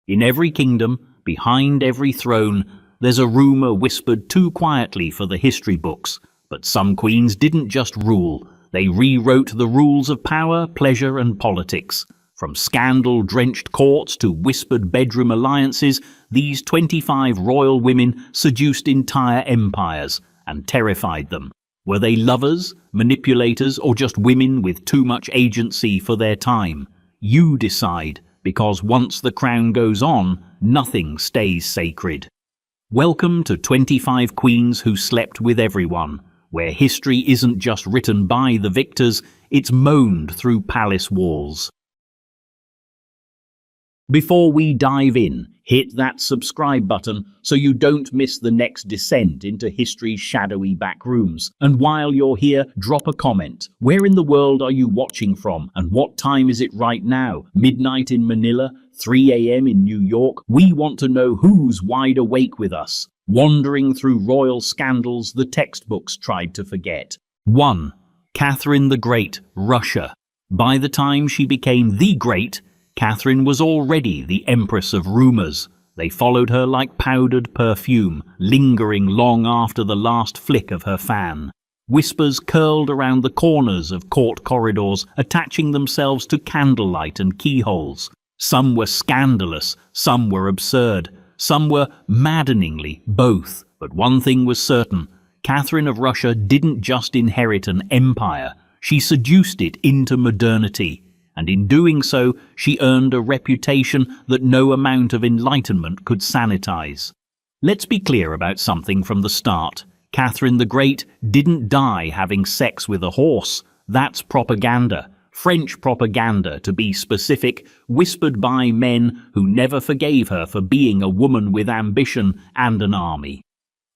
In every kingdom, behind every throne, there's a rumor whispered too quietly for the history books. But some queens didn't just rule, they rewrote the rules of power, pleasure and politics. From scandal-drenched courts to whispered bedroom alliances, these 25 royal women seduced entire empires and terrified them. Were they lovers, manipulators, or just women with too much agency for their time? You decide, because once the crown goes on, nothing stays sacred. Welcome to 25 Queens Who Slept With Everyone, where history isn't just written by the victors, it's moaned through palace walls. Before we dive in, hit that subscribe button so you don't miss the next descent into history's shadowy back rooms. And while you're here, drop a comment. Where in the world are you watching from? And what time is it right now? Midnight in Manila? 3 a.m. in New York? We want to know who's wide awake with us, wandering through royal scandals the textbooks tried to forget. 1. Catherine the Great, Russia. By the time she became the Great, Catherine was already the empress of rumors. They followed her like powdered perfume, lingering long after the last flick of her fan. Whispers curled around the corners of court corridors, attaching themselves to candlelight and keyholes. Some were scandalous, some were absurd, some were maddeningly both. But one thing was certain, Catherine of Russia didn't just inherit an empire, she seduced it into modernity. And in doing so, she earned a reputation that no amount of enlightenment could sanitize. Let's be clear about something from the start. Catherine the Great didn't die having sex with a horse. That's propaganda. French propaganda, to be specific, whispered by men who never forgave her for being a woman with ambition and an army.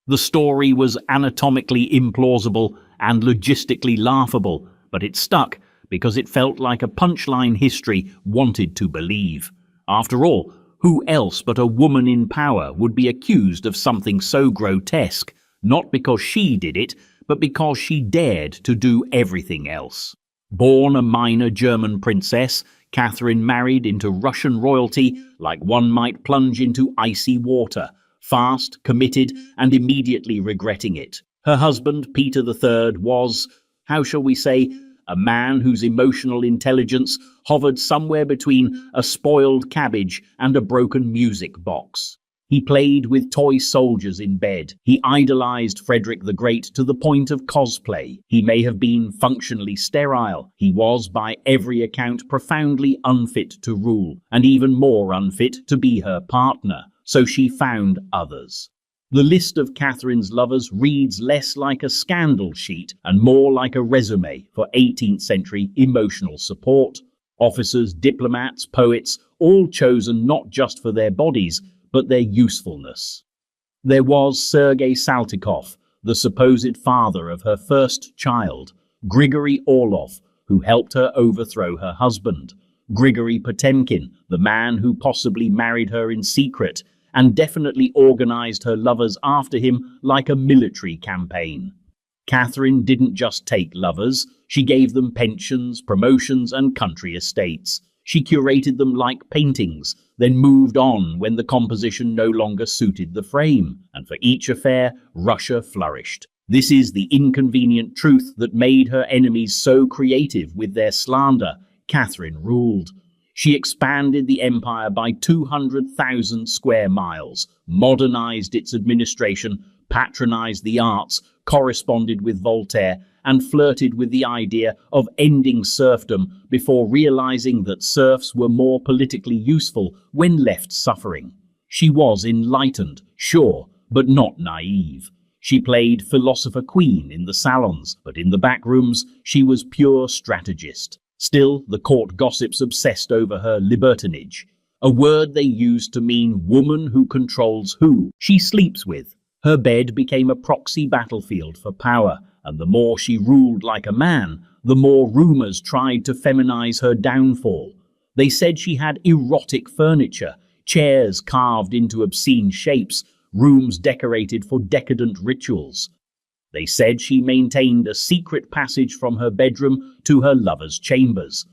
The story was anatomically implausible and logistically laughable, but it stuck because it felt like a punchline history wanted to believe. After all, who else but a woman in power would be accused of something so grotesque, not because she did it, but because she dared to do everything else? Born a minor German princess, Catherine married into Russian royalty like one might plunge into icy water, fast, committed, and immediately regretting it. Her husband, Peter III, was, how shall we say, a man whose emotional intelligence hovered somewhere between a spoiled cabbage and a broken music box. He played with toy soldiers in bed. He idolized Frederick the Great to the point of cosplay. He may have been functionally sterile. He was, by every account, profoundly unfit to rule, and even more unfit to be her partner. So she found others. The list of Catherine's lovers reads less like a scandal sheet and more like a resume for 18th century emotional support. Officers, diplomats, poets, all chosen not just for their bodies, but their usefulness. There was Sergei Saltykov, the supposed father of her first child, Grigory Orlov, who helped her overthrow her husband, Grigory Potemkin, the man who possibly married her in secret, and definitely organized her lovers after him like a military campaign. Catherine didn't just take lovers, she gave them pensions, promotions, and country estates. She curated them like paintings, then moved on when the composition no longer suited the frame, and for each affair, Russia flourished. This is the inconvenient truth that made her enemies so creative with their slander. Catherine ruled. She expanded the empire by 200,000 square miles, modernized its administration, patronized the arts, corresponded with Voltaire, and flirted with the idea of ending serfdom before realizing that serfs were more politically useful when left suffering. She was enlightened, sure, but not naive. She played philosopher queen in the salons, but in the back rooms she was pure strategist. Still, the court gossips obsessed over her libertinage, a word they used to mean woman who controls who she sleeps with. Her bed became a proxy battlefield for power, and the more she ruled like a man, the more rumors tried to feminize her downfall. They said she had erotic furniture, chairs carved into obscene shapes, rooms decorated for decadent rituals. They said she maintained a secret passage from her bedroom to her lover's chambers.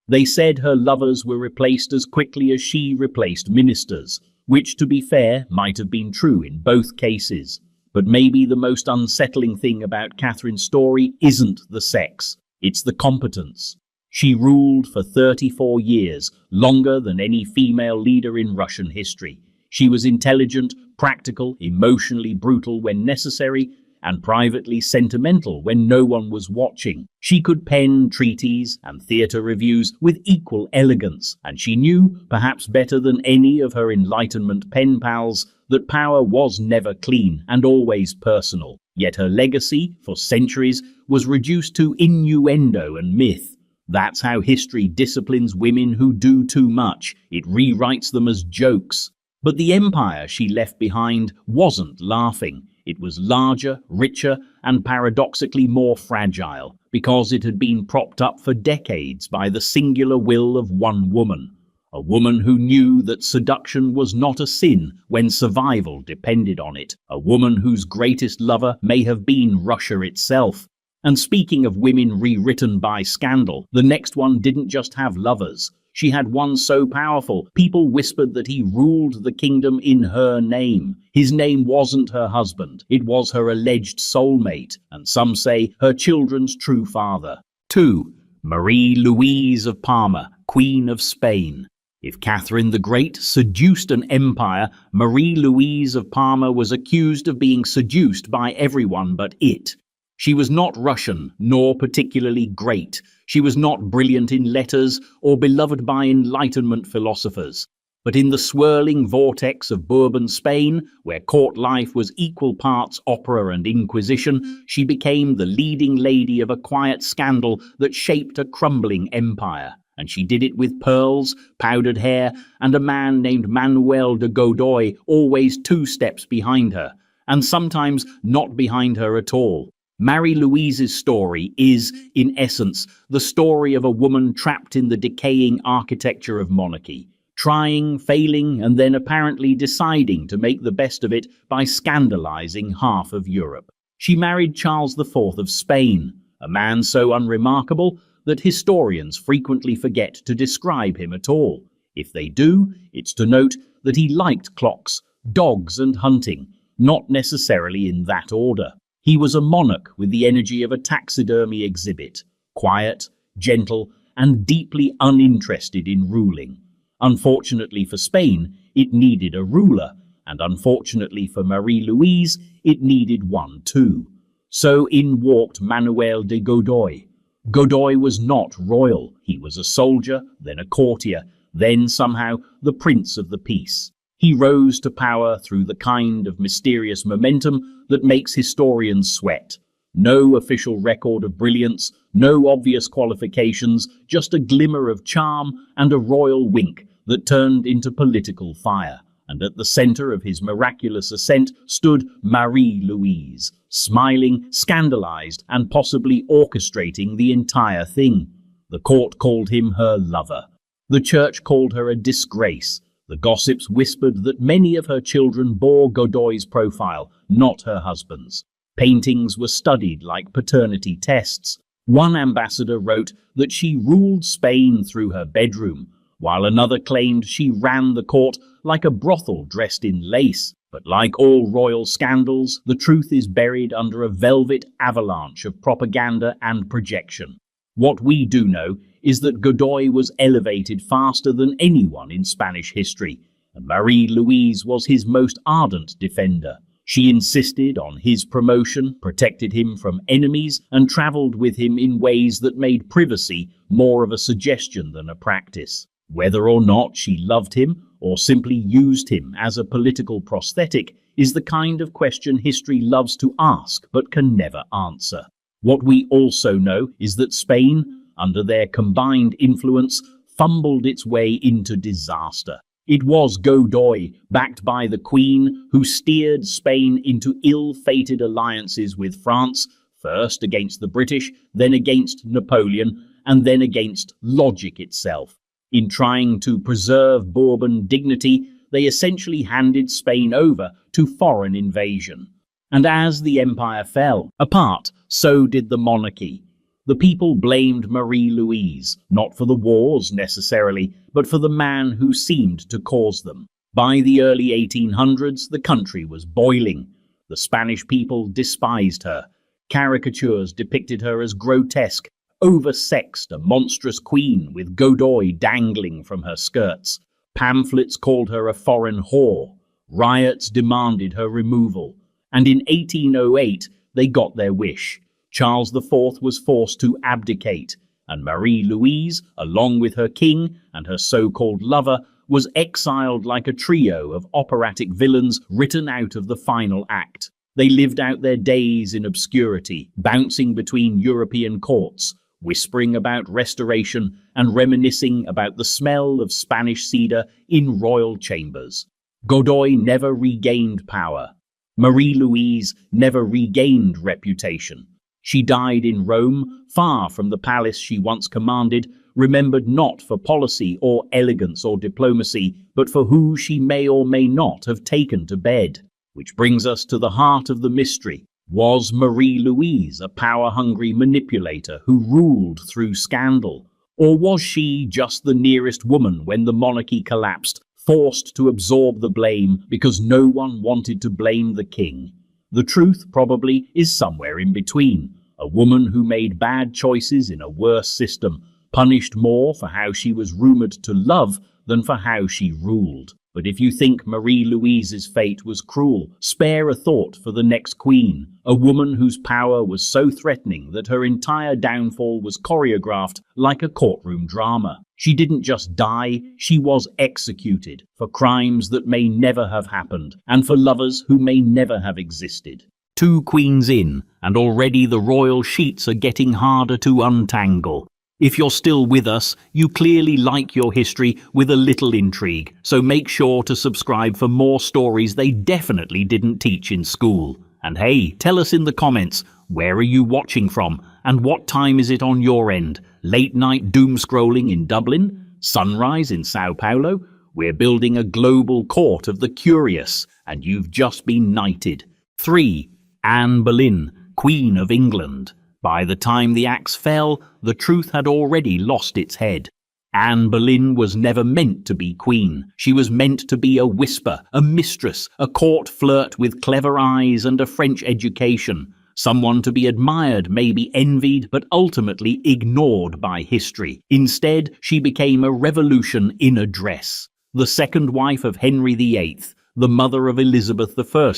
They said her lovers were replaced as quickly as she replaced ministers, which, to be fair, might have been true in both cases. But maybe the most unsettling thing about Catherine's story isn't the sex, it's the competence. She ruled for 34 years, longer than any female leader in Russian history. She was intelligent, practical, emotionally brutal when necessary, and privately sentimental when no one was watching. She could pen treaties and theatre reviews with equal elegance, and she knew, perhaps better than any of her Enlightenment pen pals, that power was never clean and always personal. Yet her legacy, for centuries, was reduced to innuendo and myth. That's how history disciplines women who do too much. It rewrites them as jokes. But the empire she left behind wasn't laughing. It was larger, richer, and paradoxically more fragile, because it had been propped up for decades by the singular will of one woman. A woman who knew that seduction was not a sin when survival depended on it. A woman whose greatest lover may have been Russia itself. And speaking of women rewritten by scandal, the next one didn't just have lovers. She had one so powerful, people whispered that he ruled the kingdom in her name. His name wasn't her husband, it was her alleged soulmate, and some say her children's true father. 2. Marie Louise of Parma, Queen of Spain. If Catherine the Great seduced an empire, Marie Louise of Parma was accused of being seduced by everyone but it. She was not Russian, nor particularly great. She was not brilliant in letters or beloved by Enlightenment philosophers. But in the swirling vortex of Bourbon Spain, where court life was equal parts opera and inquisition, she became the leading lady of a quiet scandal that shaped a crumbling empire. And she did it with pearls, powdered hair, and a man named Manuel de Godoy always 2 steps behind her, and sometimes not behind her at all. Marie Louise's story is, in essence, the story of a woman trapped in the decaying architecture of monarchy, trying, failing, and then apparently deciding to make the best of it by scandalizing half of Europe. She married Charles IV of Spain, a man so unremarkable that historians frequently forget to describe him at all. If they do, it's to note that he liked clocks, dogs, and hunting, not necessarily in that order. He was a monarch with the energy of a taxidermy exhibit, quiet, gentle, and deeply uninterested in ruling. Unfortunately for Spain, it needed a ruler, and unfortunately for Marie Louise, it needed one too. So in walked Manuel de Godoy. Godoy was not royal. He was a soldier, then a courtier, then somehow the Prince of the Peace. He rose to power through the kind of mysterious momentum that makes historians sweat. No official record of brilliance, no obvious qualifications, just a glimmer of charm and a royal wink that turned into political fire. And at the center of his miraculous ascent stood Marie Louise, smiling, scandalized, and possibly orchestrating the entire thing. The court called him her lover. The church called her a disgrace. The gossips whispered that many of her children bore Godoy's profile, not her husband's. Paintings were studied like paternity tests. One ambassador wrote that she ruled Spain through her bedroom, while another claimed she ran the court like a brothel dressed in lace. But like all royal scandals, the truth is buried under a velvet avalanche of propaganda and projection. What we do know is that Godoy was elevated faster than anyone in Spanish history, and Marie Louise was his most ardent defender. She insisted on his promotion, protected him from enemies, and travelled with him in ways that made privacy more of a suggestion than a practice. Whether or not she loved him, or simply used him as a political prosthetic, is the kind of question history loves to ask but can never answer. What we also know is that Spain, under their combined influence, fumbled its way into disaster. It was Godoy, backed by the Queen, who steered Spain into ill-fated alliances with France, first against the British, then against Napoleon, and then against logic itself. In trying to preserve Bourbon dignity, they essentially handed Spain over to foreign invasion. And as the empire fell apart, so did the monarchy. The people blamed Marie-Louise, not for the wars necessarily, but for the man who seemed to cause them. By the early 1800s, the country was boiling. The Spanish people despised her. Caricatures depicted her as grotesque, oversexed, a monstrous queen with Godoy dangling from her skirts. Pamphlets called her a foreign whore. Riots demanded her removal. And in 1808, they got their wish. Charles IV was forced to abdicate, and Marie-Louise, along with her king and her so-called lover, was exiled like a trio of operatic villains written out of the final act. They lived out their days in obscurity, bouncing between European courts, whispering about restoration and reminiscing about the smell of Spanish cedar in royal chambers. Godoy never regained power. Marie-Louise never regained reputation. She died in Rome, far from the palace she once commanded, remembered not for policy or elegance or diplomacy, but for who she may or may not have taken to bed. Which brings us to the heart of the mystery. Was Marie-Louise a power-hungry manipulator who ruled through scandal? Or was she just the nearest woman when the monarchy collapsed, forced to absorb the blame because no one wanted to blame the king? The truth, probably, is somewhere in between. A woman who made bad choices in a worse system, punished more for how she was rumored to love than for how she ruled. But if you think Marie-Louise's fate was cruel, spare a thought for the next queen, a woman whose power was so threatening that her entire downfall was choreographed like a courtroom drama. She didn't just die, she was executed for crimes that may never have happened, and for lovers who may never have existed. 2 queens in, and already the royal sheets are getting harder to untangle. If you're still with us, you clearly like your history with a little intrigue, so make sure to subscribe for more stories they definitely didn't teach in school. And hey, tell us in the comments, where are you watching from, and what time is it on your end? Late night doom scrolling in Dublin? Sunrise in Sao Paulo? We're building a global court of the curious, and you've just been knighted. 3. Anne Boleyn, Queen of England. By the time the axe fell, the truth had already lost its head. Anne Boleyn was never meant to be queen. She was meant to be a whisper, a mistress, a court flirt with clever eyes and a French education. Someone to be admired, maybe envied, but ultimately ignored by history. Instead, she became a revolution in a dress. The second wife of Henry VIII, the mother of Elizabeth I,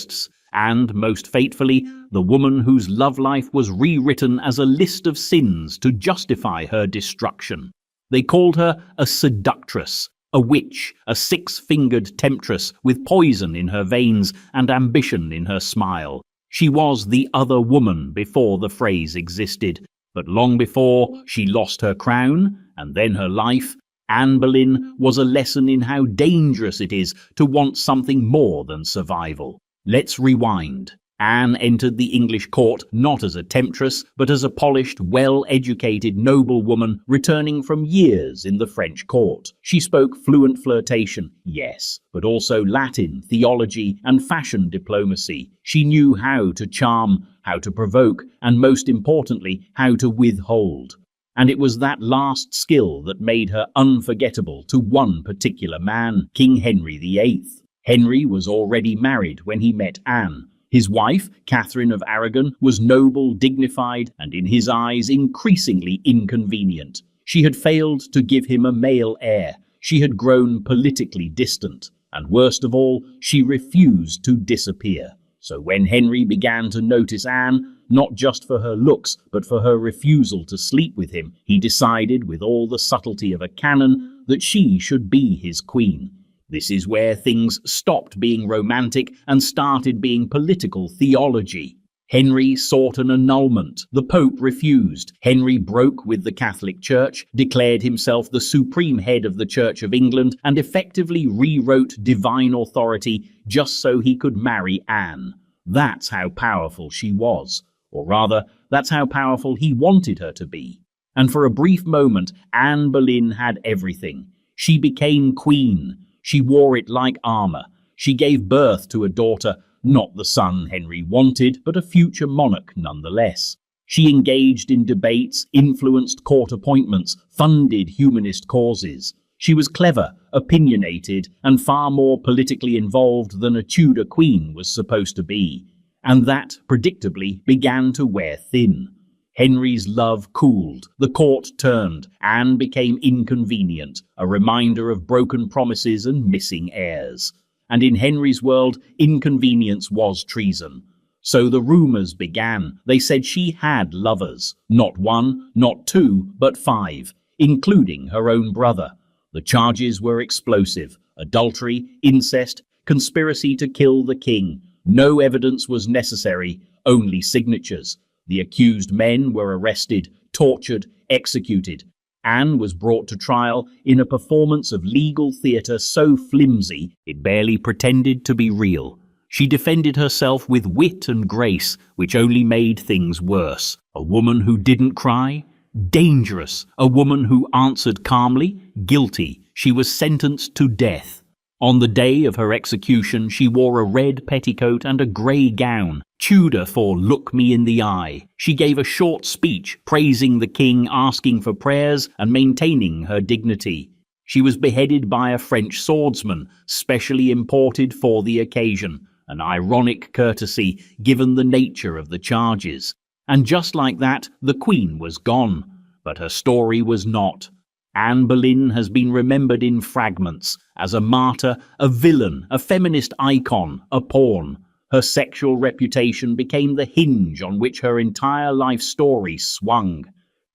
and, most fatefully, the woman whose love life was rewritten as a list of sins to justify her destruction. They called her a seductress, a witch, a 6-fingered temptress with poison in her veins and ambition in her smile. She was the other woman before the phrase existed, but long before she lost her crown and then her life, Anne Boleyn was a lesson in how dangerous it is to want something more than survival. Let's rewind. Anne entered the English court not as a temptress, but as a polished, well-educated noblewoman returning from years in the French court. She spoke fluent flirtation, yes, but also Latin, theology, and fashion diplomacy. She knew how to charm, how to provoke, and most importantly, how to withhold. And it was that last skill that made her unforgettable to one particular man, King Henry VIII. Henry was already married when he met Anne. His wife, Catherine of Aragon, was noble, dignified, and in his eyes increasingly inconvenient. She had failed to give him a male heir. She had grown politically distant. And worst of all, she refused to disappear. So when Henry began to notice Anne, not just for her looks, but for her refusal to sleep with him, he decided, with all the subtlety of a canon, that she should be his queen. This is where things stopped being romantic and started being political theology. Henry sought an annulment. The Pope refused. Henry broke with the Catholic Church, declared himself the supreme head of the Church of England, and effectively rewrote divine authority just so he could marry Anne. That's how powerful she was. Or rather, that's how powerful he wanted her to be. And for a brief moment, Anne Boleyn had everything. She became queen. She wore it like armor. She gave birth to a daughter, not the son Henry wanted, but a future monarch nonetheless. She engaged in debates, influenced court appointments, funded humanist causes. She was clever, opinionated, and far more politically involved than a Tudor queen was supposed to be. And that, predictably, began to wear thin. Henry's love cooled, the court turned, Anne became inconvenient, a reminder of broken promises and missing heirs. And in Henry's world, inconvenience was treason. So the rumours began. They said she had lovers. Not one, not two, but 5, including her own brother. The charges were explosive: adultery, incest, conspiracy to kill the king. No evidence was necessary, only signatures. The accused men were arrested, tortured, executed. Anne was brought to trial in a performance of legal theatre so flimsy it barely pretended to be real. She defended herself with wit and grace, which only made things worse. A woman who didn't cry? Dangerous. A woman who answered calmly? Guilty. She was sentenced to death. On the day of her execution, she wore a red petticoat and a grey gown, Tudor for "look me in the eye." She gave a short speech praising the king, asking for prayers and maintaining her dignity. She was beheaded by a French swordsman, specially imported for the occasion, an ironic courtesy given the nature of the charges. And just like that, the Queen was gone. But her story was not. Anne Boleyn has been remembered in fragments as a martyr, a villain, a feminist icon, a pawn. Her sexual reputation became the hinge on which her entire life story swung.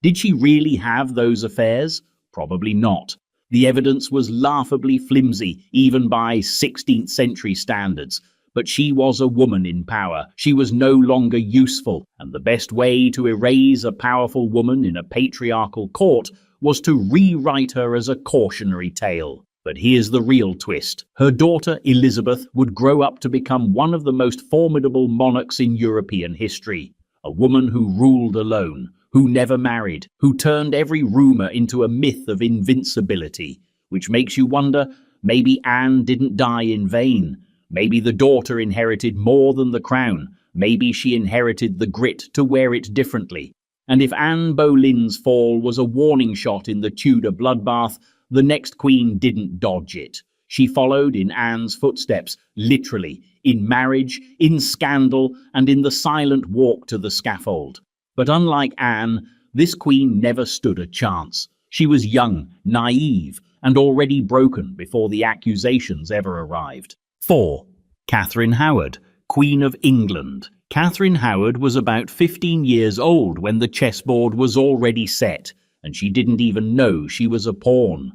Did she really have those affairs? Probably not. The evidence was laughably flimsy, even by 16th century standards. But she was a woman in power. She was no longer useful, and the best way to erase a powerful woman in a patriarchal court was to rewrite her as a cautionary tale. But here's the real twist. Her daughter, Elizabeth, would grow up to become one of the most formidable monarchs in European history. A woman who ruled alone, who never married, who turned every rumour into a myth of invincibility. Which makes you wonder, maybe Anne didn't die in vain. Maybe the daughter inherited more than the crown. Maybe she inherited the grit to wear it differently. And if Anne Boleyn's fall was a warning shot in the Tudor bloodbath, the next queen didn't dodge it. She followed in Anne's footsteps, literally, in marriage, in scandal, and in the silent walk to the scaffold. But unlike Anne, this queen never stood a chance. She was young, naive, and already broken before the accusations ever arrived. 4. Catherine Howard, Queen of England. Catherine Howard was about 15 years old when the chessboard was already set, and she didn't even know she was a pawn.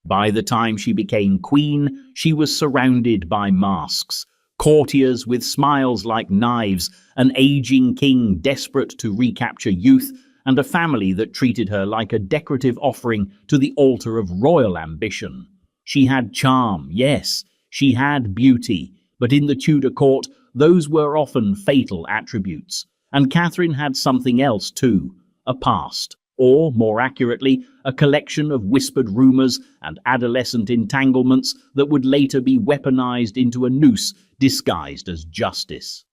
By the time she became queen, she was surrounded by masks, courtiers with smiles like knives, an aging king desperate to recapture youth, and a family that treated her like a decorative offering to the altar of royal ambition. She had charm, yes. She had beauty, but in the Tudor court, those were often fatal attributes. And Catherine had something else too, a past, or, more accurately, a collection of whispered rumours and adolescent entanglements that would later be weaponized into a noose disguised as justice.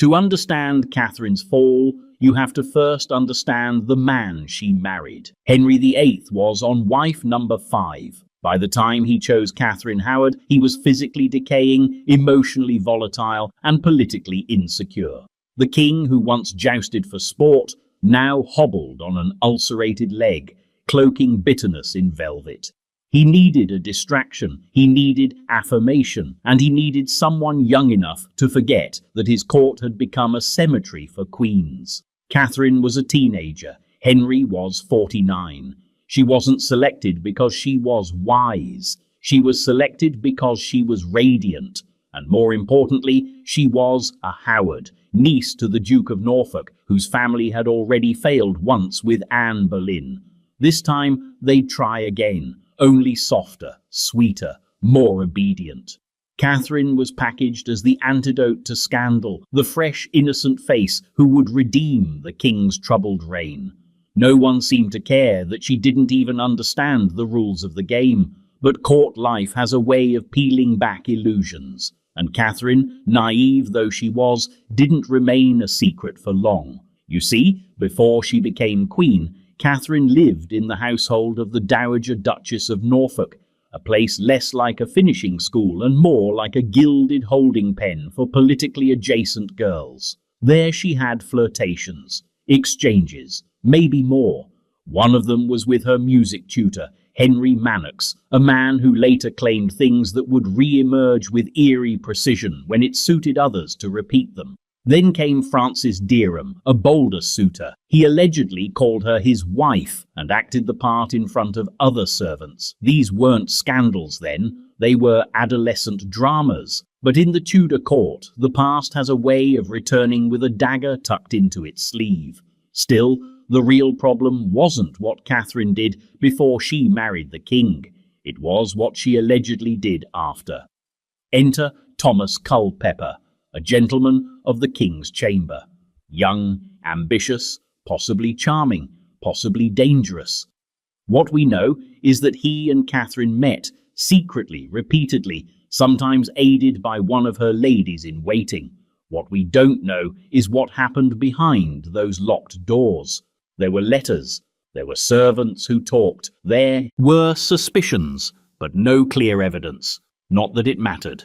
To understand Catherine's fall, you have to first understand the man she married. Henry VIII was on wife number 5. By the time he chose Catherine Howard, he was physically decaying, emotionally volatile, and politically insecure. The king, who once jousted for sport, now hobbled on an ulcerated leg, cloaking bitterness in velvet. He needed a distraction, he needed affirmation, and he needed someone young enough to forget that his court had become a cemetery for queens. Catherine was a teenager. Henry was 49. She wasn't selected because she was wise. She was selected because she was radiant. And more importantly, she was a Howard, niece to the Duke of Norfolk, whose family had already failed once with Anne Boleyn. This time, they'd try again, only softer, sweeter, more obedient. Catherine was packaged as the antidote to scandal, the fresh, innocent face who would redeem the king's troubled reign. No one seemed to care that she didn't even understand the rules of the game, but court life has a way of peeling back illusions, and Catherine, naive though she was, didn't remain a secret for long. You see, before she became queen, Catherine lived in the household of the Dowager Duchess of Norfolk, a place less like a finishing school and more like a gilded holding pen for politically adjacent girls. There she had flirtations, exchanges, maybe more. One of them was with her music tutor, Henry Mannix, a man who later claimed things that would re-emerge with eerie precision when it suited others to repeat them. Then came Francis Derham, a bolder suitor. He allegedly called her his wife and acted the part in front of other servants. These weren't scandals then, they were adolescent dramas. But in the Tudor court, the past has a way of returning with a dagger tucked into its sleeve. Still, the real problem wasn't what Catherine did before she married the king. It was what she allegedly did after. Enter Thomas Culpeper, a gentleman of the king's chamber. Young, ambitious, possibly charming, possibly dangerous. What we know is that he and Catherine met, secretly, repeatedly, sometimes aided by one of her ladies-in-waiting. What we don't know is what happened behind those locked doors. There were letters, there were servants who talked, there were suspicions, but no clear evidence. Not that it mattered.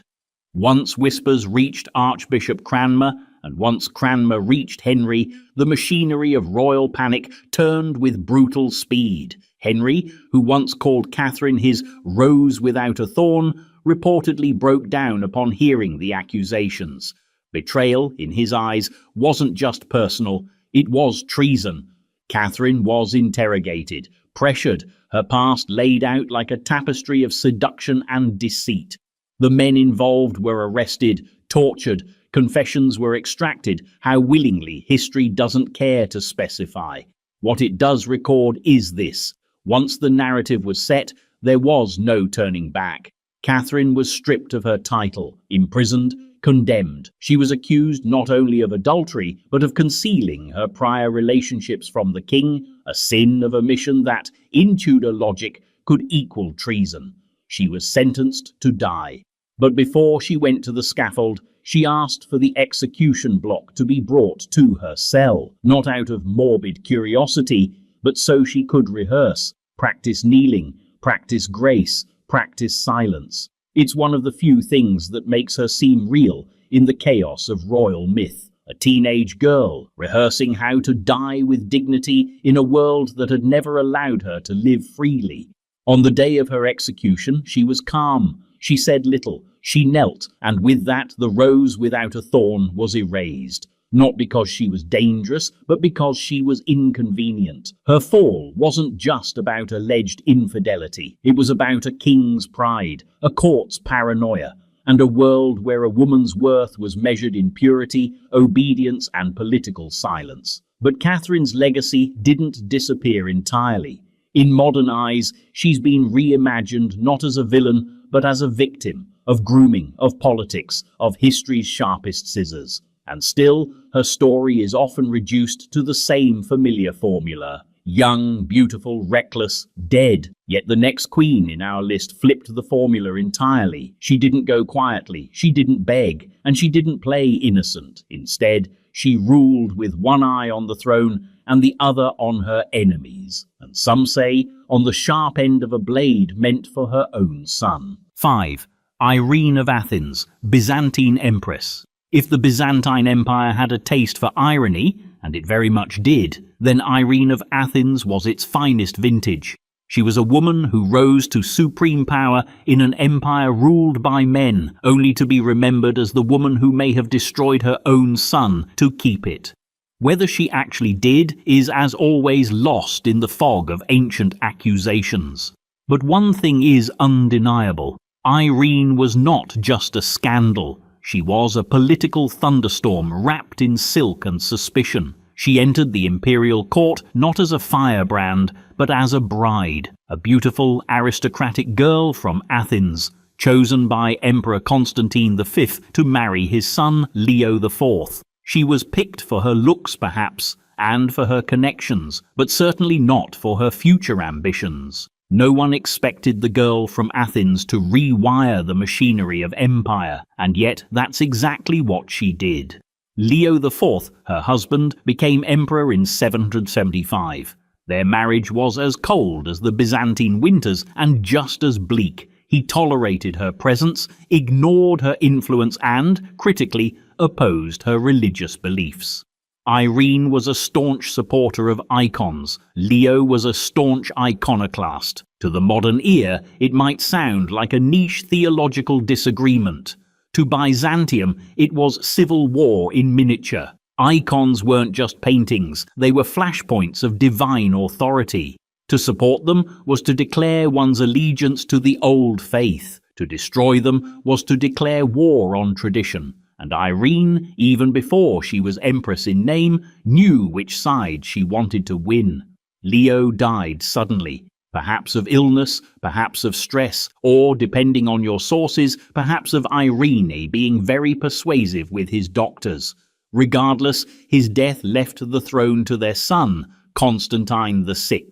Once whispers reached Archbishop Cranmer, and once Cranmer reached Henry, the machinery of royal panic turned with brutal speed. Henry, who once called Catherine his rose without a thorn, reportedly broke down upon hearing the accusations. Betrayal, in his eyes, wasn't just personal, it was treason. Catherine was interrogated, pressured, her past laid out like a tapestry of seduction and deceit. The men involved were arrested, tortured, confessions were extracted. How willingly, history doesn't care to specify. What it does record is this: once the narrative was set, there was no turning back. Catherine was stripped of her title, imprisoned, condemned. She was accused not only of adultery, but of concealing her prior relationships from the king, a sin of omission that, in Tudor logic, could equal treason. She was sentenced to die. But before she went to the scaffold, she asked for the execution block to be brought to her cell, not out of morbid curiosity, but so she could rehearse, practice kneeling, practice grace, practice silence. It's one of the few things that makes her seem real in the chaos of royal myth. A teenage girl rehearsing how to die with dignity in a world that had never allowed her to live freely. On the day of her execution, she was calm. She said little. She knelt, and with that the rose without a thorn was erased. Not because she was dangerous, but because she was inconvenient. Her fall wasn't just about alleged infidelity. It was about a king's pride, a court's paranoia, and a world where a woman's worth was measured in purity, obedience, and political silence. But Catherine's legacy didn't disappear entirely. In modern eyes, she's been reimagined not as a villain, but as a victim of grooming, of politics, of history's sharpest scissors. And still, her story is often reduced to the same familiar formula. Young, beautiful, reckless, dead. Yet the next queen in our list flipped the formula entirely. She didn't go quietly, she didn't beg, and she didn't play innocent. Instead, she ruled with one eye on the throne and the other on her enemies. And some say, on the sharp end of a blade meant for her own son. 5. Irene of Athens, Byzantine Empress. If the Byzantine Empire had a taste for irony, and it very much did, then Irene of Athens was its finest vintage. She was a woman who rose to supreme power in an empire ruled by men, only to be remembered as the woman who may have destroyed her own son to keep it. Whether she actually did is, as always, lost in the fog of ancient accusations. But one thing is undeniable. Irene was not just a scandal. She was a political thunderstorm wrapped in silk and suspicion. She entered the imperial court not as a firebrand, but as a bride, a beautiful aristocratic girl from Athens, chosen by Emperor Constantine V to marry his son Leo IV. She was picked for her looks perhaps, and for her connections, but certainly not for her future ambitions. No one expected the girl from Athens to rewire the machinery of empire, and yet that's exactly what she did. Leo IV, her husband, became emperor in 775. Their marriage was as cold as the Byzantine winters and just as bleak. He tolerated her presence, ignored her influence and, critically, opposed her religious beliefs. Irene was a staunch supporter of icons. Leo was a staunch iconoclast. To the modern ear, it might sound like a niche theological disagreement. To Byzantium, it was civil war in miniature. Icons weren't just paintings, they were flashpoints of divine authority. To support them was to declare one's allegiance to the old faith. To destroy them was to declare war on tradition. And Irene, even before she was empress in name, knew which side she wanted to win. Leo died suddenly, perhaps of illness, perhaps of stress, or, depending on your sources, perhaps of Irene being very persuasive with his doctors. Regardless, his death left the throne to their son, Constantine VI.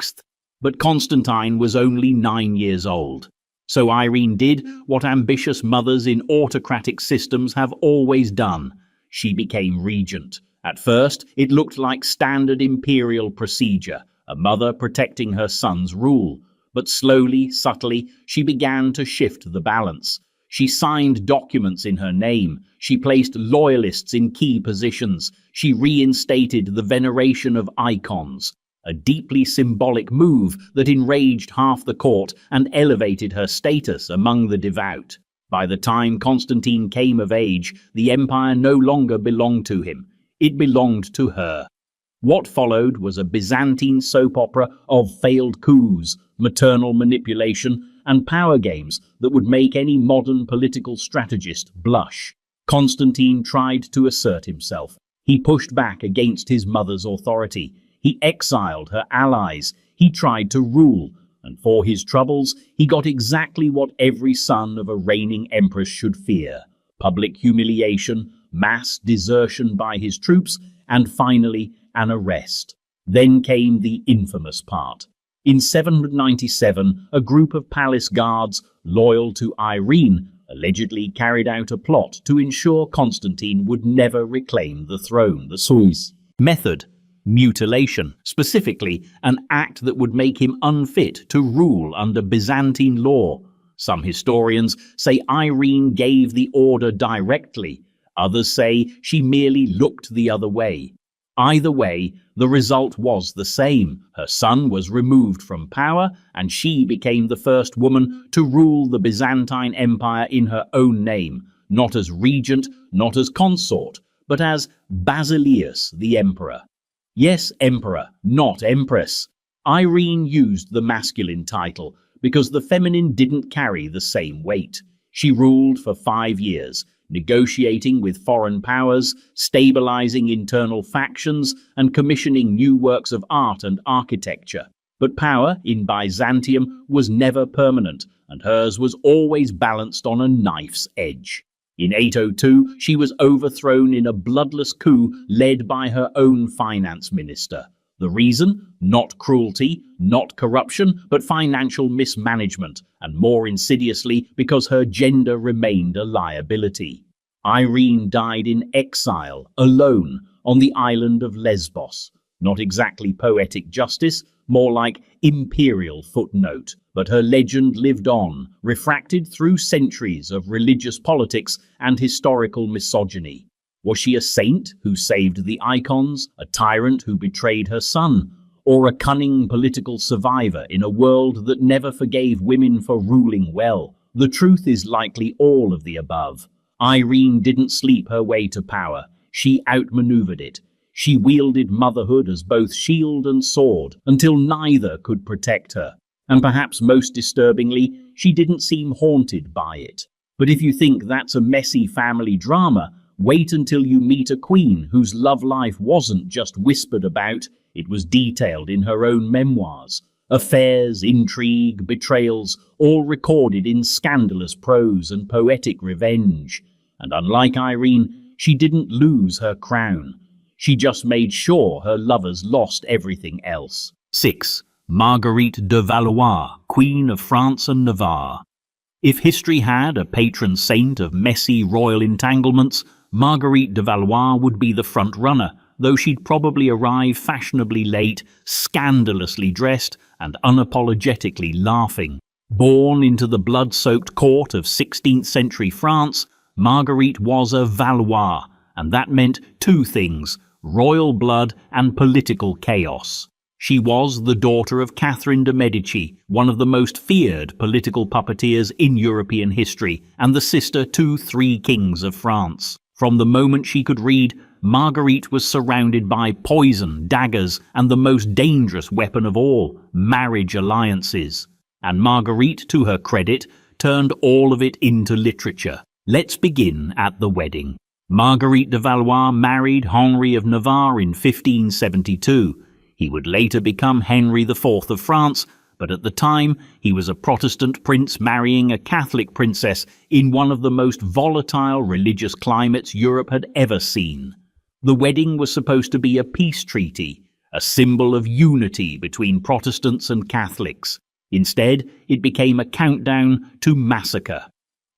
But Constantine was only 9 years old. So Irene did what ambitious mothers in autocratic systems have always done. She became regent. At first, it looked like standard imperial procedure, a mother protecting her son's rule. But slowly, subtly, she began to shift the balance. She signed documents in her name. She placed loyalists in key positions. She reinstated the veneration of icons. A deeply symbolic move that enraged half the court and elevated her status among the devout. By the time Constantine came of age, the empire no longer belonged to him. It belonged to her. What followed was a Byzantine soap opera of failed coups, maternal manipulation, and power games that would make any modern political strategist blush. Constantine tried to assert himself. He pushed back against his mother's authority. He exiled her allies. He tried to rule. And for his troubles, he got exactly what every son of a reigning empress should fear: public humiliation, mass desertion by his troops, and finally, an arrest. Then came the infamous part. In 797, a group of palace guards, loyal to Irene, allegedly carried out a plot to ensure Constantine would never reclaim the throne. The Suis method: mutilation, specifically an act that would make him unfit to rule under Byzantine law. Some historians say Irene gave the order directly. Others say she merely looked the other way. Either way, the result was the same. Her son was removed from power, and she became the first woman to rule the Byzantine Empire in her own name, not as regent, not as consort, but as Basileus the Emperor. Yes, emperor, not empress. Irene used the masculine title because the feminine didn't carry the same weight. She ruled for 5 years, negotiating with foreign powers, stabilizing internal factions, and commissioning new works of art and architecture. But power in Byzantium was never permanent, and hers was always balanced on a knife's edge. In 802, she was overthrown in a bloodless coup led by her own finance minister. The reason? Not cruelty, not corruption, but financial mismanagement, and more insidiously because her gender remained a liability. Irene died in exile, alone, on the island of Lesbos. Not exactly poetic justice, more like imperial footnote. But her legend lived on, refracted through centuries of religious politics and historical misogyny. Was she a saint who saved the icons, a tyrant who betrayed her son, or a cunning political survivor in a world that never forgave women for ruling well? The truth is likely all of the above. Irene didn't sleep her way to power. She outmaneuvered it. She wielded motherhood as both shield and sword until neither could protect her. And perhaps most disturbingly, she didn't seem haunted by it. But if you think that's a messy family drama, wait until you meet a queen whose love life wasn't just whispered about, it was detailed in her own memoirs. Affairs, intrigue, betrayals, all recorded in scandalous prose and poetic revenge. And unlike Irene, she didn't lose her crown. She just made sure her lovers lost everything else. 6. Marguerite de Valois, Queen of France and Navarre. If history had a patron saint of messy royal entanglements, Marguerite de Valois would be the front runner, though she'd probably arrive fashionably late, scandalously dressed, and unapologetically laughing. Born into the blood-soaked court of 16th century France, Marguerite was a Valois, and that meant two things: royal blood and political chaos. She was the daughter of Catherine de' Medici, one of the most feared political puppeteers in European history, and the sister to three kings of France. From the moment she could read, Marguerite was surrounded by poison, daggers, and the most dangerous weapon of all, marriage alliances. And Marguerite, to her credit, turned all of it into literature. Let's begin at the wedding. Marguerite de Valois married Henry of Navarre in 1572. He would later become Henry IV of France, but at the time he was a Protestant prince marrying a Catholic princess in one of the most volatile religious climates Europe had ever seen. The wedding was supposed to be a peace treaty, a symbol of unity between Protestants and Catholics. Instead, it became a countdown to massacre.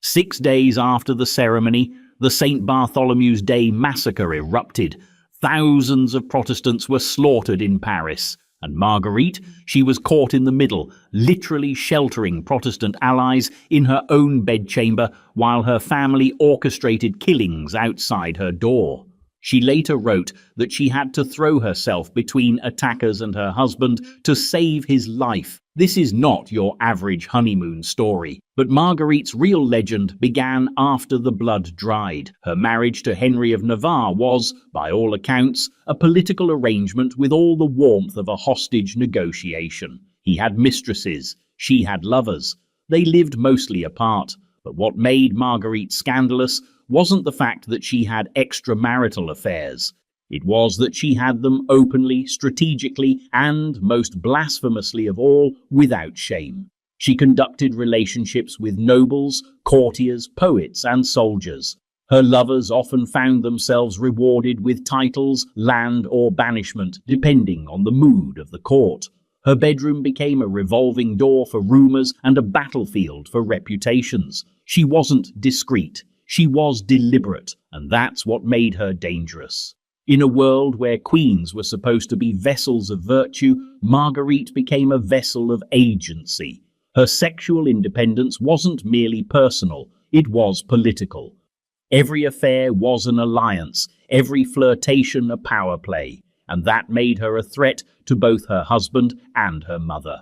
6 days after the ceremony, the St. Bartholomew's Day massacre erupted. Thousands of Protestants were slaughtered in Paris, and Marguerite, she was caught in the middle, literally sheltering Protestant allies in her own bedchamber while her family orchestrated killings outside her door. She later wrote that she had to throw herself between attackers and her husband to save his life. This is not your average honeymoon story, but Marguerite's real legend began after the blood dried. Her marriage to Henry of Navarre was, by all accounts, a political arrangement with all the warmth of a hostage negotiation. He had mistresses, she had lovers. They lived mostly apart, but what made Marguerite scandalous wasn't the fact that she had extramarital affairs. It was that she had them openly, strategically, and, most blasphemously of all, without shame. She conducted relationships with nobles, courtiers, poets, and soldiers. Her lovers often found themselves rewarded with titles, land, or banishment, depending on the mood of the court. Her bedroom became a revolving door for rumors and a battlefield for reputations. She wasn't discreet. She was deliberate, and that's what made her dangerous. In a world where queens were supposed to be vessels of virtue, Marguerite became a vessel of agency. Her sexual independence wasn't merely personal, it was political. Every affair was an alliance, every flirtation a power play, and that made her a threat to both her husband and her mother.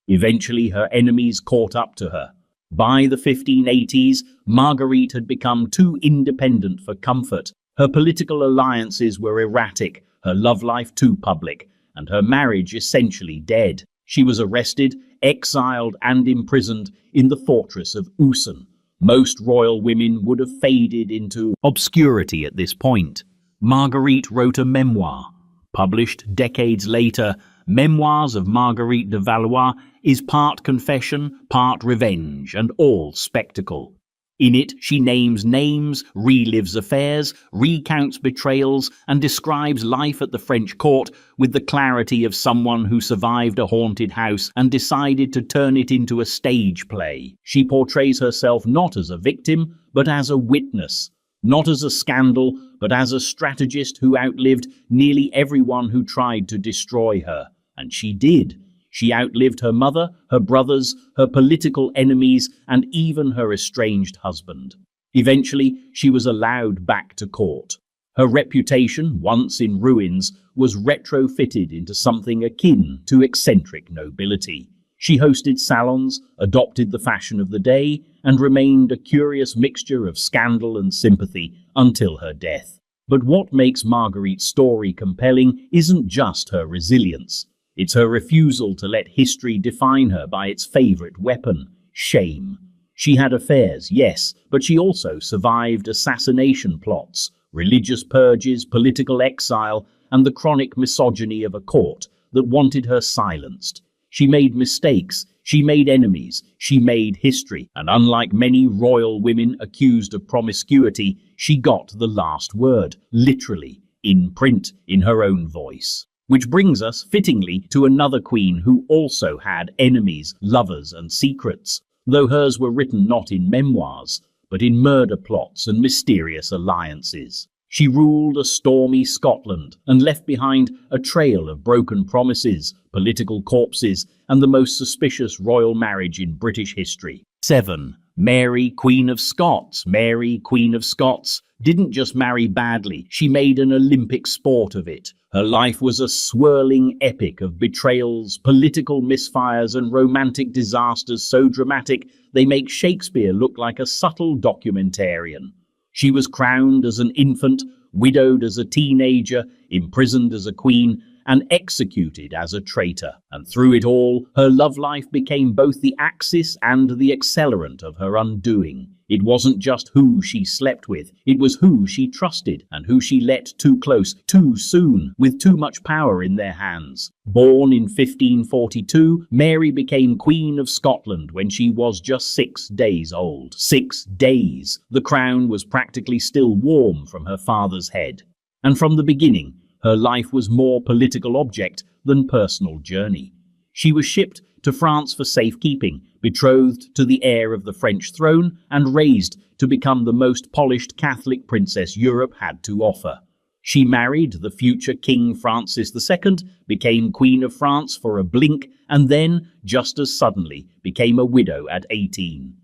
Eventually, her enemies caught up to her. By the 1580s, Marguerite had become too independent for comfort. Her political alliances were erratic, her love life too public, and her marriage essentially dead. She was arrested, exiled, and imprisoned in the fortress of Usen. Most royal women would have faded into obscurity at this point. Marguerite wrote a memoir. Published decades later, Memoirs of Marguerite de Valois is part confession, part revenge, and all spectacle. In it, she names names, relives affairs, recounts betrayals, and describes life at the French court with the clarity of someone who survived a haunted house and decided to turn it into a stage play. She portrays herself not as a victim, but as a witness. Not as a scandal, but as a strategist who outlived nearly everyone who tried to destroy her. And she did. She outlived her mother, her brothers, her political enemies, and even her estranged husband. Eventually, she was allowed back to court. Her reputation, once in ruins, was retrofitted into something akin to eccentric nobility. She hosted salons, adopted the fashion of the day, and remained a curious mixture of scandal and sympathy until her death. But what makes Marguerite's story compelling isn't just her resilience. It's her refusal to let history define her by its favorite weapon, shame. She had affairs, yes, but she also survived assassination plots, religious purges, political exile, and the chronic misogyny of a court that wanted her silenced. She made mistakes, she made enemies, she made history, and unlike many royal women accused of promiscuity, she got the last word, literally, in print, in her own voice. Which brings us, fittingly, to another queen who also had enemies, lovers, and secrets, though hers were written not in memoirs, but in murder plots and mysterious alliances. She ruled a stormy Scotland and left behind a trail of broken promises, political corpses, and the most suspicious royal marriage in British history. 7. Mary, Queen of Scots. Mary, Queen of Scots, didn't just marry badly, she made an Olympic sport of it. Her life was a swirling epic of betrayals, political misfires, and romantic disasters so dramatic they make Shakespeare look like a subtle documentarian. She was crowned as an infant, widowed as a teenager, imprisoned as a queen, and executed as a traitor. And through it all, her love life became both the axis and the accelerant of her undoing. It wasn't just who she slept with, it was who she trusted and who she let too close, too soon, with too much power in their hands. Born in 1542, Mary became Queen of Scotland when she was just 6 days old. 6 days! The crown was practically still warm from her father's head. And from the beginning, her life was more political object than personal journey. She was shipped to France for safekeeping, betrothed to the heir of the French throne, and raised to become the most polished Catholic princess Europe had to offer. She married the future King Francis II, became Queen of France for a blink, and then, just as suddenly, became a widow at 18.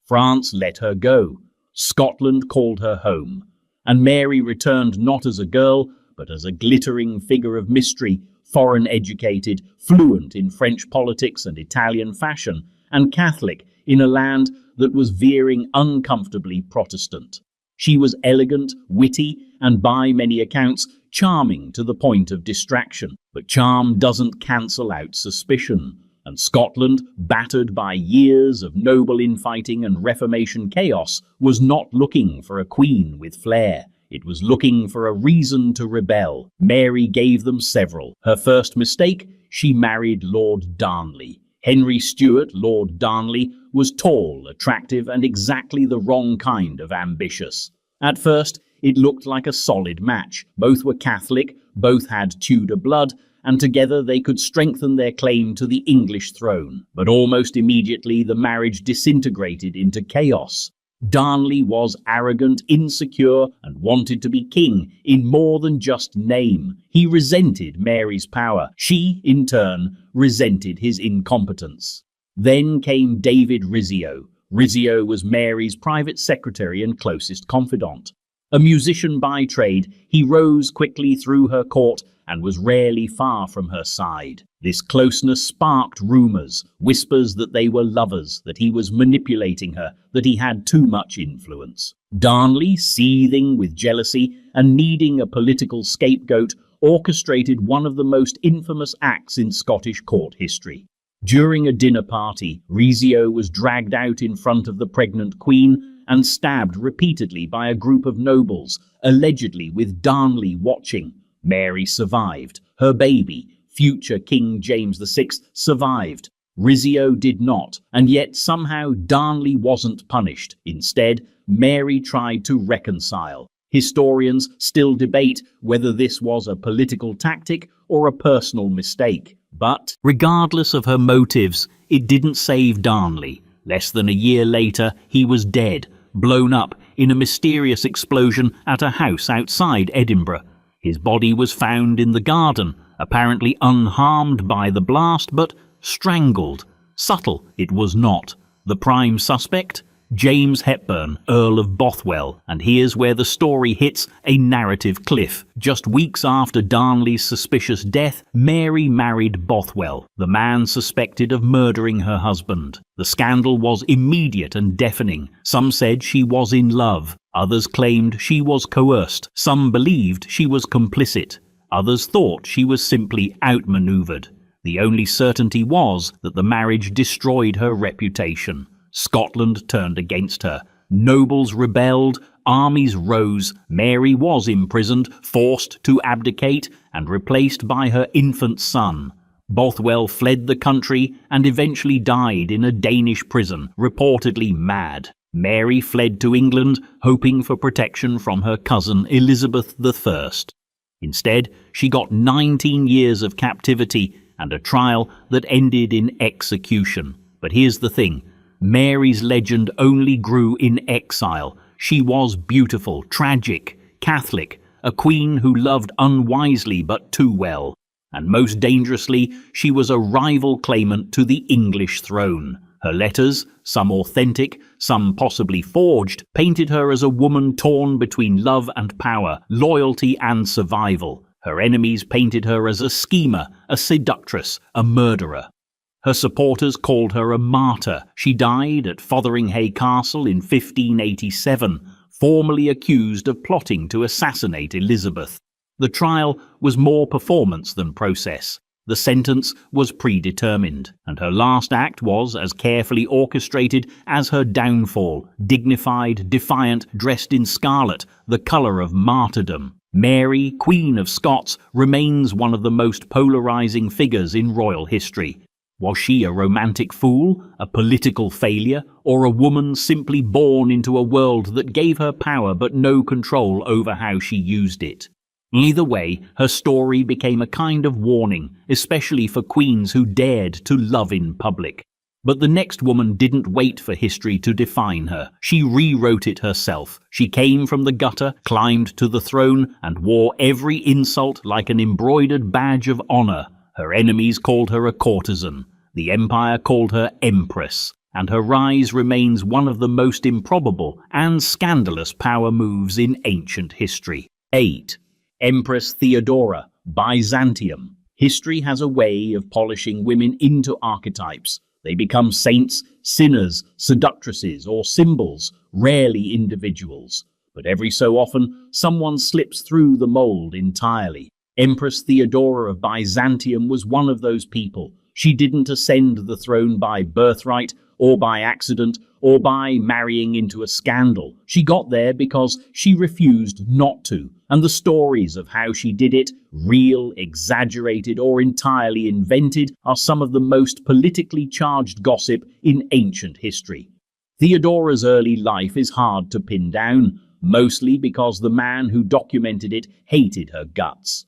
France let her go. Scotland called her home. And Mary returned not as a girl, but as a glittering figure of mystery, foreign-educated, fluent in French politics and Italian fashion, and Catholic in a land that was veering uncomfortably Protestant. She was elegant, witty, and by many accounts, charming to the point of distraction. But charm doesn't cancel out suspicion, and Scotland, battered by years of noble infighting and Reformation chaos, was not looking for a queen with flair. It was looking for a reason to rebel. Mary gave them several. Her first mistake, she married Lord Darnley. Henry Stuart, Lord Darnley, was tall, attractive, and exactly the wrong kind of ambitious. At first, it looked like a solid match. Both were Catholic, both had Tudor blood, and together they could strengthen their claim to the English throne. But almost immediately, the marriage disintegrated into chaos. Darnley was arrogant, insecure, and wanted to be king in more than just name. He resented Mary's power. She, in turn, resented his incompetence. Then came David Rizzio. Rizzio was Mary's private secretary and closest confidant. A musician by trade, he rose quickly through her court and was rarely far from her side. This closeness sparked rumors, whispers that they were lovers, that he was manipulating her, that he had too much influence. Darnley, seething with jealousy and needing a political scapegoat, orchestrated one of the most infamous acts in Scottish court history. During a dinner party, Rizzio was dragged out in front of the pregnant queen and stabbed repeatedly by a group of nobles, allegedly with Darnley watching. Mary survived. Her baby, future King James VI, survived. Rizzio did not, and yet somehow Darnley wasn't punished. Instead, Mary tried to reconcile. Historians still debate whether this was a political tactic or a personal mistake. But, regardless of her motives, it didn't save Darnley. Less than a year later, he was dead, blown up in a mysterious explosion at a house outside Edinburgh. His body was found in the garden, apparently unharmed by the blast, but strangled. Subtle it was not. The prime suspect? James Hepburn, Earl of Bothwell, and here's where the story hits a narrative cliff. Just weeks after Darnley's suspicious death, Mary married Bothwell, the man suspected of murdering her husband. The scandal was immediate and deafening. Some said she was in love. Others claimed she was coerced. Some believed she was complicit. Others thought she was simply outmaneuvered. The only certainty was that the marriage destroyed her reputation. Scotland turned against her. Nobles rebelled, armies rose. Mary was imprisoned, forced to abdicate, and replaced by her infant son. Bothwell fled the country and eventually died in a Danish prison, reportedly mad. Mary fled to England, hoping for protection from her cousin Elizabeth I. Instead, she got 19 years of captivity and a trial that ended in execution. But here's the thing. Mary's legend only grew in exile. She was beautiful, tragic, Catholic, a queen who loved unwisely but too well. And most dangerously, she was a rival claimant to the English throne. Her letters, some authentic, some possibly forged, painted her as a woman torn between love and power, loyalty and survival. Her enemies painted her as a schemer, a seductress, a murderer. Her supporters called her a martyr. She died at Fotheringhay Castle in 1587, formally accused of plotting to assassinate Elizabeth. The trial was more performance than process. The sentence was predetermined, and her last act was as carefully orchestrated as her downfall, dignified, defiant, dressed in scarlet, the colour of martyrdom. Mary, Queen of Scots, remains one of the most polarising figures in royal history. Was she a romantic fool, a political failure, or a woman simply born into a world that gave her power but no control over how she used it? Either way, her story became a kind of warning, especially for queens who dared to love in public. But the next woman didn't wait for history to define her. She rewrote it herself. She came from the gutter, climbed to the throne, and wore every insult like an embroidered badge of honour. Her enemies called her a courtesan. The empire called her empress. And her rise remains one of the most improbable and scandalous power moves in ancient history. 8. Empress Theodora, Byzantium. History has a way of polishing women into archetypes. They become saints, sinners, seductresses, or symbols, rarely individuals. But every so often, someone slips through the mold entirely. Empress Theodora of Byzantium was one of those people. She didn't ascend the throne by birthright, or by accident, or by marrying into a scandal. She got there because she refused not to, and the stories of how she did it, real, exaggerated, or entirely invented, are some of the most politically charged gossip in ancient history. Theodora's early life is hard to pin down, mostly because the man who documented it hated her guts.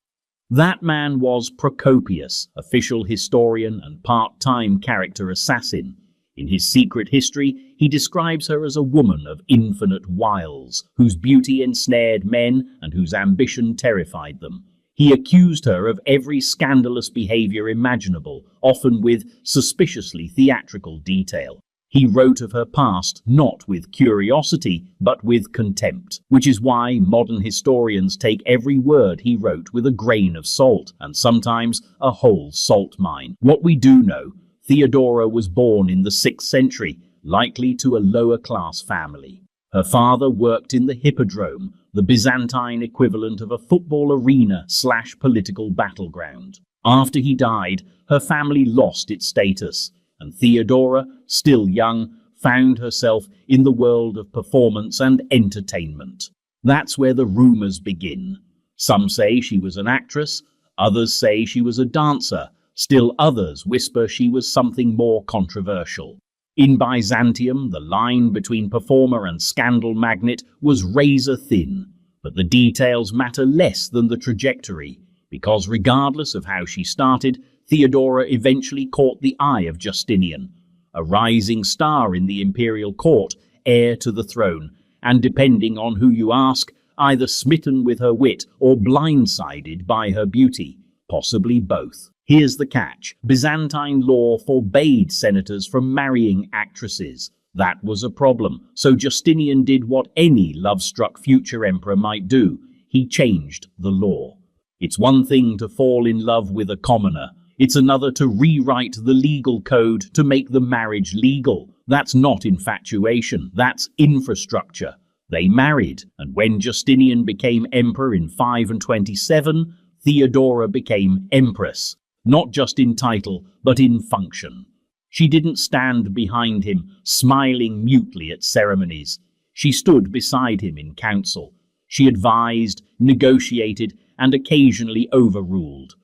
That man was Procopius, official historian and part-time character assassin. In his secret history, he describes her as a woman of infinite wiles, whose beauty ensnared men and whose ambition terrified them. He accused her of every scandalous behavior imaginable, often with suspiciously theatrical detail. He wrote of her past not with curiosity, but with contempt, which is why modern historians take every word he wrote with a grain of salt, and sometimes a whole salt mine. What we do know: Theodora was born in the 6th century, likely to a lower-class family. Her father worked in the hippodrome, the Byzantine equivalent of a football arena/political battleground. After he died, her family lost its status, and Theodora, still young, found herself in the world of performance and entertainment. That's where the rumors begin. Some say she was an actress, others say she was a dancer, still others whisper she was something more controversial. In Byzantium, the line between performer and scandal magnate was razor thin, but the details matter less than the trajectory, because regardless of how she started, Theodora eventually caught the eye of Justinian, a rising star in the imperial court, heir to the throne, and depending on who you ask, either smitten with her wit or blindsided by her beauty, possibly both. Here's the catch: Byzantine law forbade senators from marrying actresses. That was a problem, so Justinian did what any love-struck future emperor might do. He changed the law. It's one thing to fall in love with a commoner. It's another to rewrite the legal code to make the marriage legal. That's not infatuation, that's infrastructure. They married, and when Justinian became emperor in 527, Theodora became empress, not just in title, but in function. She didn't stand behind him, smiling mutely at ceremonies. She stood beside him in council. She advised, negotiated, and occasionally overruled.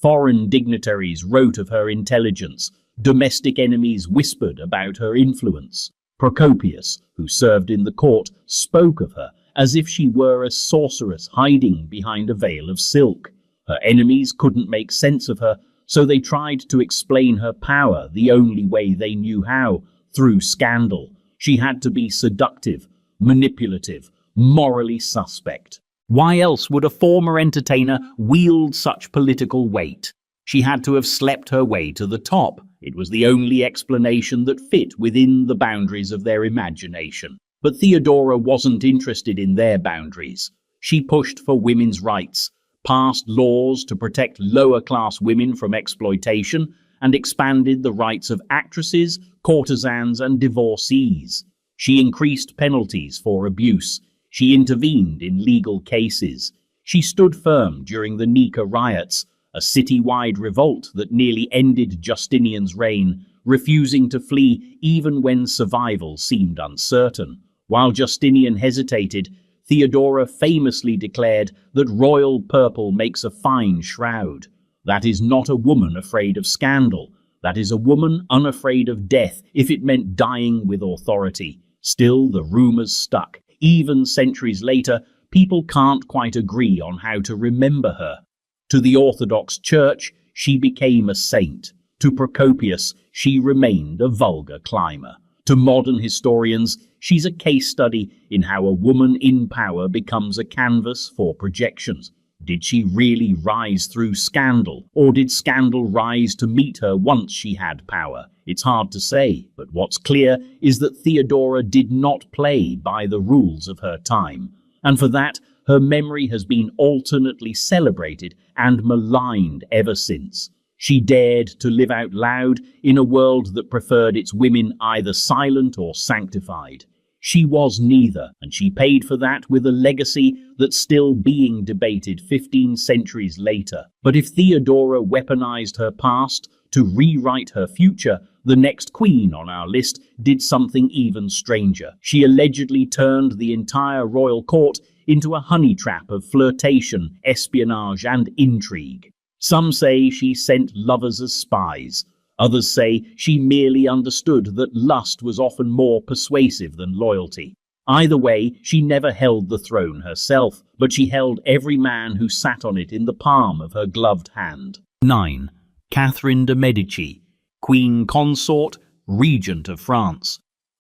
Foreign dignitaries wrote of her intelligence. Domestic enemies whispered about her influence. Procopius, who served in the court, spoke of her as if she were a sorceress hiding behind a veil of silk. Her enemies couldn't make sense of her, so they tried to explain her power the only way they knew how, through scandal. She had to be seductive, manipulative, morally suspect. Why else would a former entertainer wield such political weight? She had to have slept her way to the top. It was the only explanation that fit within the boundaries of their imagination. But Theodora wasn't interested in their boundaries. She pushed for women's rights, passed laws to protect lower-class women from exploitation, and expanded the rights of actresses, courtesans, and divorcees. She increased penalties for abuse. She intervened in legal cases. She stood firm during the Nika riots, a citywide revolt that nearly ended Justinian's reign, refusing to flee even when survival seemed uncertain. While Justinian hesitated, Theodora famously declared that royal purple makes a fine shroud. That is not a woman afraid of scandal. That is a woman unafraid of death if it meant dying with authority. Still, the rumors stuck. Even centuries later, people can't quite agree on how to remember her. To the Orthodox Church, she became a saint. To Procopius, she remained a vulgar climber. To modern historians, she's a case study in how a woman in power becomes a canvas for projections. Did she really rise through scandal, or did scandal rise to meet her once she had power? It's hard to say, but what's clear is that Theodora did not play by the rules of her time, and for that, her memory has been alternately celebrated and maligned ever since. She dared to live out loud in a world that preferred its women either silent or sanctified. She was neither, and she paid for that with a legacy that's still being debated 15 centuries later. But if Theodora weaponized her past to rewrite her future, the next queen on our list did something even stranger. She allegedly turned the entire royal court into a honey trap of flirtation, espionage, and intrigue. Some say she sent lovers as spies. Others say she merely understood that lust was often more persuasive than loyalty. Either way, she never held the throne herself, but she held every man who sat on it in the palm of her gloved hand. 9. Catherine de' Medici, Queen Consort, Regent of France.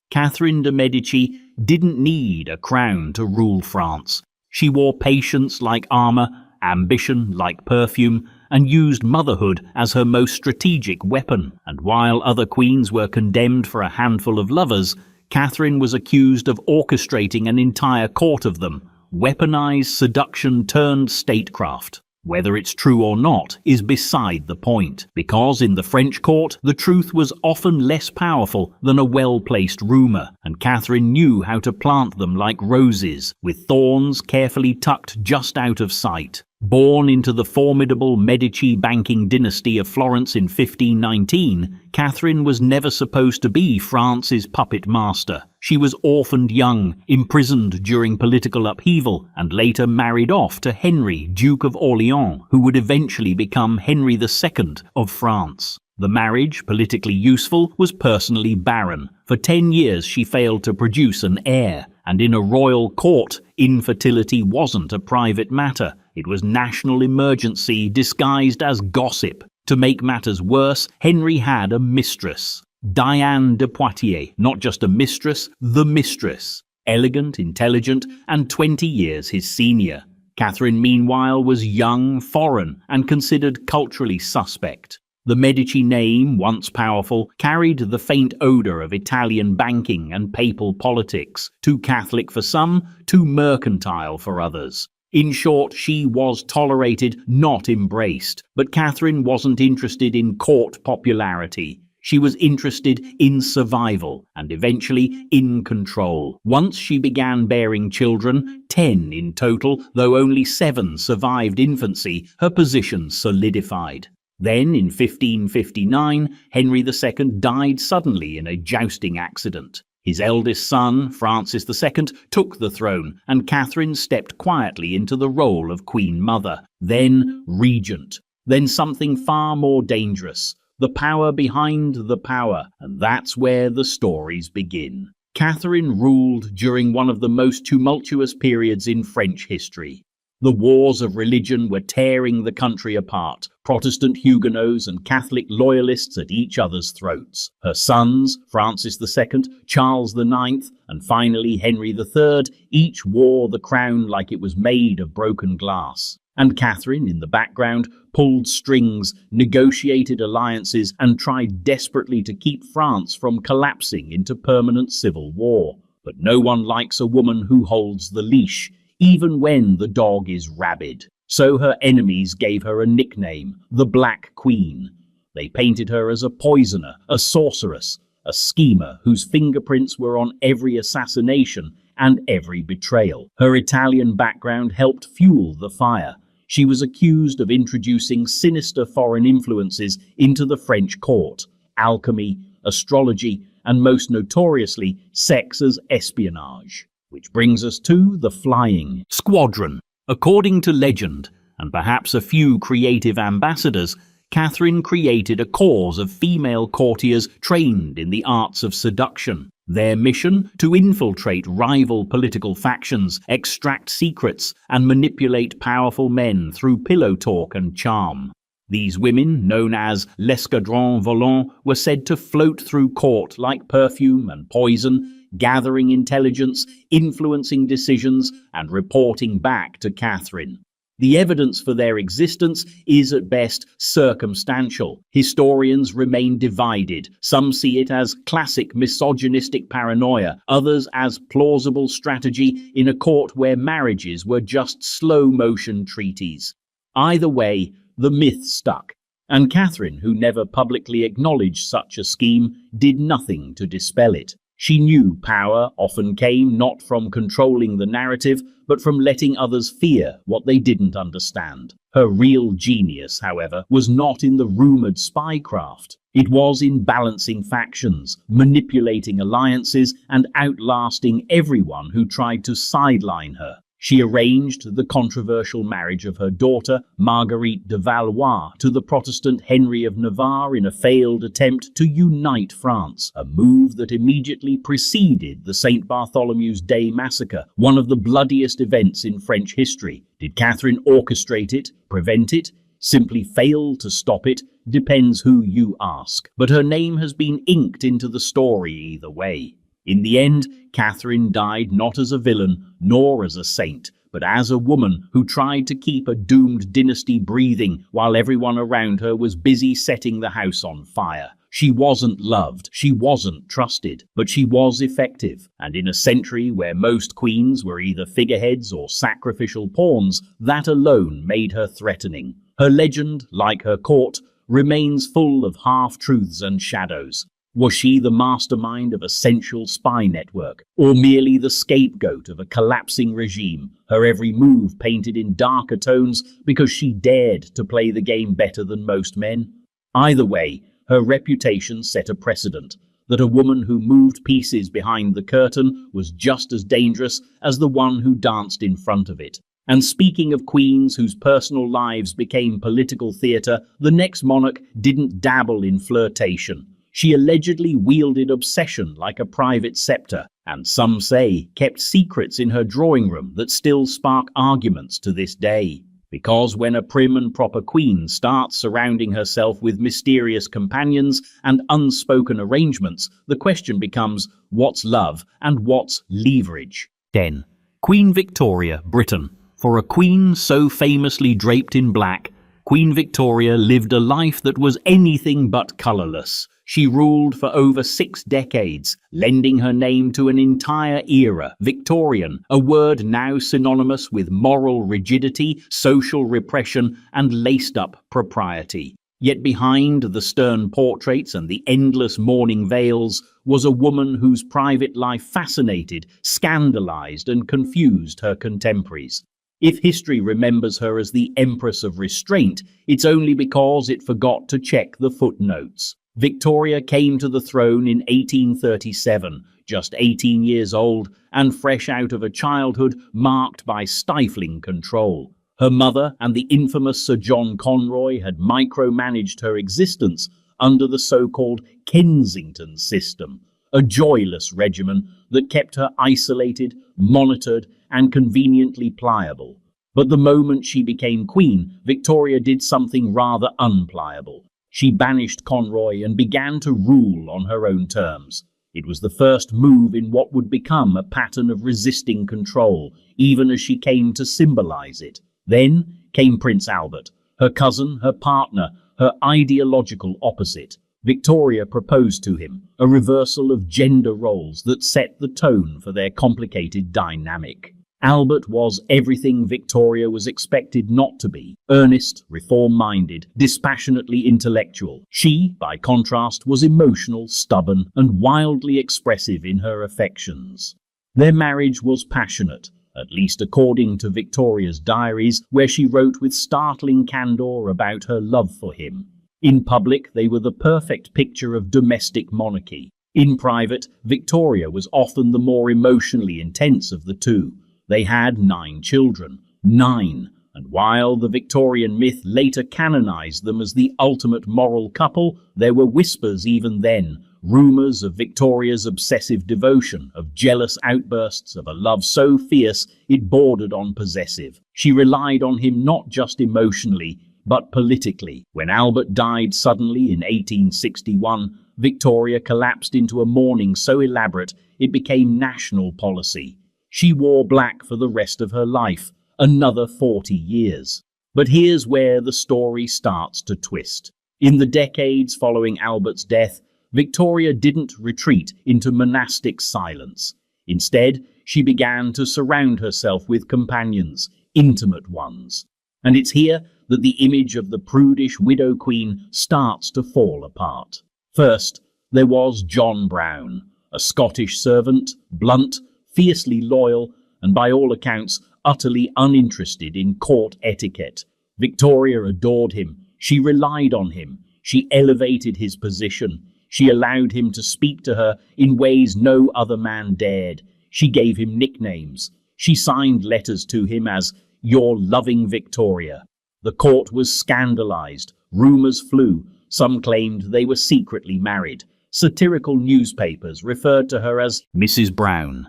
Catherine de' Medici didn't need a crown to rule France. She wore patience like armor, ambition like perfume, and used motherhood as her most strategic weapon. And while other queens were condemned for a handful of lovers, Catherine was accused of orchestrating an entire court of them. Weaponized seduction turned statecraft. Whether it's true or not is beside the point, because in the French court, the truth was often less powerful than a well-placed rumor, and Catherine knew how to plant them like roses, with thorns carefully tucked just out of sight. Born into the formidable Medici banking dynasty of Florence in 1519, Catherine was never supposed to be France's puppet master. She was orphaned young, imprisoned during political upheaval, and later married off to Henry, Duke of Orleans, who would eventually become Henry II of France. The marriage, politically useful, was personally barren. For 10 years she failed to produce an heir, and in a royal court, infertility wasn't a private matter. It was national emergency disguised as gossip. To make matters worse, Henry had a mistress, Diane de Poitiers, not just a mistress, the mistress. Elegant, intelligent, and 20 years his senior. Catherine, meanwhile, was young, foreign, and considered culturally suspect. The Medici name, once powerful, carried the faint odor of Italian banking and papal politics, too Catholic for some, too mercantile for others. In short, she was tolerated, not embraced. But Catherine wasn't interested in court popularity. She was interested in survival and eventually in control. Once she began bearing children, 10 in total, though only 7 survived infancy, her position solidified. Then, in 1559, Henry II died suddenly in a jousting accident. His eldest son, Francis II, took the throne, and Catherine stepped quietly into the role of Queen Mother, then Regent, then something far more dangerous, the power behind the power, and that's where the stories begin. Catherine ruled during one of the most tumultuous periods in French history. The wars of religion were tearing the country apart, Protestant Huguenots and Catholic loyalists at each other's throats. Her sons, Francis II, Charles IX, and finally Henry III, each wore the crown like it was made of broken glass. And Catherine, in the background, pulled strings, negotiated alliances, and tried desperately to keep France from collapsing into permanent civil war. But no one likes a woman who holds the leash, even when the dog is rabid. So her enemies gave her a nickname, the Black Queen. They painted her as a poisoner, a sorceress, a schemer whose fingerprints were on every assassination and every betrayal. Her Italian background helped fuel the fire. She was accused of introducing sinister foreign influences into the French court: alchemy, astrology, and most notoriously, sex as espionage. Which brings us to the Flying Squadron. According to legend, and perhaps a few creative ambassadors, Catherine created a corps of female courtiers trained in the arts of seduction. Their mission? To infiltrate rival political factions, extract secrets, and manipulate powerful men through pillow talk and charm. These women, known as l'escadron volant, were said to float through court like perfume and poison, gathering intelligence, influencing decisions, and reporting back to Catherine. The evidence for their existence is at best circumstantial. Historians remain divided. Some see it as classic misogynistic paranoia, others as plausible strategy in a court where marriages were just slow-motion treaties. Either way, the myth stuck, and Catherine, who never publicly acknowledged such a scheme, did nothing to dispel it. She knew power often came not from controlling the narrative, but from letting others fear what they didn't understand. Her real genius, however, was not in the rumored spycraft. It was in balancing factions, manipulating alliances, and outlasting everyone who tried to sideline her. She arranged the controversial marriage of her daughter, Marguerite de Valois, to the Protestant Henry of Navarre in a failed attempt to unite France, a move that immediately preceded the St. Bartholomew's Day massacre, one of the bloodiest events in French history. Did Catherine orchestrate it, prevent it, simply fail to stop it? Depends who you ask. But her name has been inked into the story either way. In the end, Catherine died not as a villain, nor as a saint, but as a woman who tried to keep a doomed dynasty breathing while everyone around her was busy setting the house on fire. She wasn't loved, she wasn't trusted, but she was effective. And in a century where most queens were either figureheads or sacrificial pawns, that alone made her threatening. Her legend, like her court, remains full of half-truths and shadows. Was she the mastermind of a central spy network, or merely the scapegoat of a collapsing regime, her every move painted in darker tones because she dared to play the game better than most men? Either way, her reputation set a precedent that a woman who moved pieces behind the curtain was just as dangerous as the one who danced in front of it. And speaking of queens whose personal lives became political theatre, the next monarch didn't dabble in flirtation. She allegedly wielded obsession like a private scepter, and some say kept secrets in her drawing room that still spark arguments to this day. Because when a prim and proper queen starts surrounding herself with mysterious companions and unspoken arrangements, the question becomes, what's love and what's leverage? 10. Queen Victoria, Britain. For a queen so famously draped in black, Queen Victoria lived a life that was anything but colourless. She ruled for over 6 decades, lending her name to an entire era, Victorian, a word now synonymous with moral rigidity, social repression, and laced-up propriety. Yet behind the stern portraits and the endless mourning veils was a woman whose private life fascinated, scandalized, and confused her contemporaries. If history remembers her as the Empress of Restraint, it's only because it forgot to check the footnotes. Victoria came to the throne in 1837, just 18 years old and fresh out of a childhood marked by stifling control. Her mother and the infamous Sir John Conroy had micromanaged her existence under the so-called Kensington system, a joyless regimen that kept her isolated, monitored, and conveniently pliable. But the moment she became queen, Victoria did something rather unpliable. She banished Conroy and began to rule on her own terms. It was the first move in what would become a pattern of resisting control, even as she came to symbolize it. Then came Prince Albert, her cousin, her partner, her ideological opposite. Victoria proposed to him, a reversal of gender roles that set the tone for their complicated dynamic. Albert was everything Victoria was expected not to be: earnest, reform-minded, dispassionately intellectual. She, by contrast, was emotional, stubborn, and wildly expressive in her affections. Their marriage was passionate, at least according to Victoria's diaries, where she wrote with startling candor about her love for him. In public, they were the perfect picture of domestic monarchy. In private, Victoria was often the more emotionally intense of the two. They had 9 children, 9, and while the Victorian myth later canonized them as the ultimate moral couple, there were whispers even then, rumors of Victoria's obsessive devotion, of jealous outbursts, of a love so fierce it bordered on possessive. She relied on him not just emotionally, but politically. When Albert died suddenly in 1861, Victoria collapsed into a mourning so elaborate it became national policy. She wore black for the rest of her life, another 40 years. But here's where the story starts to twist. In the decades following Albert's death, Victoria didn't retreat into monastic silence. Instead, she began to surround herself with companions, intimate ones. And it's here that the image of the prudish widow queen starts to fall apart. First, there was John Brown, a Scottish servant, blunt, fiercely loyal, and by all accounts utterly uninterested in court etiquette. Victoria adored him. She relied on him. She elevated his position. She allowed him to speak to her in ways no other man dared. She gave him nicknames. She signed letters to him as "Your loving Victoria." The court was scandalized. Rumors flew. Some claimed they were secretly married. Satirical newspapers referred to her as Mrs. Brown.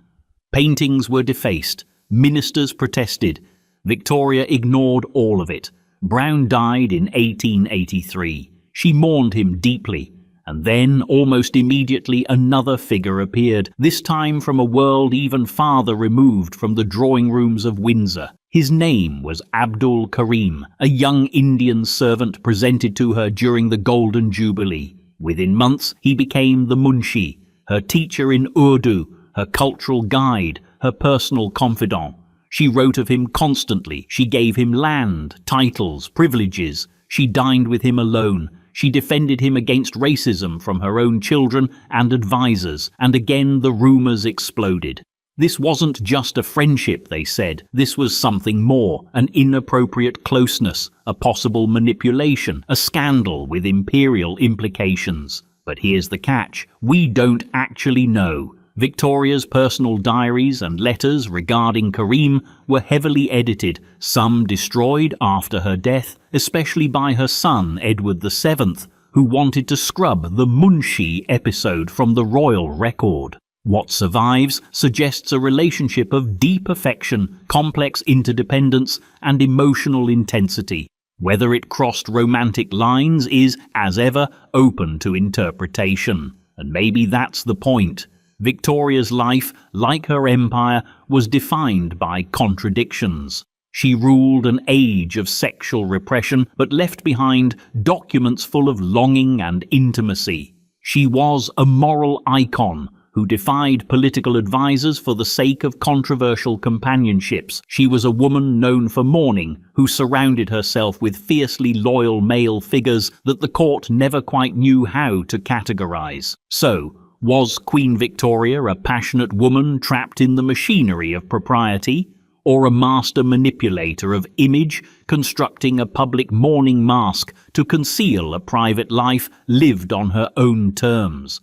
Paintings were defaced. Ministers protested. Victoria ignored all of it. Brown died in 1883. She mourned him deeply. And then, almost immediately, another figure appeared, this time from a world even farther removed from the drawing rooms of Windsor. His name was Abdul Karim, a young Indian servant presented to her during the Golden Jubilee. Within months, he became the Munshi, her teacher in Urdu, her cultural guide, her personal confidant. She wrote of him constantly. She gave him land, titles, privileges. She dined with him alone. She defended him against racism from her own children and advisors, and again the rumors exploded. This wasn't just a friendship, they said. This was something more, an inappropriate closeness, a possible manipulation, a scandal with imperial implications. But here's the catch. We don't actually know. Victoria's personal diaries and letters regarding Karim were heavily edited, some destroyed after her death, especially by her son Edward VII, who wanted to scrub the Munshi episode from the royal record. What survives suggests a relationship of deep affection, complex interdependence, and emotional intensity. Whether it crossed romantic lines is, as ever, open to interpretation. And maybe that's the point. Victoria's life, like her empire, was defined by contradictions. She ruled an age of sexual repression, but left behind documents full of longing and intimacy. She was a moral icon who defied political advisors for the sake of controversial companionships. She was a woman known for mourning, who surrounded herself with fiercely loyal male figures that the court never quite knew how to categorize. So, was Queen Victoria a passionate woman trapped in the machinery of propriety, or a master manipulator of image, constructing a public mourning mask to conceal a private life lived on her own terms?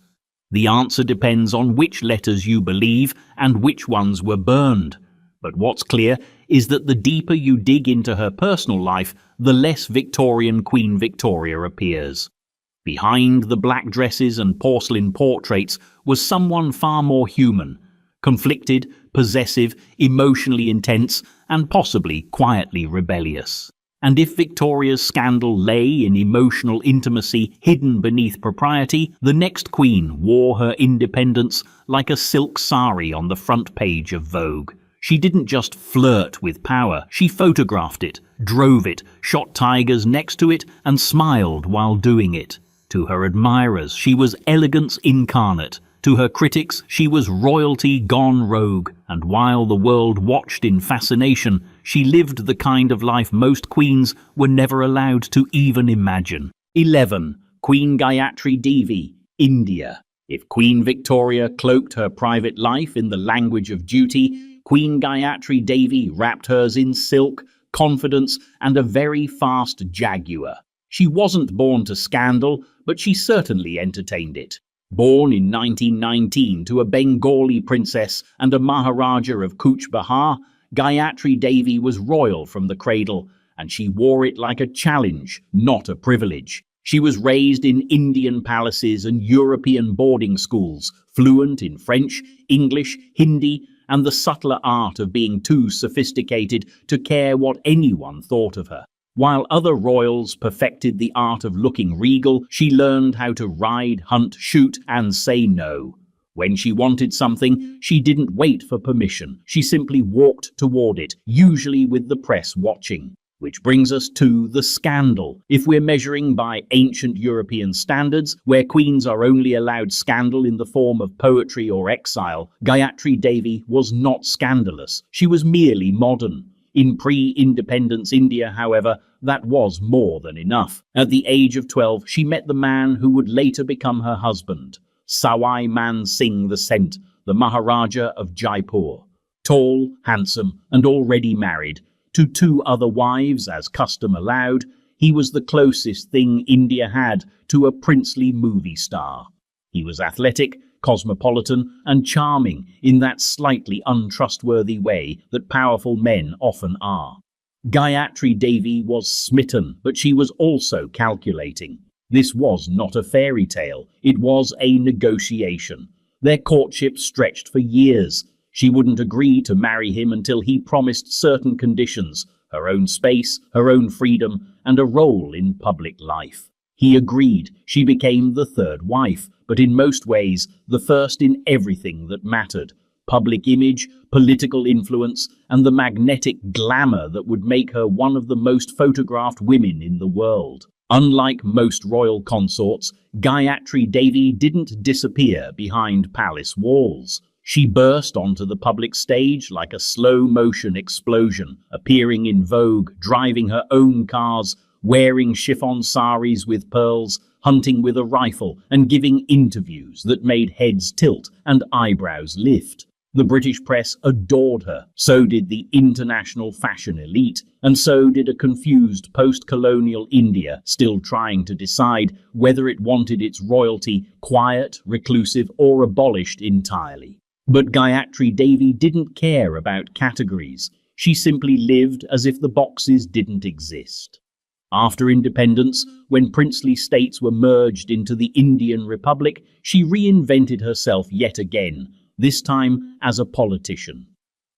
The answer depends on which letters you believe and which ones were burned. But what's clear is that the deeper you dig into her personal life, the less Victorian Queen Victoria appears. Behind the black dresses and porcelain portraits was someone far more human, conflicted, possessive, emotionally intense, and possibly quietly rebellious. And if Victoria's scandal lay in emotional intimacy hidden beneath propriety, the next queen wore her independence like a silk sari on the front page of Vogue. She didn't just flirt with power, she photographed it, drove it, shot tigers next to it, and smiled while doing it. To her admirers, she was elegance incarnate. To her critics, she was royalty gone rogue, and while the world watched in fascination, she lived the kind of life most queens were never allowed to even imagine. 11. Queen Gayatri Devi, India. If Queen Victoria cloaked her private life in the language of duty, Queen Gayatri Devi wrapped hers in silk, confidence, and a very fast jaguar. She wasn't born to scandal, but she certainly entertained it. Born in 1919 to a Bengali princess and a Maharaja of Cooch Behar, Gayatri Devi was royal from the cradle, and she wore it like a challenge, not a privilege. She was raised in Indian palaces and European boarding schools, fluent in French, English, Hindi, and the subtler art of being too sophisticated to care what anyone thought of her. While other royals perfected the art of looking regal, she learned how to ride, hunt, shoot, and say no. When she wanted something, she didn't wait for permission. She simply walked toward it, usually with the press watching. Which brings us to the scandal. If we're measuring by ancient European standards, where queens are only allowed scandal in the form of poetry or exile, Gayatri Devi was not scandalous. She was merely modern. In pre-independence India, however, that was more than enough. At the age of 12, she met the man who would later become her husband, Sawai Man Singh the Cent, the Maharaja of Jaipur. Tall, handsome, and already married, to 2 other wives as custom allowed, he was the closest thing India had to a princely movie star. He was athletic, cosmopolitan, and charming in that slightly untrustworthy way that powerful men often are. Gayatri Devi was smitten, but she was also calculating. This was not a fairy tale, it was a negotiation. Their courtship stretched for years. She wouldn't agree to marry him until he promised certain conditions, her own space, her own freedom, and a role in public life. He agreed. She became the 3rd wife, but in most ways, the first in everything that mattered. Public image, political influence, and the magnetic glamour that would make her one of the most photographed women in the world. Unlike most royal consorts, Gayatri Devi didn't disappear behind palace walls. She burst onto the public stage like a slow-motion explosion, appearing in Vogue, driving her own cars, wearing chiffon saris with pearls, hunting with a rifle, and giving interviews that made heads tilt and eyebrows lift. The British press adored her, so did the international fashion elite, and so did a confused post-colonial India still trying to decide whether it wanted its royalty quiet, reclusive, or abolished entirely. But Gayatri Devi didn't care about categories. She simply lived as if the boxes didn't exist. After independence, when princely states were merged into the Indian Republic, she reinvented herself yet again, this time as a politician.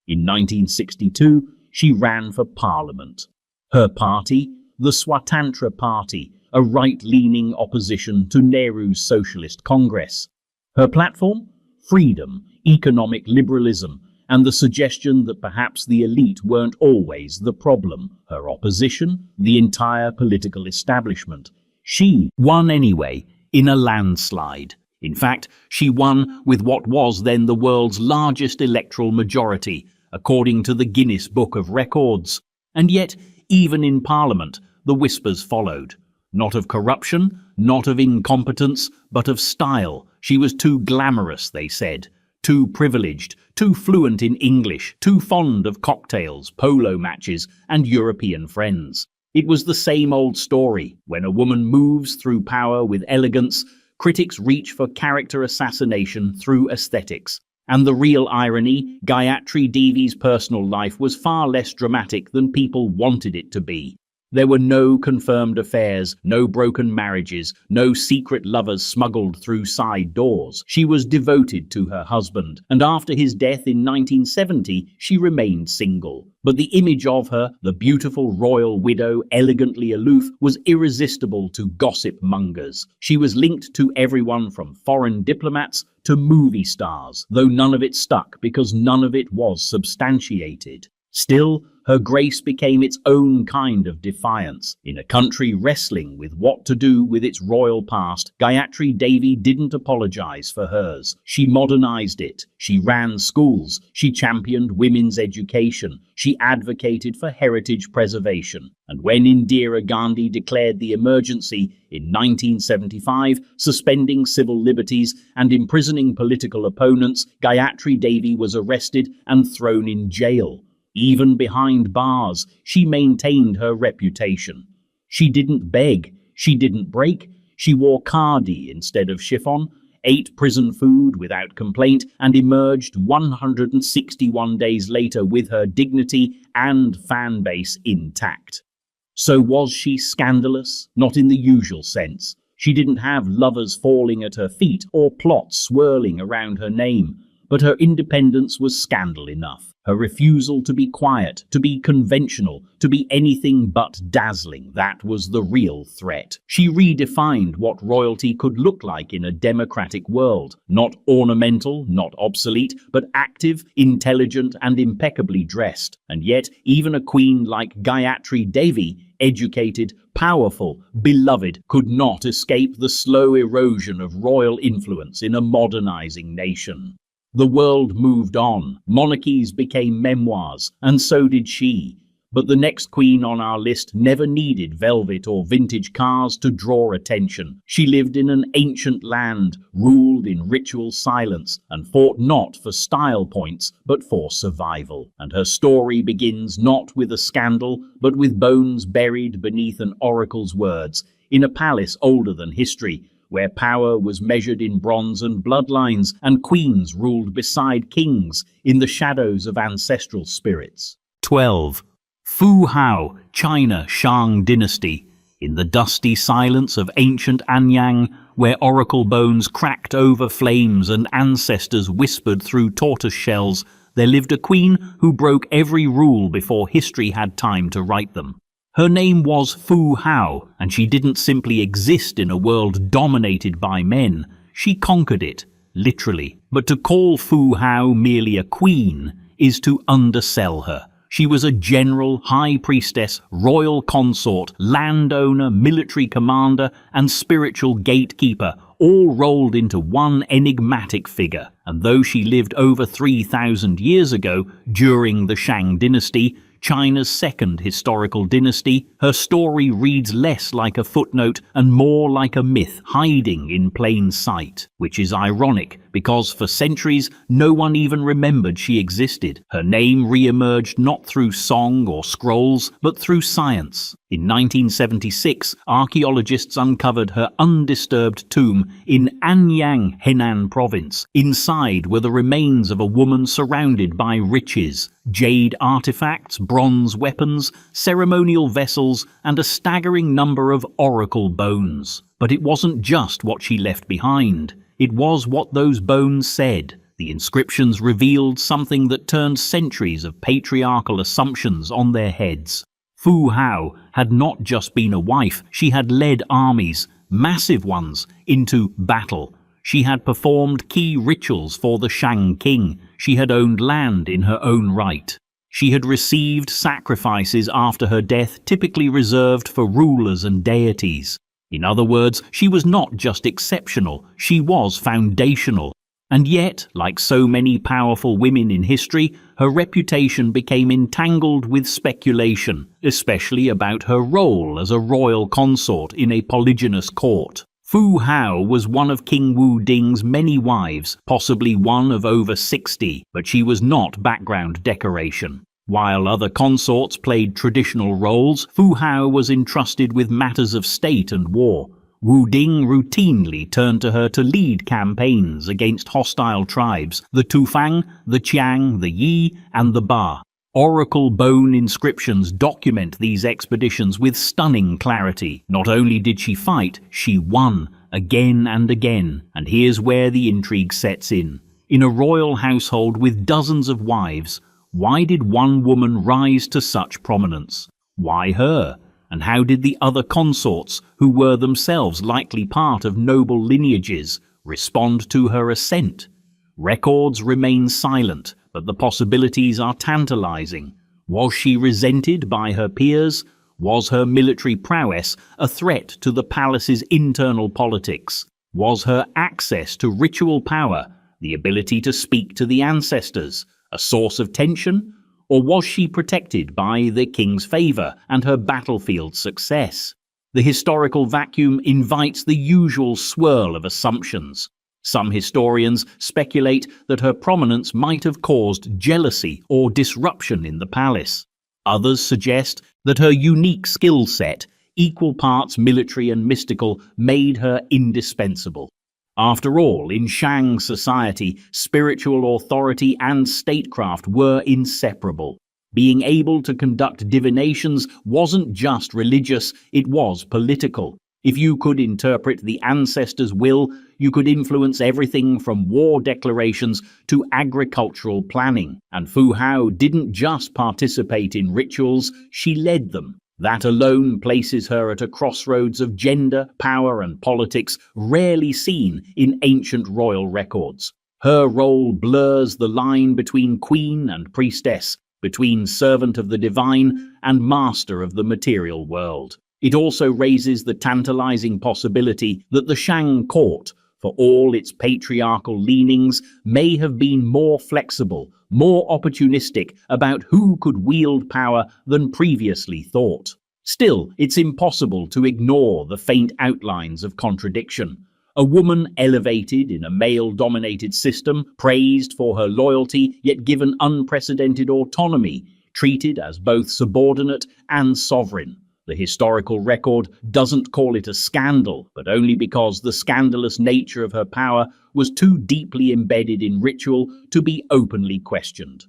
In 1962, she ran for parliament. Her party, the Swatantra Party, a right-leaning opposition to Nehru's Socialist Congress. Her platform? Freedom, economic liberalism, and the suggestion that perhaps the elite weren't always the problem. Her opposition, the entire political establishment. She won anyway, in a landslide. In fact, she won with what was then the world's largest electoral majority, according to the Guinness Book of Records. And yet, even in Parliament, the whispers followed. Not of corruption, not of incompetence, but of style. She was too glamorous, they said. Too privileged, too fluent in English, too fond of cocktails, polo matches, and European friends. It was the same old story. When a woman moves through power with elegance, critics reach for character assassination through aesthetics. And the real irony, Gayatri Devi's personal life was far less dramatic than people wanted it to be. There were no confirmed affairs, no broken marriages, no secret lovers smuggled through side doors. She was devoted to her husband, and after his death in 1970, she remained single. But the image of her, the beautiful royal widow, elegantly aloof, was irresistible to gossip mongers. She was linked to everyone from foreign diplomats to movie stars, though none of it stuck because none of it was substantiated. Still, her grace became its own kind of defiance. In a country wrestling with what to do with its royal past, Gayatri Devi didn't apologize for hers. She modernized it. She ran schools. She championed women's education. She advocated for heritage preservation. And when Indira Gandhi declared the emergency in 1975, suspending civil liberties and imprisoning political opponents, Gayatri Devi was arrested and thrown in jail. Even behind bars, she maintained her reputation. She didn't beg, she didn't break, she wore khadi instead of chiffon, ate prison food without complaint, and emerged 161 days later with her dignity and fan base intact. So was she scandalous? Not in the usual sense. She didn't have lovers falling at her feet or plots swirling around her name. But her independence was scandal enough. Her refusal to be quiet, to be conventional, to be anything but dazzling, that was the real threat. She redefined what royalty could look like in a democratic world. Not ornamental, not obsolete, but active, intelligent, and impeccably dressed. And yet, even a queen like Gayatri Devi, educated, powerful, beloved, could not escape the slow erosion of royal influence in a modernizing nation. The world moved on, monarchies became memoirs, and so did she. But the next queen on our list never needed velvet or vintage cars to draw attention. She lived in an ancient land, ruled in ritual silence, and fought not for style points, but for survival. And her story begins not with a scandal, but with bones buried beneath an oracle's words, in a palace older than history, where power was measured in bronze and bloodlines, and queens ruled beside kings in the shadows of ancestral spirits. 12. Fu Hao, China Shang Dynasty. In the dusty silence of ancient Anyang, where oracle bones cracked over flames and ancestors whispered through tortoise shells, there lived a queen who broke every rule before history had time to write them. Her name was Fu Hao, and she didn't simply exist in a world dominated by men. She conquered it, literally. But to call Fu Hao merely a queen is to undersell her. She was a general, high priestess, royal consort, landowner, military commander, and spiritual gatekeeper, all rolled into one enigmatic figure. And though she lived over 3,000 years ago, during the Shang dynasty, China's second historical dynasty, her story reads less like a footnote and more like a myth hiding in plain sight, which is ironic because for centuries no one even remembered she existed. Her name re-emerged not through song or scrolls, but through science. In 1976, archaeologists uncovered her undisturbed tomb in Anyang, Henan province. Inside were the remains of a woman surrounded by riches, jade artifacts, bronze weapons, ceremonial vessels, and a staggering number of oracle bones. But it wasn't just what she left behind. It was what those bones said. The inscriptions revealed something that turned centuries of patriarchal assumptions on their heads. Fu Hao had not just been a wife, she had led armies, massive ones, into battle. She had performed key rituals for the Shang king. She had owned land in her own right. She had received sacrifices after her death typically reserved for rulers and deities. In other words, she was not just exceptional, she was foundational. And yet, like so many powerful women in history, her reputation became entangled with speculation, especially about her role as a royal consort in a polygynous court. Fu Hao was one of King Wu Ding's many wives, possibly one of over 60, but she was not background decoration. While other consorts played traditional roles, Fu Hao was entrusted with matters of state and war. Wu Ding routinely turned to her to lead campaigns against hostile tribes, the Tufang, the Qiang, the Yi, and the Ba. Oracle bone inscriptions document these expeditions with stunning clarity. Not only did she fight, she won, again and again. And here's where the intrigue sets in. In a royal household with dozens of wives, why did one woman rise to such prominence? Why her? And how did the other consorts, who were themselves likely part of noble lineages, respond to her ascent? Records remain silent, but the possibilities are tantalizing. Was she resented by her peers? Was her military prowess a threat to the palace's internal politics? Was her access to ritual power, the ability to speak to the ancestors, a source of tension? Or was she protected by the king's favor and her battlefield success? The historical vacuum invites the usual swirl of assumptions. Some historians speculate that her prominence might have caused jealousy or disruption in the palace. Others suggest that her unique skill set, equal parts military and mystical, made her indispensable. After all, in Shang society, spiritual authority and statecraft were inseparable. Being able to conduct divinations wasn't just religious, it was political. If you could interpret the ancestors' will, you could influence everything from war declarations to agricultural planning. And Fu Hao didn't just participate in rituals, she led them. That alone places her at a crossroads of gender, power, and politics rarely seen in ancient royal records. Her role blurs the line between queen and priestess, between servant of the divine and master of the material world. It also raises the tantalizing possibility that the Shang court, for all its patriarchal leanings, may have been more flexible, more opportunistic about who could wield power than previously thought. Still, it's impossible to ignore the faint outlines of contradiction. A woman elevated in a male-dominated system, praised for her loyalty, yet given unprecedented autonomy, treated as both subordinate and sovereign. The historical record doesn't call it a scandal, but only because the scandalous nature of her power was too deeply embedded in ritual to be openly questioned.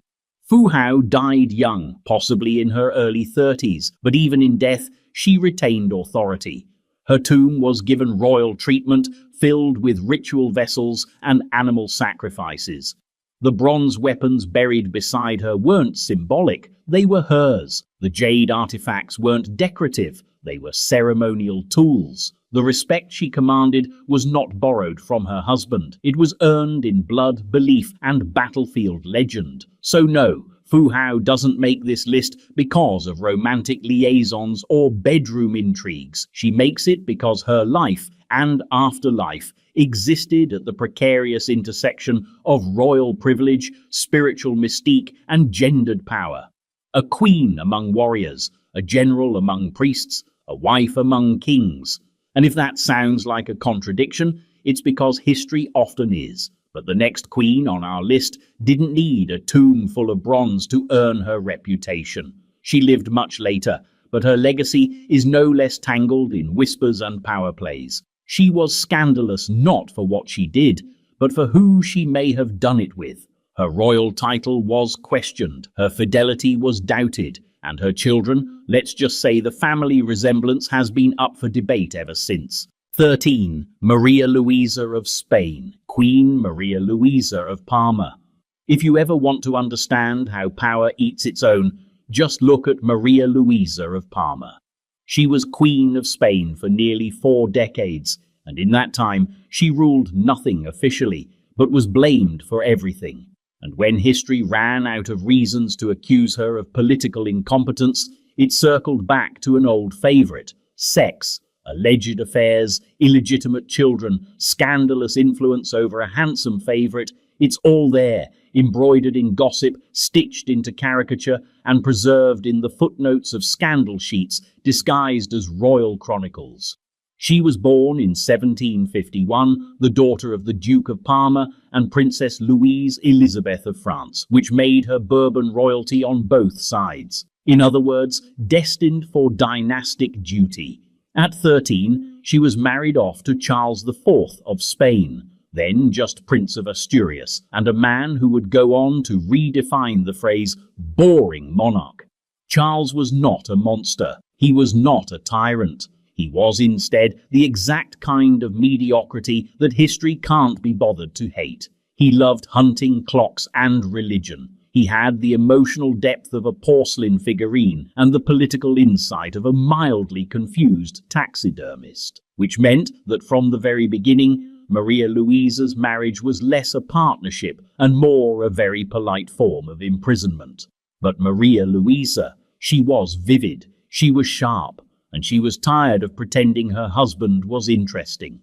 Fu Hao died young, possibly in her early 30s, but even in death, she retained authority. Her tomb was given royal treatment, filled with ritual vessels and animal sacrifices. The bronze weapons buried beside her weren't symbolic, they were hers. The jade artifacts weren't decorative, they were ceremonial tools. The respect she commanded was not borrowed from her husband. It was earned in blood, belief, and battlefield legend. So no, Fu Hao doesn't make this list because of romantic liaisons or bedroom intrigues. She makes it because her life and afterlife existed at the precarious intersection of royal privilege, spiritual mystique, and gendered power. A queen among warriors, a general among priests, a wife among kings. And if that sounds like a contradiction, it's because history often is. But the next queen on our list didn't need a tomb full of bronze to earn her reputation. She lived much later, but her legacy is no less tangled in whispers and power plays. She was scandalous not for what she did, but for who she may have done it with. Her royal title was questioned, her fidelity was doubted, and her children, let's just say the family resemblance has been up for debate ever since. 13. Maria Luisa of Spain, Queen Maria Luisa of Parma. If you ever want to understand how power eats its own, just look at Maria Luisa of Parma. She was Queen of Spain for nearly 4 decades, and in that time she ruled nothing officially, but was blamed for everything. And when history ran out of reasons to accuse her of political incompetence, it circled back to an old favorite: sex, alleged affairs, illegitimate children, scandalous influence over a handsome favorite. It's all there, embroidered in gossip, stitched into caricature, and preserved in the footnotes of scandal sheets disguised as royal chronicles. She was born in 1751, the daughter of the Duke of Parma and Princess Louise Elizabeth of France, which made her Bourbon royalty on both sides. In other words, destined for dynastic duty. At 13, she was married off to Charles IV of Spain, then just Prince of Asturias, and a man who would go on to redefine the phrase boring monarch. Charles was not a monster. He was not a tyrant. He was instead the exact kind of mediocrity that history can't be bothered to hate. He loved hunting, clocks, and religion. He had the emotional depth of a porcelain figurine and the political insight of a mildly confused taxidermist, which meant that from the very beginning, Maria Louisa's marriage was less a partnership and more a very polite form of imprisonment. But Maria Louisa, she was vivid, she was sharp, and she was tired of pretending her husband was interesting.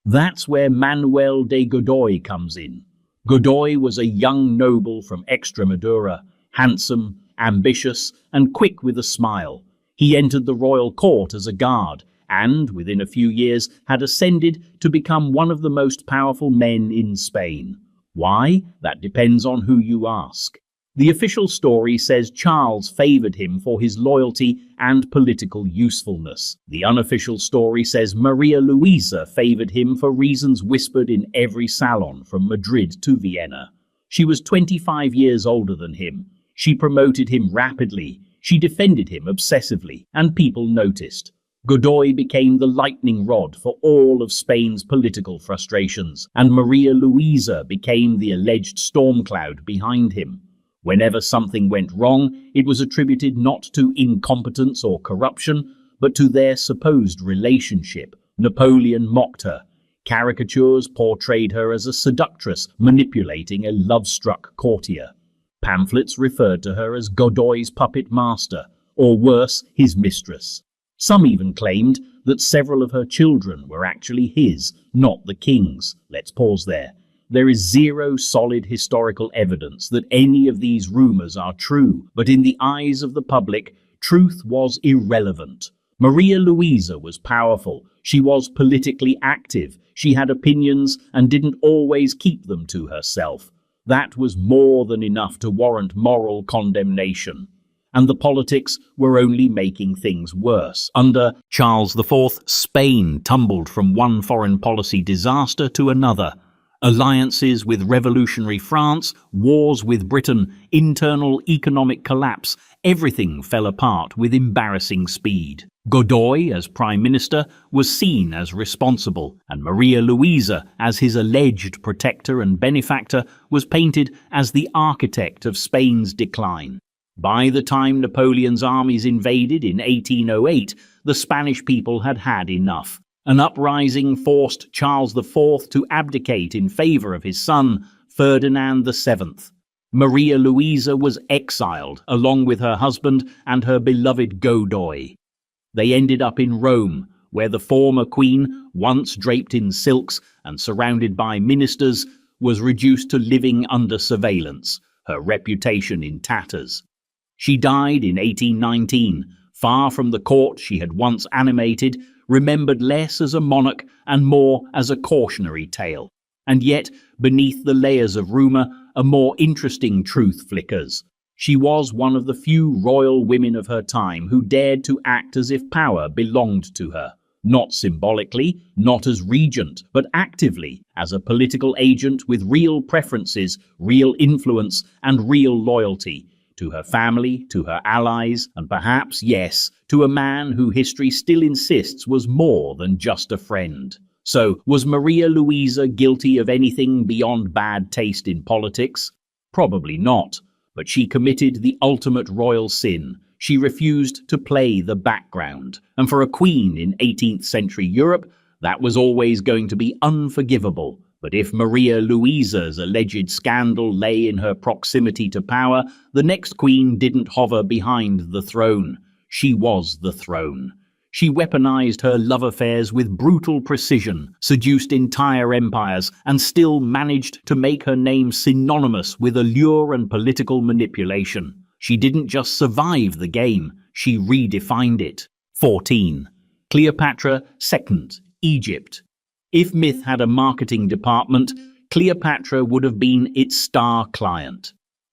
That's where Manuel de Godoy comes in. Godoy was a young noble from Extremadura, handsome, ambitious, and quick with a smile. He entered the royal court as a guard, and, within a few years, had ascended to become one of the most powerful men in Spain. Why? That depends on who you ask. The official story says Charles favoured him for his loyalty and political usefulness. The unofficial story says Maria Louisa favoured him for reasons whispered in every salon from Madrid to Vienna. She was 25 years older than him. She promoted him rapidly. She defended him obsessively, and people noticed. Godoy became the lightning rod for all of Spain's political frustrations, and Maria Louisa became the alleged storm cloud behind him. Whenever something went wrong, it was attributed not to incompetence or corruption, but to their supposed relationship. Napoleon mocked her. Caricatures portrayed her as a seductress manipulating a love-struck courtier. Pamphlets referred to her as Godoy's puppet master, or worse, his mistress. Some even claimed that several of her children were actually his, not the king's. Let's pause there. There is zero solid historical evidence that any of these rumors are true, but in the eyes of the public, truth was irrelevant. Maria Louisa was powerful. She was politically active. She had opinions and didn't always keep them to herself. That was more than enough to warrant moral condemnation. And the politics were only making things worse. Under Charles IV, Spain tumbled from one foreign policy disaster to another. Alliances with revolutionary France, wars with Britain, internal economic collapse, everything fell apart with embarrassing speed. Godoy, as Prime Minister, was seen as responsible, and Maria Louisa, as his alleged protector and benefactor, was painted as the architect of Spain's decline. By the time Napoleon's armies invaded in 1808, the Spanish people had had enough. An uprising forced Charles IV to abdicate in favour of his son, Ferdinand VII. Maria Louisa was exiled, along with her husband and her beloved Godoy. They ended up in Rome, where the former queen, once draped in silks and surrounded by ministers, was reduced to living under surveillance, her reputation in tatters. She died in 1819, far from the court she had once animated, remembered less as a monarch and more as a cautionary tale. And yet, beneath the layers of rumour, a more interesting truth flickers. She was one of the few royal women of her time who dared to act as if power belonged to her. Not symbolically, not as regent, but actively, as a political agent with real preferences, real influence, and real loyalty. To her family, to her allies, and perhaps, yes, to a man who history still insists was more than just a friend. So, was Maria Louisa guilty of anything beyond bad taste in politics? Probably not, but she committed the ultimate royal sin. She refused to play the background, and for a queen in 18th century Europe, that was always going to be unforgivable. But if Maria Louisa's alleged scandal lay in her proximity to power, the next queen didn't hover behind the throne. She was the throne. She weaponized her love affairs with brutal precision, seduced entire empires, and still managed to make her name synonymous with allure and political manipulation. She didn't just survive the game, she redefined it. 14. Cleopatra II, Egypt. If myth had a marketing department, Cleopatra would have been its star client.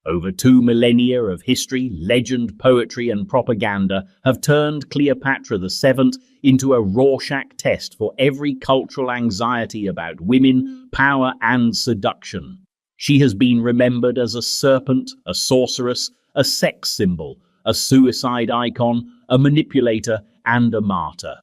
Over 2 millennia of history, legend, poetry, and propaganda have turned Cleopatra VII into a Rorschach test for every cultural anxiety about women, power, and seduction. She has been remembered as a serpent, a sorceress, a sex symbol, a suicide icon, a manipulator, and a martyr.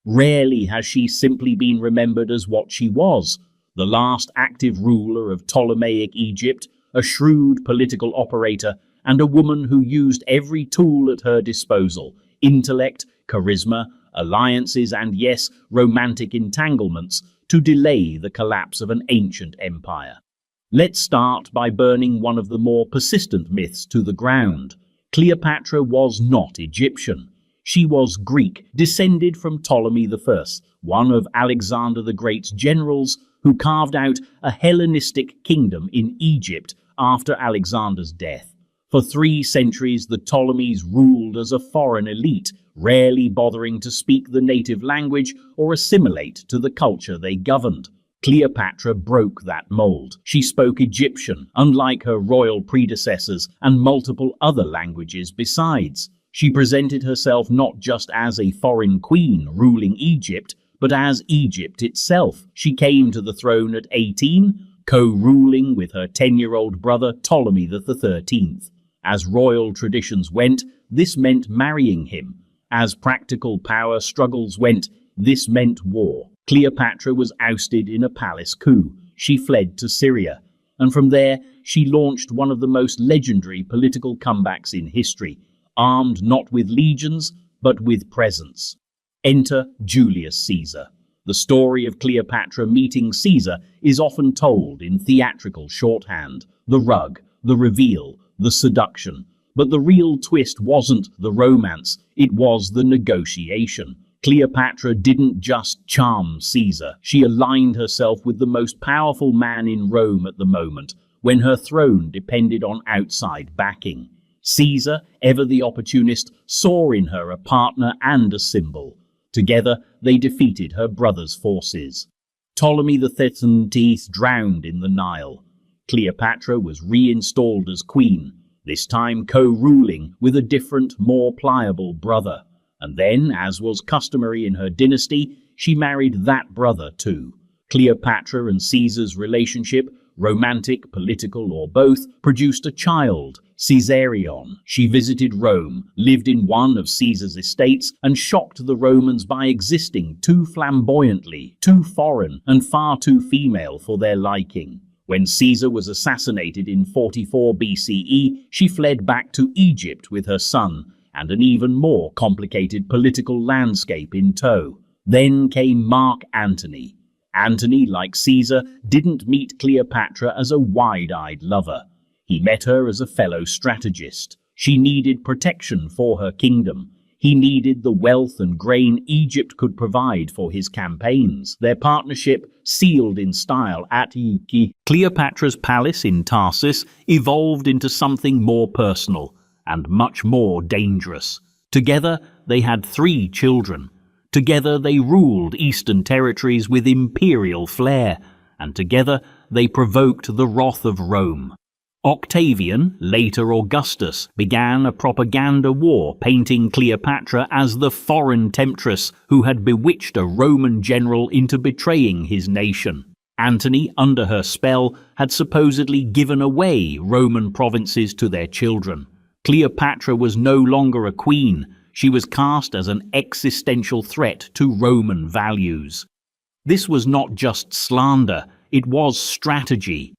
Rarely has she simply been remembered as what she was, the last active ruler of Ptolemaic Egypt, a shrewd political operator, and a woman who used every tool at her disposal: intellect, charisma, alliances, and yes, romantic entanglements, to delay the collapse of an ancient empire. Let's start by burning one of the more persistent myths to the ground. Cleopatra was not Egyptian. She was Greek, descended from Ptolemy I, one of Alexander the Great's generals who carved out a Hellenistic kingdom in Egypt after Alexander's death. For 3 centuries, the Ptolemies ruled as a foreign elite, rarely bothering to speak the native language or assimilate to the culture they governed. Cleopatra broke that mold. She spoke Egyptian, unlike her royal predecessors, and multiple other languages besides. She presented herself not just as a foreign queen ruling Egypt, but as Egypt itself. She came to the throne at 18, co-ruling with her 10-year-old brother Ptolemy XIII. As royal traditions went, this meant marrying him. As practical power struggles went, this meant war. Cleopatra was ousted in a palace coup. She fled to Syria, and from there she launched one of the most legendary political comebacks in history, armed not with legions, but with presence. Enter Julius Caesar. The story of Cleopatra meeting Caesar is often told in theatrical shorthand: the rug, the reveal, the seduction. But the real twist wasn't the romance, it was the negotiation. Cleopatra didn't just charm Caesar, she aligned herself with the most powerful man in Rome at the moment, when her throne depended on outside backing. Caesar, ever the opportunist, saw in her a partner and a symbol. Together, they defeated her brother's forces. Ptolemy XIII drowned in the Nile. Cleopatra was reinstalled as queen, this time co-ruling with a different, more pliable brother. And then, as was customary in her dynasty, she married that brother too. Cleopatra and Caesar's relationship, romantic, political, or both, produced a child, Caesarion. She visited Rome, lived in one of Caesar's estates, and shocked the Romans by existing too flamboyantly, too foreign, and far too female for their liking. When Caesar was assassinated in 44 BCE, she fled back to Egypt with her son, and an even more complicated political landscape in tow. Then came Mark Antony. Antony, like Caesar, didn't meet Cleopatra as a wide-eyed lover. He met her as a fellow strategist. She needed protection for her kingdom. He needed the wealth and grain Egypt could provide for his campaigns. Their partnership, sealed in style at Cleopatra's palace in Tarsus, evolved into something more personal and much more dangerous. Together, they had 3 children. Together, they ruled eastern territories with imperial flair, and together, they provoked the wrath of Rome. Octavian, later Augustus, began a propaganda war painting Cleopatra as the foreign temptress who had bewitched a Roman general into betraying his nation. Antony, under her spell, had supposedly given away Roman provinces to their children. Cleopatra was no longer a queen. She was cast as an existential threat to Roman values. This was not just slander, it was strategy.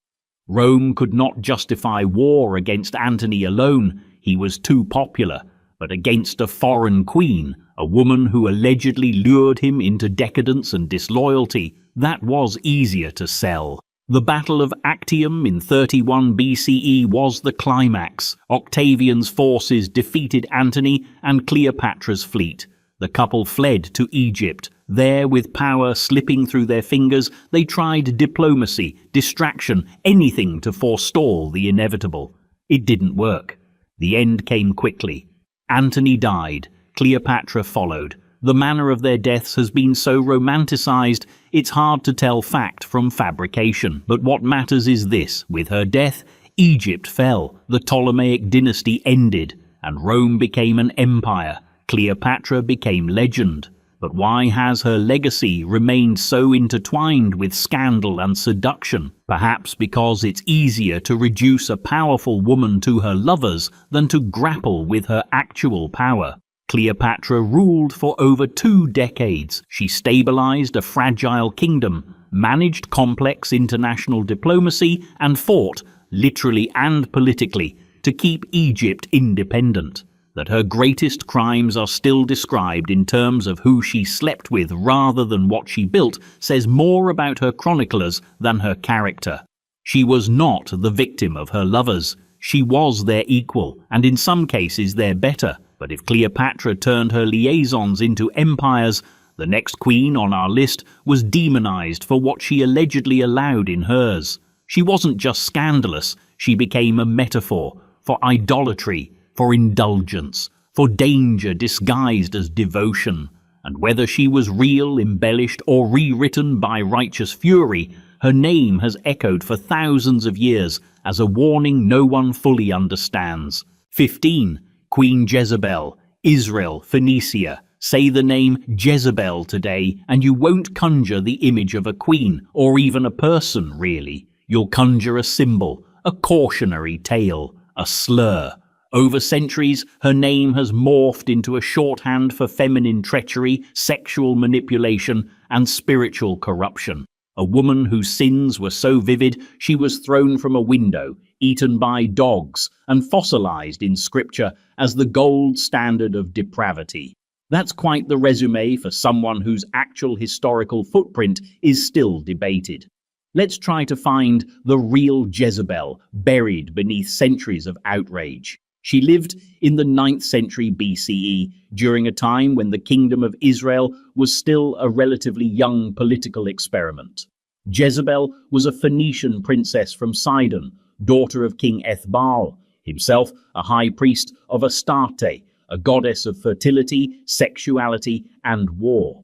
Rome could not justify war against Antony alone, he was too popular, but against a foreign queen, a woman who allegedly lured him into decadence and disloyalty, that was easier to sell. The Battle of Actium in 31 BCE was the climax. Octavian's forces defeated Antony and Cleopatra's fleet. The couple fled to Egypt. There, with power slipping through their fingers, they tried diplomacy, distraction, anything to forestall the inevitable. It didn't work. The end came quickly. Antony died. Cleopatra followed. The manner of their deaths has been so romanticized, it's hard to tell fact from fabrication. But what matters is this: with her death, Egypt fell, the Ptolemaic dynasty ended, and Rome became an empire. Cleopatra became legend. But why has her legacy remained so intertwined with scandal and seduction? Perhaps because it's easier to reduce a powerful woman to her lovers than to grapple with her actual power. Cleopatra ruled for over 2 decades. She stabilized a fragile kingdom, managed complex international diplomacy, and fought, literally and politically, to keep Egypt independent. That her greatest crimes are still described in terms of who she slept with rather than what she built says more about her chroniclers than her character. She was not the victim of her lovers. She was their equal, and in some cases their better. But if Cleopatra turned her liaisons into empires, the next queen on our list was demonized for what she allegedly allowed in hers. She wasn't just scandalous, she became a metaphor for idolatry, for indulgence, for danger disguised as devotion. And whether she was real, embellished, or rewritten by righteous fury, her name has echoed for thousands of years as a warning no one fully understands. 15. Queen Jezebel, Israel, Phoenicia. Say the name Jezebel today, and you won't conjure the image of a queen, or even a person, really. You'll conjure a symbol, a cautionary tale, a slur. Over centuries, her name has morphed into a shorthand for feminine treachery, sexual manipulation, and spiritual corruption. A woman whose sins were so vivid she was thrown from a window, eaten by dogs, and fossilized in scripture as the gold standard of depravity. That's quite the resume for someone whose actual historical footprint is still debated. Let's try to find the real Jezebel buried beneath centuries of outrage. She lived in the 9th century BCE, during a time when the Kingdom of Israel was still a relatively young political experiment. Jezebel was a Phoenician princess from Sidon, daughter of King Ethbaal, himself a high priest of Astarte, a goddess of fertility, sexuality, and war.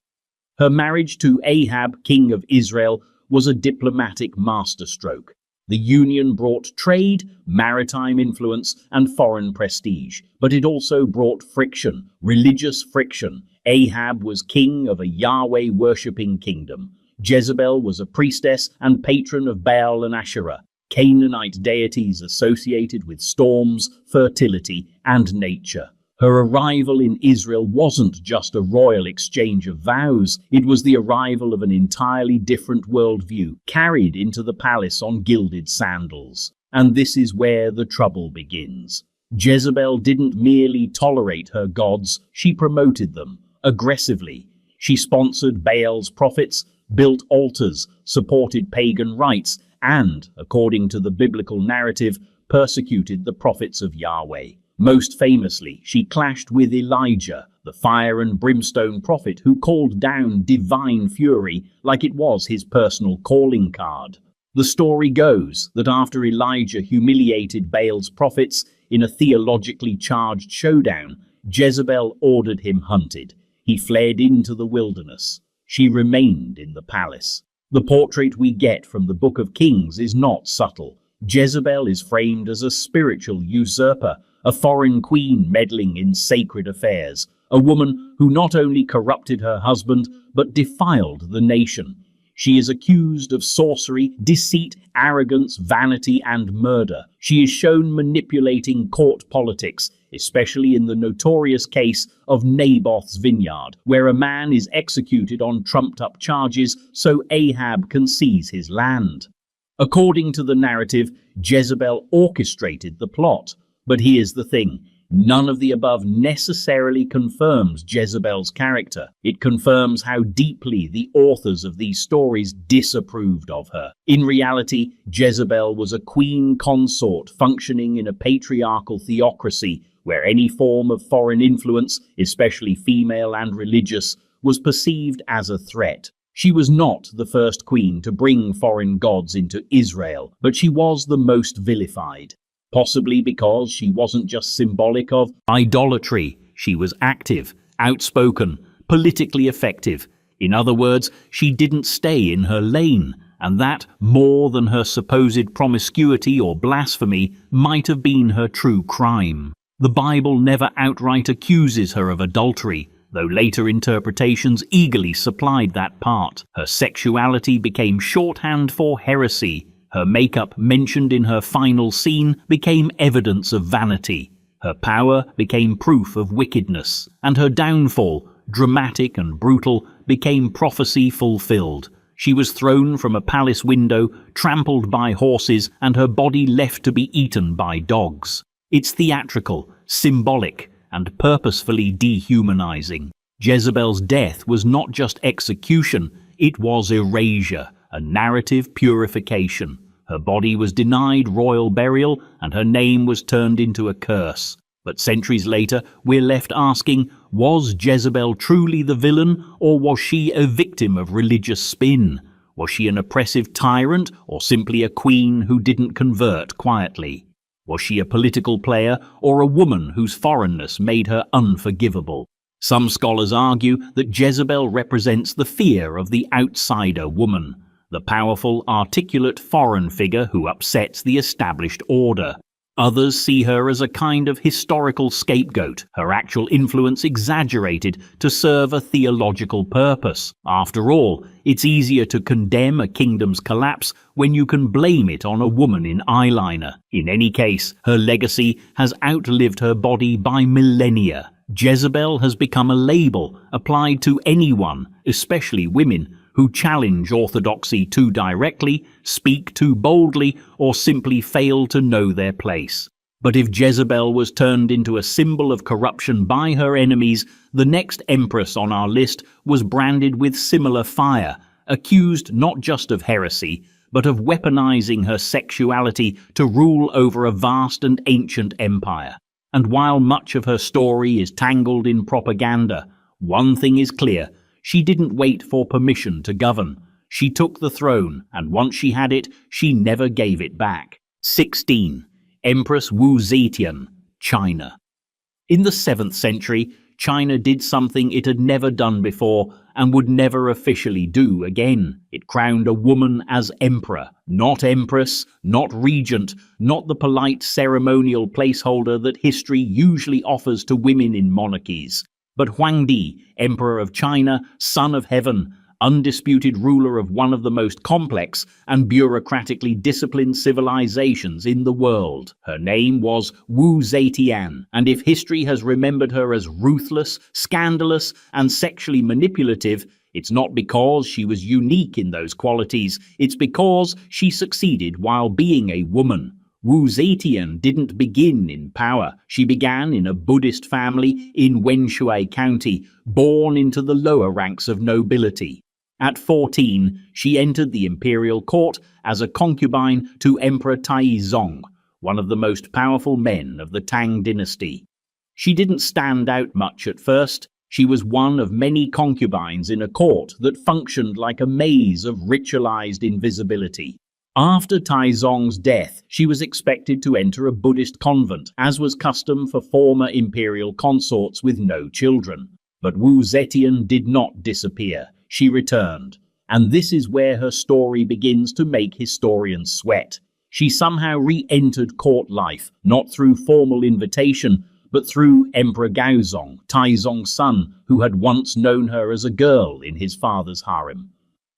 Her marriage to Ahab, king of Israel, was a diplomatic masterstroke. The union brought trade, maritime influence, and foreign prestige, but it also brought friction, religious friction. Ahab was king of a Yahweh-worshipping kingdom. Jezebel was a priestess and patron of Baal and Asherah, Canaanite deities associated with storms, fertility, and nature. Her arrival in Israel wasn't just a royal exchange of vows, it was the arrival of an entirely different worldview, carried into the palace on gilded sandals. And this is where the trouble begins. Jezebel didn't merely tolerate her gods, she promoted them, aggressively. She sponsored Baal's prophets, built altars, supported pagan rites, and, according to the biblical narrative, persecuted the prophets of Yahweh. Most famously, she clashed with Elijah, the fire and brimstone prophet who called down divine fury like it was his personal calling card. The story goes that after Elijah humiliated Baal's prophets in a theologically charged showdown, Jezebel ordered him hunted. He fled into the wilderness. She remained in the palace. The portrait we get from the Book of Kings is not subtle. Jezebel is framed as a spiritual usurper, a foreign queen meddling in sacred affairs, a woman who not only corrupted her husband, but defiled the nation. She is accused of sorcery, deceit, arrogance, vanity, and murder. She is shown manipulating court politics, especially in the notorious case of Naboth's vineyard, where a man is executed on trumped-up charges so Ahab can seize his land. According to the narrative, Jezebel orchestrated the plot. But here's the thing, none of the above necessarily confirms Jezebel's character. It confirms how deeply the authors of these stories disapproved of her. In reality, Jezebel was a queen consort functioning in a patriarchal theocracy where any form of foreign influence, especially female and religious, was perceived as a threat. She was not the first queen to bring foreign gods into Israel, but she was the most vilified. Possibly because she wasn't just symbolic of idolatry, she was active, outspoken, politically effective. In other words, she didn't stay in her lane. and that, more than her supposed promiscuity or blasphemy, might have been her true crime. The Bible never outright accuses her of adultery, though later interpretations eagerly supplied that part. Her sexuality became shorthand for heresy. Her makeup, mentioned in her final scene, became evidence of vanity. Her power became proof of wickedness, and her downfall, dramatic and brutal, became prophecy fulfilled. She was thrown from a palace window, trampled by horses, and her body left to be eaten by dogs. It's theatrical, symbolic, and purposefully dehumanizing. Jezebel's death was not just execution, it was erasure, a narrative purification. Her body was denied royal burial, and her name was turned into a curse. But centuries later, we're left asking, was Jezebel truly the villain, or was she a victim of religious spin? Was she an oppressive tyrant, or simply a queen who didn't convert quietly? Was she a political player, or a woman whose foreignness made her unforgivable? Some scholars argue that Jezebel represents the fear of the outsider woman, the powerful, articulate foreign figure who upsets the established order. Others see her as a kind of historical scapegoat, her actual influence exaggerated to serve a theological purpose. After all, it's easier to condemn a kingdom's collapse when you can blame it on a woman in eyeliner. In any case, her legacy has outlived her body by millennia. Jezebel has become a label applied to anyone, especially women, who challenge orthodoxy too directly, speak too boldly, or simply fail to know their place. But if Jezebel was turned into a symbol of corruption by her enemies, the next empress on our list was branded with similar fire, accused not just of heresy, but of weaponizing her sexuality to rule over a vast and ancient empire. And while much of her story is tangled in propaganda, one thing is clear: she didn't wait for permission to govern. She took the throne, and once she had it, she never gave it back. 16. Empress Wu Zetian, China. In the 7th century, China did something it had never done before and would never officially do again. It crowned a woman as emperor, not empress, not regent, not the polite ceremonial placeholder that history usually offers to women in monarchies. But Huangdi, Emperor of China, Son of Heaven, undisputed ruler of one of the most complex and bureaucratically disciplined civilizations in the world. Her name was Wu Zetian, and if history has remembered her as ruthless, scandalous, and sexually manipulative, it's not because she was unique in those qualities, it's because she succeeded while being a woman. Wu Zetian didn't begin in power. She began in a Buddhist family in Wenshui County, born into the lower ranks of nobility. At 14, she entered the imperial court as a concubine to Emperor Taizong, one of the most powerful men of the Tang dynasty. She didn't stand out much at first. She was one of many concubines in a court that functioned like a maze of ritualized invisibility. After Taizong's death, she was expected to enter a Buddhist convent, as was custom for former imperial consorts with no children. But Wu Zetian did not disappear. She returned. And this is where her story begins to make historians sweat. She somehow re-entered court life, not through formal invitation, but through Emperor Gaozong, Taizong's son, who had once known her as a girl in his father's harem.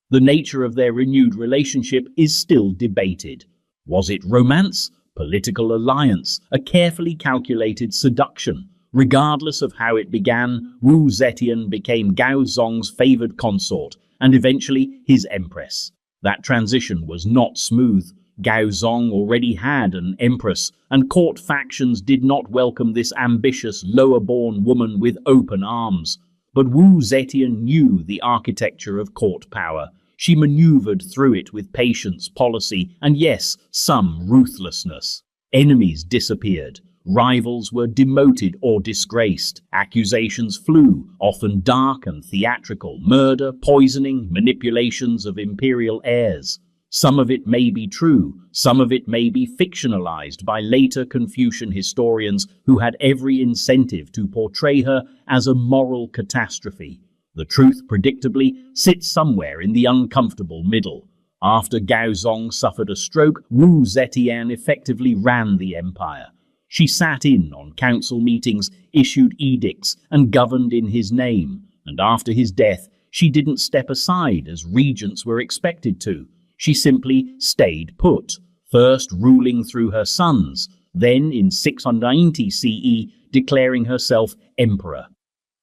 The nature of their renewed relationship is still debated. Was it romance, political alliance, a carefully calculated seduction? Regardless of how it began, Wu Zetian became Gaozong's favored consort and eventually his empress. That transition was not smooth. Gaozong already had an empress, and court factions did not welcome this ambitious, lower-born woman with open arms. But Wu Zetian knew the architecture of court power. She maneuvered through it with patience, policy, and yes, some ruthlessness. Enemies disappeared. Rivals were demoted or disgraced. Accusations flew, often dark and theatrical. Murder, poisoning, manipulations of imperial heirs. Some of it may be true, some of it may be fictionalized by later Confucian historians who had every incentive to portray her as a moral catastrophe. The truth, predictably, sits somewhere in the uncomfortable middle. After Gaozong suffered a stroke, Wu Zetian effectively ran the empire. She sat in on council meetings, issued edicts, and governed in his name. And after his death, she didn't step aside as regents were expected to. She simply stayed put, first ruling through her sons, then in 690 CE declaring herself emperor.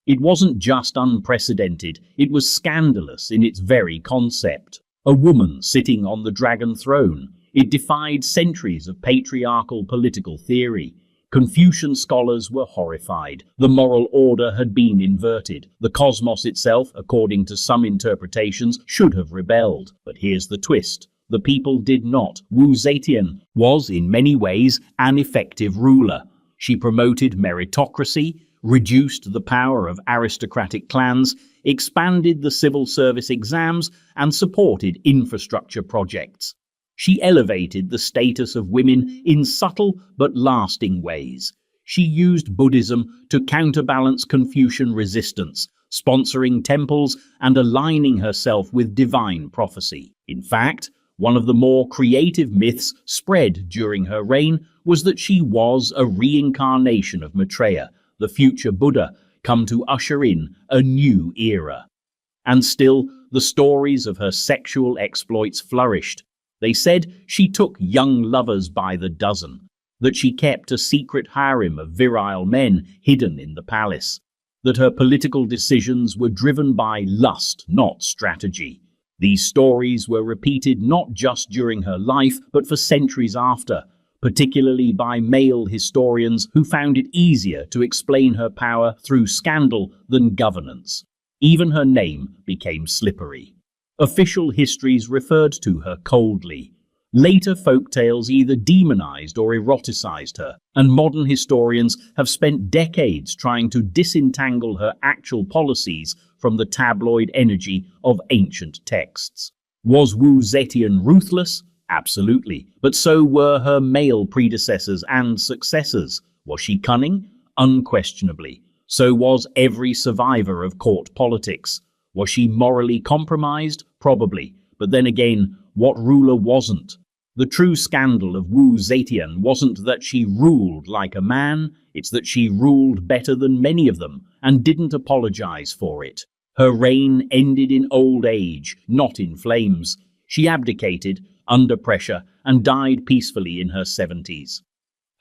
It wasn't just unprecedented, it was scandalous in its very concept. A woman sitting on the dragon throne. It defied centuries of patriarchal political theory. Confucian scholars were horrified. The moral order had been inverted. The cosmos itself, according to some interpretations, should have rebelled. But here's the twist. The people did not. Wu Zetian was, in many ways, an effective ruler. She promoted meritocracy, reduced the power of aristocratic clans, expanded the civil service exams, and supported infrastructure projects. She elevated the status of women in subtle but lasting ways. She used Buddhism to counterbalance Confucian resistance, sponsoring temples and aligning herself with divine prophecy. In fact, one of the more creative myths spread during her reign was that she was a reincarnation of Maitreya, the future Buddha, come to usher in a new era. And still, the stories of her sexual exploits flourished. They said she took young lovers by the dozen, that she kept a secret harem of virile men hidden in the palace, that her political decisions were driven by lust, not strategy. These stories were repeated not just during her life, but for centuries after, particularly by male historians who found it easier to explain her power through scandal than governance. Even her name became slippery. Official histories referred to her coldly. Later folktales either demonized or eroticized her, and modern historians have spent decades trying to disentangle her actual policies from the tabloid energy of ancient texts. Was Wu Zetian ruthless? Absolutely, but so were her male predecessors and successors. Was she cunning? Unquestionably. So was every survivor of court politics. Was she morally compromised? Probably. But then again, what ruler wasn't? The true scandal of Wu Zetian wasn't that she ruled like a man, it's that she ruled better than many of them and didn't apologize for it. Her reign ended in old age, not in flames. She abdicated under pressure and died peacefully in her 70s.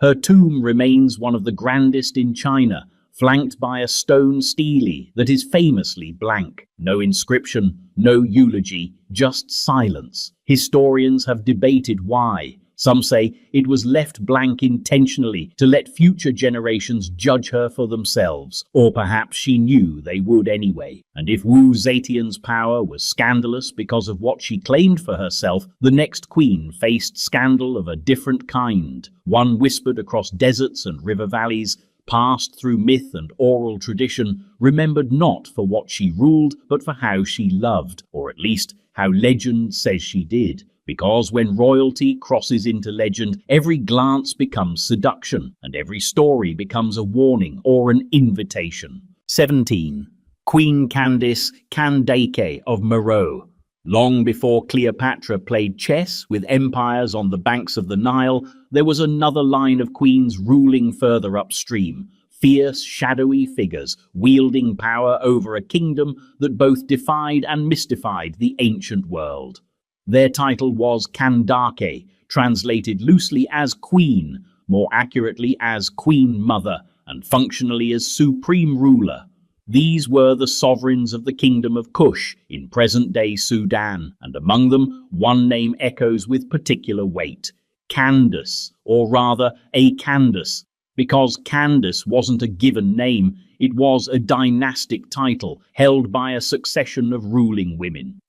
Her tomb remains one of the grandest in China, flanked by a stone stele that is famously blank. No inscription, no eulogy, just silence. Historians have debated why. Some say it was left blank intentionally to let future generations judge her for themselves, or perhaps she knew they would anyway. And if Wu Zetian's power was scandalous because of what she claimed for herself, the next queen faced scandal of a different kind, one whispered across deserts and river valleys, passed through myth and oral tradition, remembered not for what she ruled, but for how she loved, or at least how legend says she did. Because when royalty crosses into legend, every glance becomes seduction, and every story becomes a warning or an invitation. 17. Queen Candace Candace of Meroe. Long before Cleopatra played chess with empires on the banks of the Nile, there was another line of queens ruling further upstream, fierce, shadowy figures wielding power over a kingdom that both defied and mystified the ancient world. Their title was Candace, translated loosely as queen, more accurately as queen mother, and functionally as supreme ruler. These were the sovereigns of the kingdom of Kush in present-day Sudan, and among them one name echoes with particular weight: Candace, or rather a Candace, because Candace wasn't a given name, it was a dynastic title held by a succession of ruling women.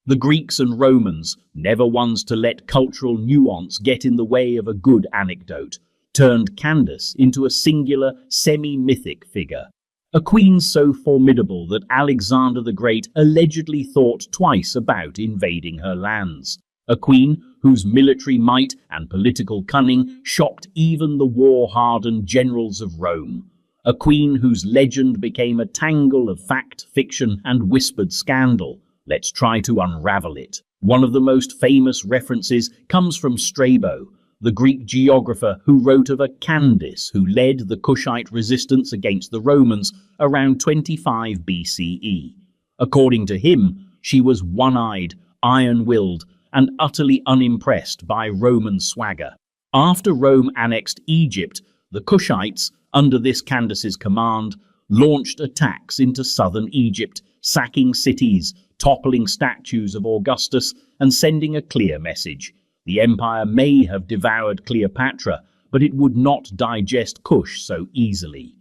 The Greeks and Romans, never ones to let cultural nuance get in the way of a good anecdote, turned Candace into a singular, semi-mythic figure. A queen so formidable that Alexander the Great allegedly thought twice about invading her lands. A queen whose military might and political cunning shocked even the war-hardened generals of Rome. A queen whose legend became a tangle of fact, fiction, and whispered scandal. Let's try to unravel it. One of the most famous references comes from Strabo, the Greek geographer who wrote of a Candace who led the Kushite resistance against the Romans around 25 BCE. According to him, she was one-eyed, iron-willed, and utterly unimpressed by Roman swagger. After Rome annexed Egypt, the Kushites, under this Candace's command, launched attacks into southern Egypt, sacking cities, toppling statues of Augustus, and sending a clear message. The empire may have devoured Cleopatra, but it would not digest Kush so easily.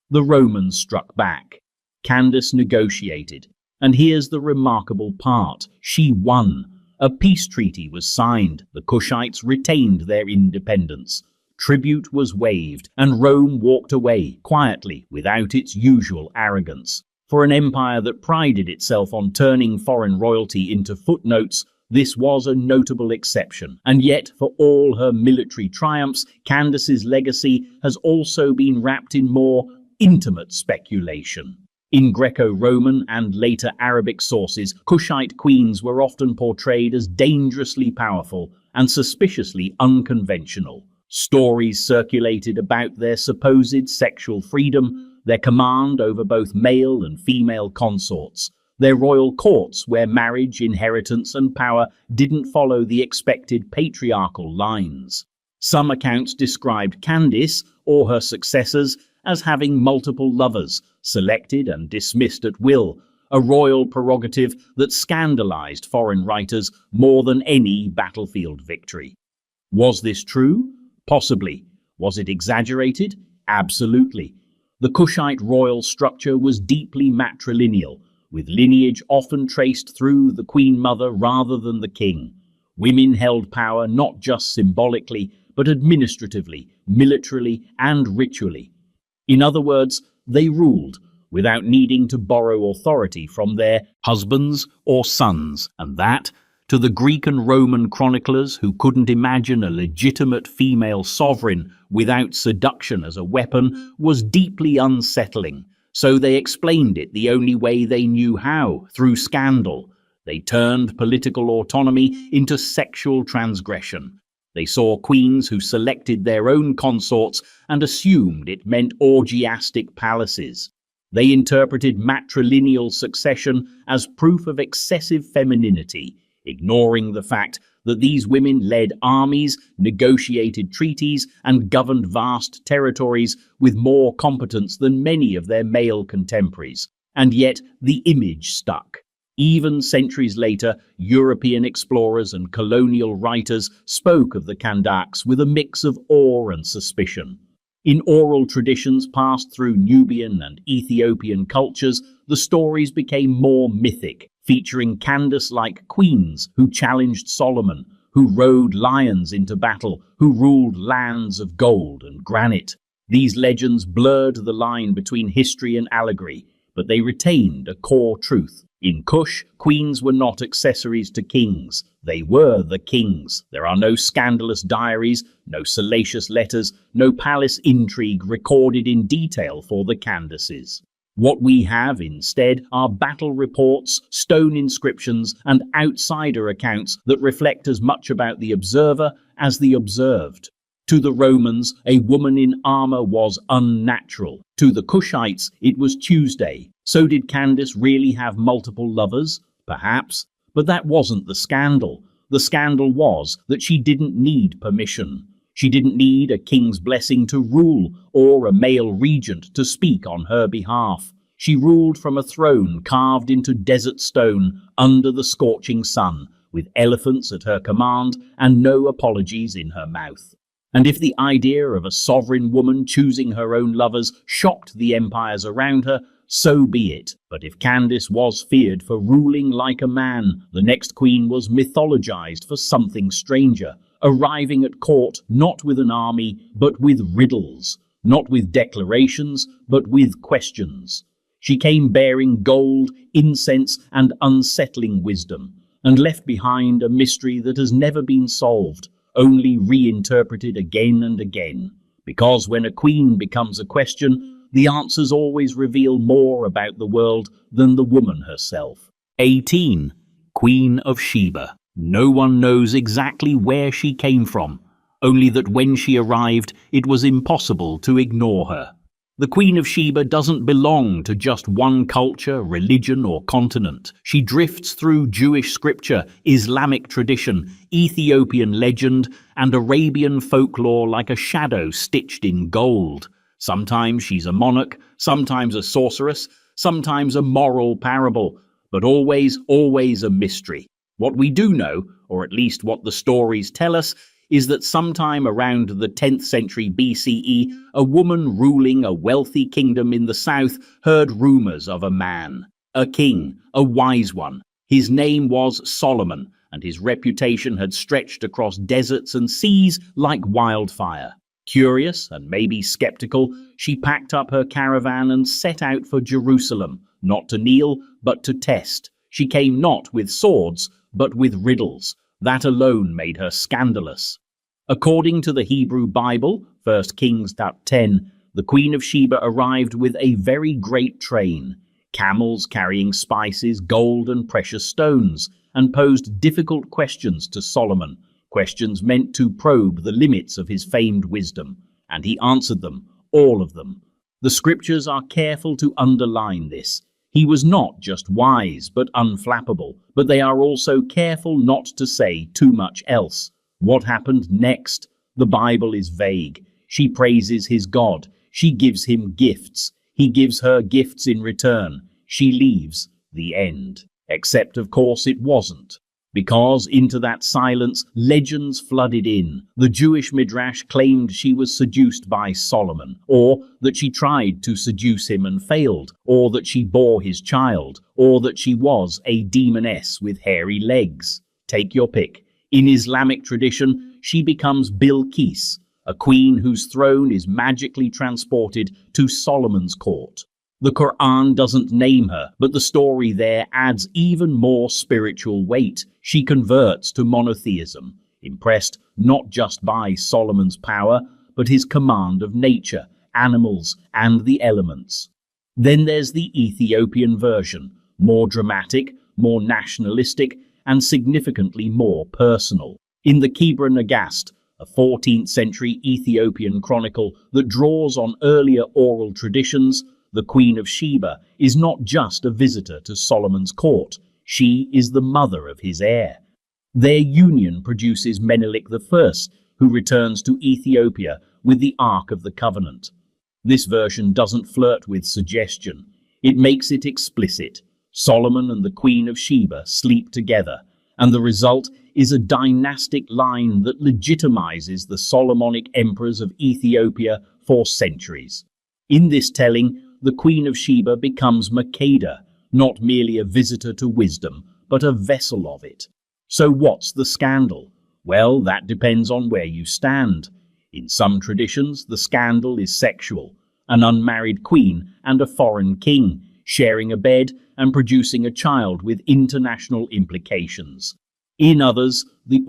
The Romans struck back. Candace negotiated. And here's the remarkable part. She won. A peace treaty was signed. The Kushites retained their independence. Tribute was waived, and Rome walked away quietly, without its usual arrogance. For an empire that prided itself on turning foreign royalty into footnotes, this was a notable exception. And yet, for all her military triumphs, Candace's legacy has also been wrapped in more intimate speculation. In Greco-Roman and later Arabic sources, Kushite queens were often portrayed as dangerously powerful and suspiciously unconventional. Stories circulated about their supposed sexual freedom, their command over both male and female consorts, their royal courts where marriage, inheritance, and power didn't follow the expected patriarchal lines. Some accounts described Candace, or her successors, as having multiple lovers, selected and dismissed at will, a royal prerogative that scandalized foreign writers more than any battlefield victory. Was this true? Possibly. Was it exaggerated? Absolutely. The Kushite royal structure was deeply matrilineal, with lineage often traced through the queen mother rather than the king. Women held power not just symbolically, but administratively, militarily, and ritually. In other words, they ruled without needing to borrow authority from their husbands or sons, and that, to the Greek and Roman chroniclers who couldn't imagine a legitimate female sovereign without seduction as a weapon, was deeply unsettling. So they explained it the only way they knew how, through scandal. They turned political autonomy into sexual transgression. They saw queens who selected their own consorts and assumed it meant orgiastic palaces. They interpreted matrilineal succession as proof of excessive femininity, ignoring the fact that these women led armies, negotiated treaties, and governed vast territories with more competence than many of their male contemporaries. And yet the image stuck. Even centuries later, European explorers and colonial writers spoke of the Kandaks with a mix of awe and suspicion. In oral traditions passed through Nubian and Ethiopian cultures, the stories became more mythic, featuring Candace-like queens who challenged Solomon, who rode lions into battle, who ruled lands of gold and granite. These legends blurred the line between history and allegory, but they retained a core truth. In Kush, queens were not accessories to kings. They were the kings. There are no scandalous diaries, no salacious letters, no palace intrigue recorded in detail for the Candaces. What we have instead are battle reports, stone inscriptions, and outsider accounts that reflect as much about the observer as the observed. To the Romans, a woman in armor was unnatural. To the Kushites, it was Tuesday. So did Candace really have multiple lovers? Perhaps. But that wasn't the scandal. The scandal was that she didn't need permission. She didn't need a king's blessing to rule or a male regent to speak on her behalf. She ruled from a throne carved into desert stone under the scorching sun, with elephants at her command and no apologies in her mouth. And if the idea of a sovereign woman choosing her own lovers shocked the empires around her, so be it. But if Candace was feared for ruling like a man, the next queen was mythologized for something stranger, arriving at court not with an army, but with riddles, not with declarations, but with questions. She came bearing gold, incense, and unsettling wisdom, and left behind a mystery that has never been solved, only reinterpreted again and again. Because when a queen becomes a question, the answers always reveal more about the world than the woman herself. 18. Queen of Sheba. No one knows exactly where she came from, only that when she arrived, it was impossible to ignore her. The Queen of Sheba doesn't belong to just one culture, religion, or continent. She drifts through Jewish scripture, Islamic tradition, Ethiopian legend, and Arabian folklore like a shadow stitched in gold. Sometimes she's a monarch, sometimes a sorceress, sometimes a moral parable, but always a mystery. What we do know, or at least what the stories tell us, is that sometime around the 10th century BCE, a woman ruling a wealthy kingdom in the south heard rumors of a man, a king, a wise one. His name was Solomon, and his reputation had stretched across deserts and seas like wildfire. Curious and maybe skeptical, she packed up her caravan and set out for Jerusalem, not to kneel, but to test. She came not with swords, but with riddles. That alone made her scandalous. According to the Hebrew Bible, 1 Kings 10, the Queen of Sheba arrived with a very great train, camels carrying spices, gold and precious stones, and posed difficult questions to Solomon, questions meant to probe the limits of his famed wisdom, and he answered them, all of them. The scriptures are careful to underline this. He was not just wise, but unflappable, but they are also careful not to say too much else. What happened next? The Bible is vague. She praises his God. She gives him gifts. He gives her gifts in return. She leaves. The end. Except, of course, it wasn't. Because into that silence, legends flooded in. The Jewish Midrash claimed she was seduced by Solomon, or that she tried to seduce him and failed, or that she bore his child, or that she was a demoness with hairy legs. Take your pick. In Islamic tradition, she becomes Bilqis, a queen whose throne is magically transported to Solomon's court. The Quran doesn't name her, but the story there adds even more spiritual weight. She converts to monotheism, impressed not just by Solomon's power, but his command of nature, animals, and the elements. Then there's the Ethiopian version, more dramatic, more nationalistic, and significantly more personal. In the Kebra Nagast, a 14th century Ethiopian chronicle that draws on earlier oral traditions, the Queen of Sheba is not just a visitor to Solomon's court, she is the mother of his heir. Their union produces Menelik I, who returns to Ethiopia with the Ark of the Covenant. This version doesn't flirt with suggestion, it makes it explicit. Solomon and the Queen of Sheba sleep together, and the result is a dynastic line that legitimizes the Solomonic emperors of Ethiopia for centuries. In this telling, the Queen of Sheba becomes Makeda, not merely a visitor to wisdom, but a vessel of it. So what's the scandal? Well, that depends on where you stand. In some traditions, the scandal is sexual, an unmarried queen and a foreign king, sharing a bed and producing a child with international implications. In others, the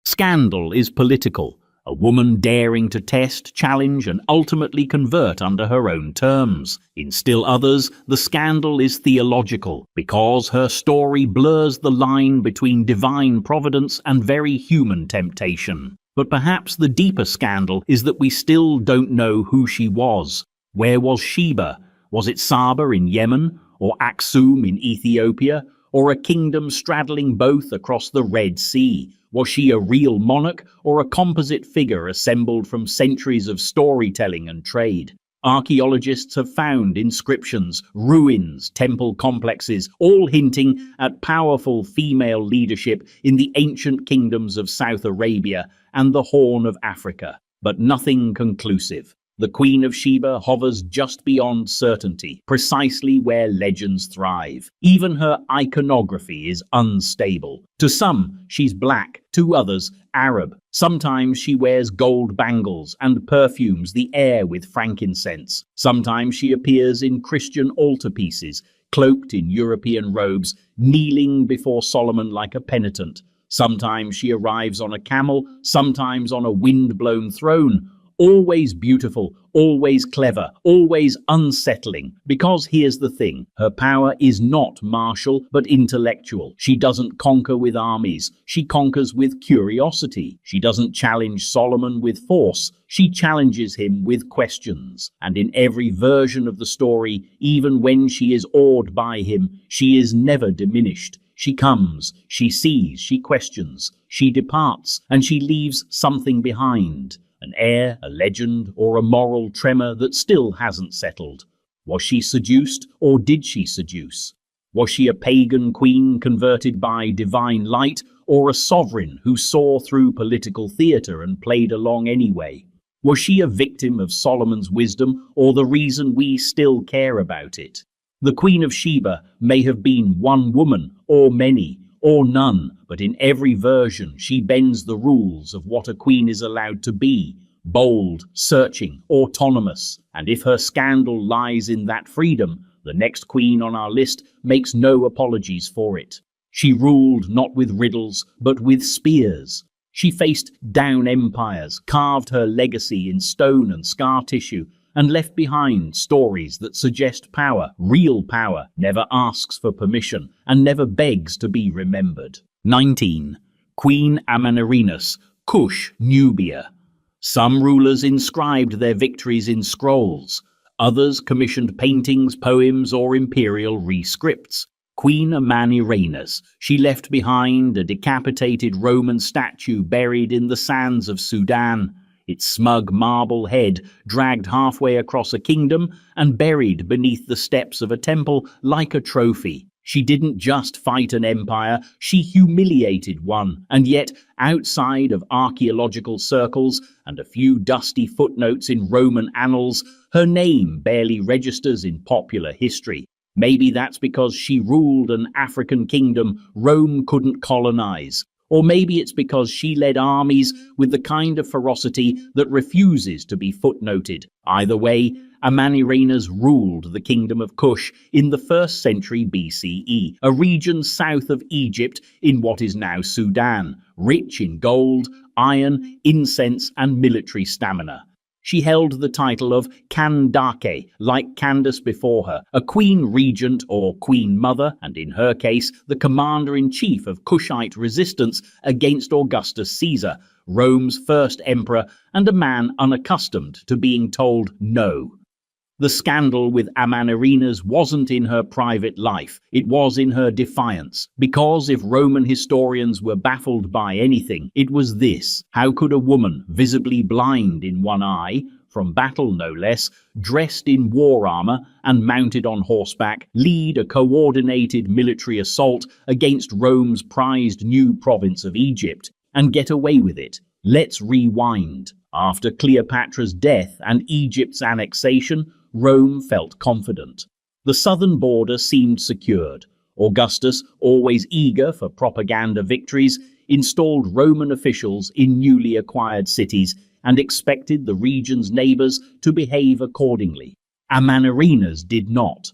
scandal is political, a woman daring to test, challenge, and ultimately convert under her own terms. In still others, the scandal is theological, because her story blurs the line between divine providence and very human temptation. But perhaps the deeper scandal is that we still don't know who she was. Where was Sheba? Was it Saba in Yemen, or Aksum in Ethiopia, or a kingdom straddling both across the Red Sea? Was she a real monarch or a composite figure assembled from centuries of storytelling and trade? Archaeologists have found inscriptions, ruins, temple complexes, all hinting at powerful female leadership in the ancient kingdoms of South Arabia and the Horn of Africa, but nothing conclusive. The Queen of Sheba hovers just beyond certainty, precisely where legends thrive. Even her iconography is unstable. To some, she's black, to others, Arab. Sometimes she wears gold bangles and perfumes the air with frankincense. Sometimes she appears in Christian altarpieces, cloaked in European robes, kneeling before Solomon like a penitent. Sometimes she arrives on a camel, sometimes on a wind-blown throne. Always beautiful, always clever, always unsettling. Because here's the thing, her power is not martial but intellectual. She doesn't conquer with armies, she conquers with curiosity. She doesn't challenge Solomon with force, she challenges him with questions. And in every version of the story, even when she is awed by him, she is never diminished. She comes, she sees, she questions, she departs, and she leaves something behind. An heir, a legend, or a moral tremor that still hasn't settled. Was she seduced, or did she seduce? Was she a pagan queen converted by divine light, or a sovereign who saw through political theatre and played along anyway? Was she a victim of Solomon's wisdom, or the reason we still care about it? The Queen of Sheba may have been one woman, or many, or none, but in every version she bends the rules of what a queen is allowed to be: bold, searching, autonomous. And if her scandal lies in that freedom, the next queen on our list makes no apologies for it. She ruled not with riddles, but with spears. She faced down empires, carved her legacy in stone and scar tissue, and left behind stories that suggest power, real power, never asks for permission and never begs to be remembered. 19. Queen Amanirenas, Kush, Nubia. Some rulers inscribed their victories in scrolls. Others commissioned paintings, poems, or imperial rescripts. Queen Amanirenas, she left behind a decapitated Roman statue buried in the sands of Sudan, its smug marble head dragged halfway across a kingdom and buried beneath the steps of a temple like a trophy. She didn't just fight an empire, she humiliated one, and yet, outside of archaeological circles and a few dusty footnotes in Roman annals, her name barely registers in popular history. Maybe that's because she ruled an African kingdom Rome couldn't colonize. Or maybe it's because she led armies with the kind of ferocity that refuses to be footnoted. Either way, Amanirenas ruled the kingdom of Kush in the 1st century BCE, a region south of Egypt in what is now Sudan, rich in gold, iron, incense, and military stamina. She held the title of Kandake, like Candace before her, a queen regent or queen mother, and in her case, the commander-in-chief of Kushite resistance against Augustus Caesar, Rome's first emperor, and a man unaccustomed to being told no. The scandal with Amanirenas wasn't in her private life, it was in her defiance. Because if Roman historians were baffled by anything, it was this: how could a woman, visibly blind in one eye, from battle no less, dressed in war armor and mounted on horseback, lead a coordinated military assault against Rome's prized new province of Egypt, and get away with it? Let's rewind. After Cleopatra's death and Egypt's annexation, Rome felt confident. The southern border seemed secured. Augustus, always eager for propaganda victories, installed Roman officials in newly acquired cities and expected the region's neighbors to behave accordingly. Amanirenas did not.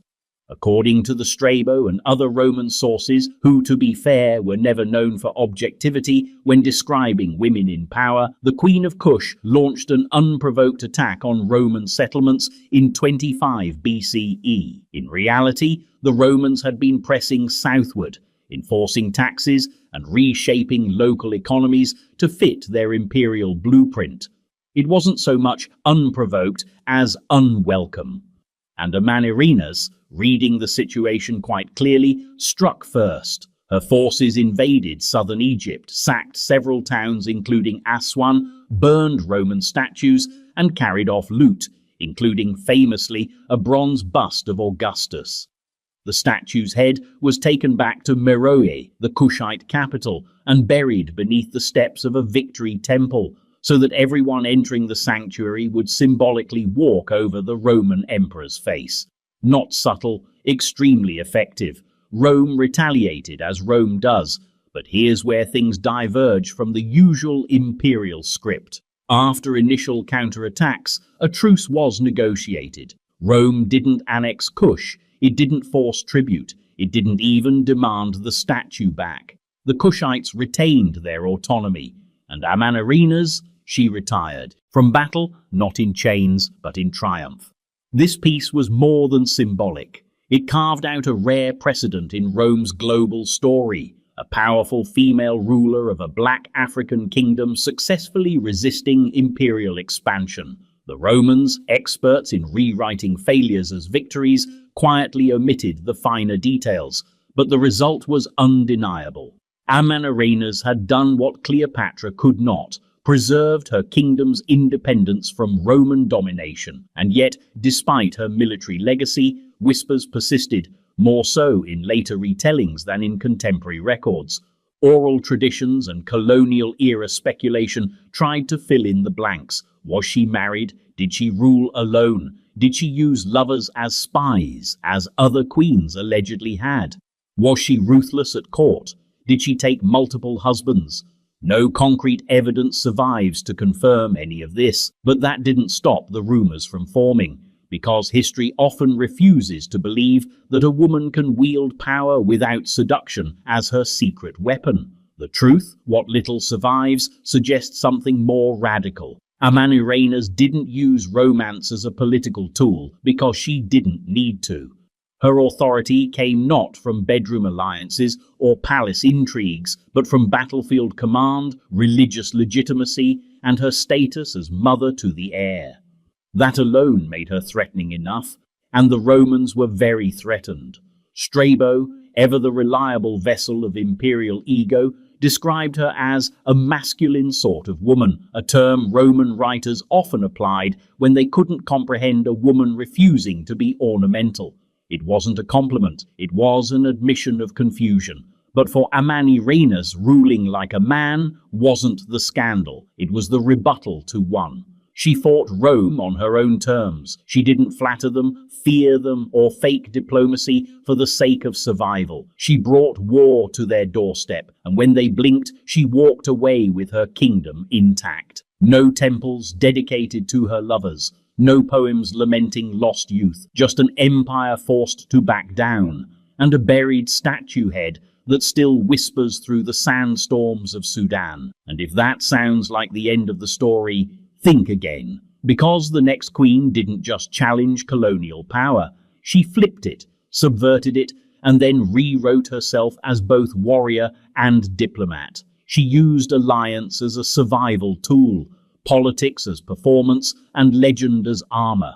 According to the Strabo and other Roman sources, who, to be fair, were never known for objectivity when describing women in power, the Queen of Kush launched an unprovoked attack on Roman settlements in 25 BCE. In reality, the Romans had been pressing southward, enforcing taxes and reshaping local economies to fit their imperial blueprint. It wasn't so much unprovoked as unwelcome. And Amanirenas, reading the situation quite clearly, struck first. Her forces invaded southern Egypt, sacked several towns including Aswan, burned Roman statues, and carried off loot, including famously a bronze bust of Augustus. The statue's head was taken back to Meroe, the Kushite capital, and buried beneath the steps of a victory temple, so that everyone entering the sanctuary would symbolically walk over the Roman emperor's face. Not subtle, extremely effective. Rome retaliated as Rome does, but here's where things diverge from the usual imperial script. After initial counterattacks, a truce was negotiated. Rome didn't annex Kush, it didn't force tribute, it didn't even demand the statue back. The Kushites retained their autonomy, and Amanirenas, she retired. From battle, not in chains, but in triumph. This peace was more than symbolic. It carved out a rare precedent in Rome's global story, a powerful female ruler of a black African kingdom successfully resisting imperial expansion. The Romans, experts in rewriting failures as victories, quietly omitted the finer details, but the result was undeniable. Amanirenas had done what Cleopatra could not, preserved her kingdom's independence from Roman domination, and yet, despite her military legacy, whispers persisted, more so in later retellings than in contemporary records. Oral traditions and colonial-era speculation tried to fill in the blanks. Was she married? Did she rule alone? Did she use lovers as spies, as other queens allegedly had? Was she ruthless at court? Did she take multiple husbands? No concrete evidence survives to confirm any of this, but that didn't stop the rumors from forming, because history often refuses to believe that a woman can wield power without seduction as her secret weapon. The truth, what little survives, suggests something more radical. Amanirenas didn't use romance as a political tool because she didn't need to. Her authority came not from bedroom alliances or palace intrigues, but from battlefield command, religious legitimacy, and her status as mother to the heir. That alone made her threatening enough, and the Romans were very threatened. Strabo, ever the reliable vessel of imperial ego, described her as a masculine sort of woman, a term Roman writers often applied when they couldn't comprehend a woman refusing to be ornamental. It wasn't a compliment, it was an admission of confusion. But for Amanirenas, ruling like a man wasn't the scandal, it was the rebuttal to one. She fought Rome on her own terms. She didn't flatter them, fear them, or fake diplomacy for the sake of survival. She brought war to their doorstep, and when they blinked, she walked away with her kingdom intact. No temples dedicated to her lovers. No poems lamenting lost youth, just an empire forced to back down, and a buried statue head that still whispers through the sandstorms of Sudan. And if that sounds like the end of the story, think again. Because the next queen didn't just challenge colonial power, she flipped it, subverted it, and then rewrote herself as both warrior and diplomat. She used alliance as a survival tool, politics as performance, and legend as armor.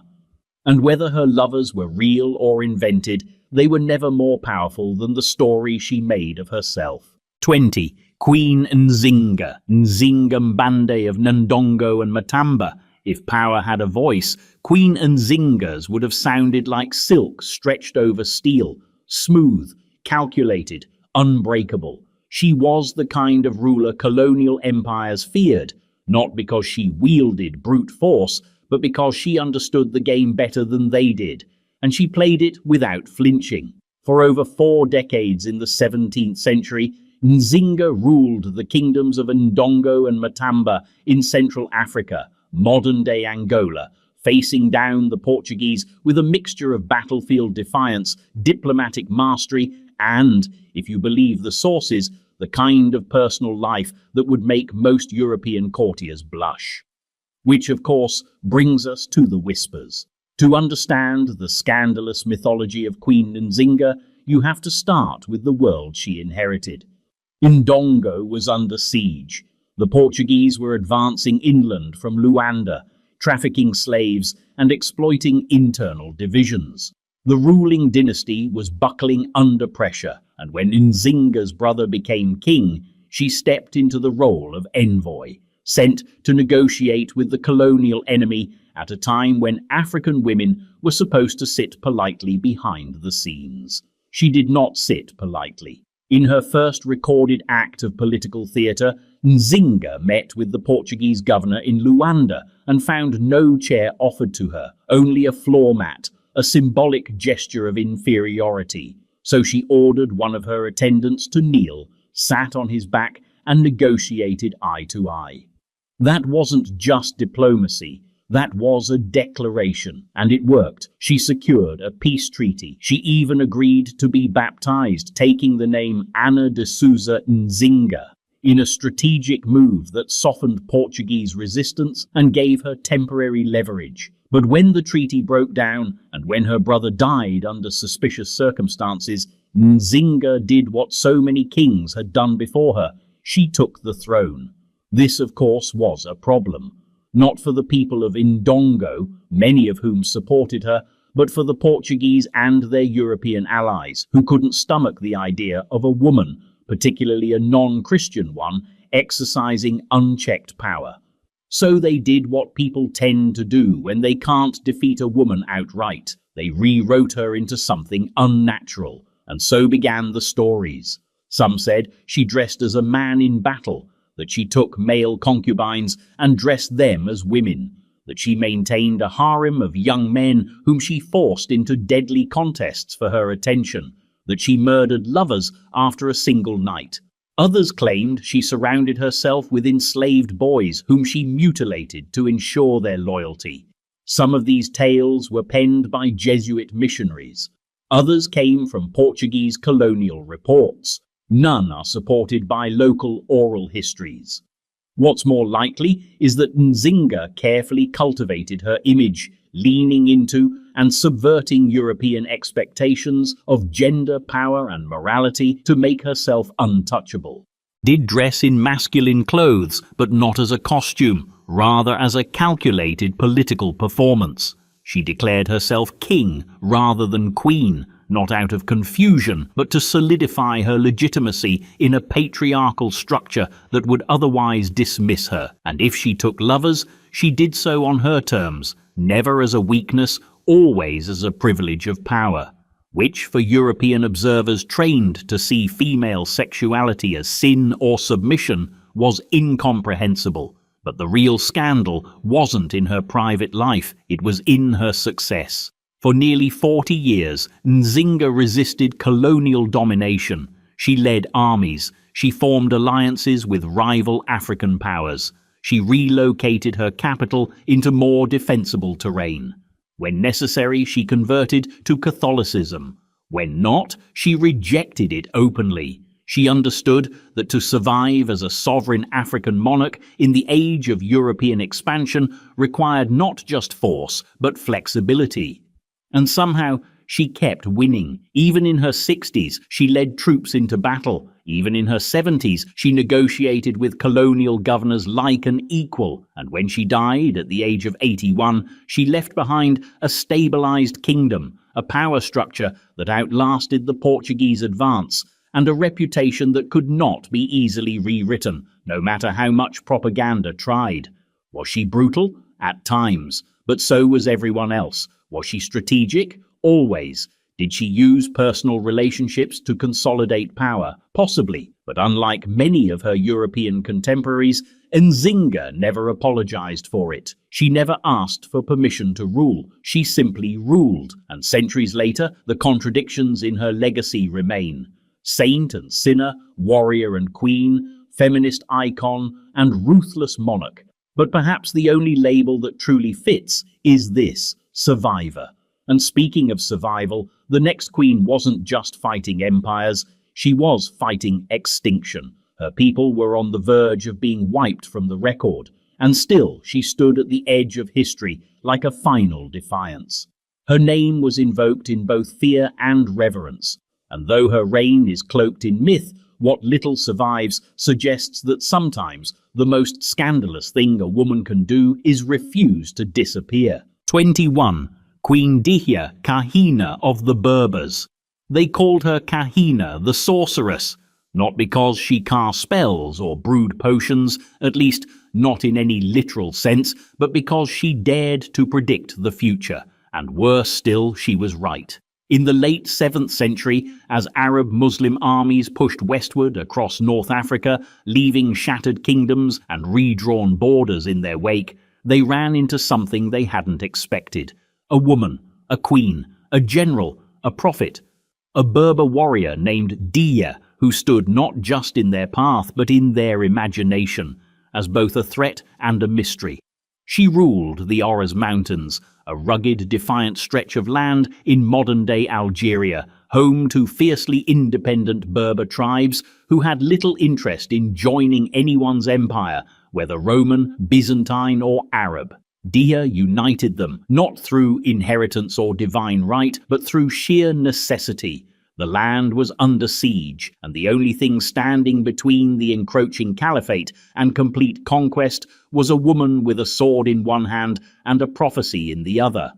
And whether her lovers were real or invented, they were never more powerful than the story she made of herself. 20. Queen Nzinga, Nzinga Mbande of Ndongo and Matamba. If power had a voice, Queen Nzinga's would have sounded like silk stretched over steel, smooth, calculated, unbreakable. She was the kind of ruler colonial empires feared, not because she wielded brute force, but because she understood the game better than they did, and she played it without flinching. For over 4 decades in the 17th century, Nzinga ruled the kingdoms of Ndongo and Matamba in Central Africa, modern-day Angola, facing down the Portuguese with a mixture of battlefield defiance, diplomatic mastery, and, if you believe the sources, the kind of personal life that would make most European courtiers blush. Which, of course, brings us to the Whispers. To understand the scandalous mythology of Queen Nzinga, you have to start with the world she inherited. Ndongo was under siege. The Portuguese were advancing inland from Luanda, trafficking slaves and exploiting internal divisions. The ruling dynasty was buckling under pressure, and when Nzinga's brother became king, she stepped into the role of envoy, sent to negotiate with the colonial enemy at a time when African women were supposed to sit politely behind the scenes. She did not sit politely. In her first recorded act of political theatre, Nzinga met with the Portuguese governor in Luanda and found no chair offered to her, only a floor mat, a symbolic gesture of inferiority. So she ordered one of her attendants to kneel, sat on his back, and negotiated eye to eye. That wasn't just diplomacy. That was a declaration, and it worked. She secured a peace treaty. She even agreed to be baptized, taking the name Ana de Souza Nzinga. in a strategic move that softened Portuguese resistance and gave her temporary leverage. But when the treaty broke down and when her brother died under suspicious circumstances, Nzinga did what so many kings had done before her. She took the throne. This, of course, was a problem. Not for the people of Ndongo, many of whom supported her, but for the Portuguese and their European allies, who couldn't stomach the idea of a woman, particularly a non-Christian one, exercising unchecked power. So they did what people tend to do when they can't defeat a woman outright. They rewrote her into something unnatural, and so began the stories. Some said she dressed as a man in battle, that she took male concubines and dressed them as women, that she maintained a harem of young men whom she forced into deadly contests for her attention, that she murdered lovers after a single night. Others claimed she surrounded herself with enslaved boys whom she mutilated to ensure their loyalty. Some of these tales were penned by Jesuit missionaries. Others came from Portuguese colonial reports. None are supported by local oral histories. What's more likely is that Nzinga carefully cultivated her image, leaning into and subverting European expectations of gender, power and morality to make herself untouchable. Did dress in masculine clothes, but not as a costume, rather as a calculated political performance. She declared herself king rather than queen, not out of confusion, but to solidify her legitimacy in a patriarchal structure that would otherwise dismiss her. And if she took lovers, she did so on her terms, never as a weakness, always as a privilege of power, which for European observers trained to see female sexuality as sin or submission was incomprehensible. But the real scandal wasn't in her private life, it was in her success. For nearly 40 years, Nzinga resisted colonial domination. She led armies. She formed alliances with rival African powers. She relocated her capital into more defensible terrain. When necessary, she converted to Catholicism. When not, she rejected it openly. She understood that to survive as a sovereign African monarch in the age of European expansion required not just force, but flexibility. And somehow she kept winning. Even in her 60s, she led troops into battle. Even in her 70s, she negotiated with colonial governors like an equal. And when she died at the age of 81, she left behind a stabilized kingdom, a power structure that outlasted the Portuguese advance, and a reputation that could not be easily rewritten, no matter how much propaganda tried. Was she brutal? At times. But so was everyone else. Was she strategic? Always. Did she use personal relationships to consolidate power? Possibly. But unlike many of her European contemporaries, Nzinga never apologized for it. She never asked for permission to rule. She simply ruled. And centuries later, the contradictions in her legacy remain. Saint and sinner, warrior and queen, feminist icon, and ruthless monarch. But perhaps the only label that truly fits is this: survivor. And speaking of survival, the next queen wasn't just fighting empires, she was fighting extinction. Her people were on the verge of being wiped from the record, and still she stood at the edge of history like a final defiance. Her name was invoked in both fear and reverence, and though her reign is cloaked in myth, what little survives suggests that sometimes the most scandalous thing a woman can do is refuse to disappear. 21. Queen Dihya, Kahina of the Berbers. They called her Kahina, the sorceress, not because she cast spells or brewed potions, at least not in any literal sense, but because she dared to predict the future, and worse still, she was right. In the late 7th century, as Arab Muslim armies pushed westward across North Africa, leaving shattered kingdoms and redrawn borders in their wake, they ran into something they hadn't expected. A woman, a queen, a general, a prophet, a Berber warrior named Dihya, who stood not just in their path but in their imagination, as both a threat and a mystery. She ruled the Oros Mountains, a rugged, defiant stretch of land in modern-day Algeria, home to fiercely independent Berber tribes who had little interest in joining anyone's empire, whether Roman, Byzantine, or Arab. Dia united them, not through inheritance or divine right, but through sheer necessity. The land was under siege, and the only thing standing between the encroaching caliphate and complete conquest was a woman with a sword in one hand and a prophecy in the other.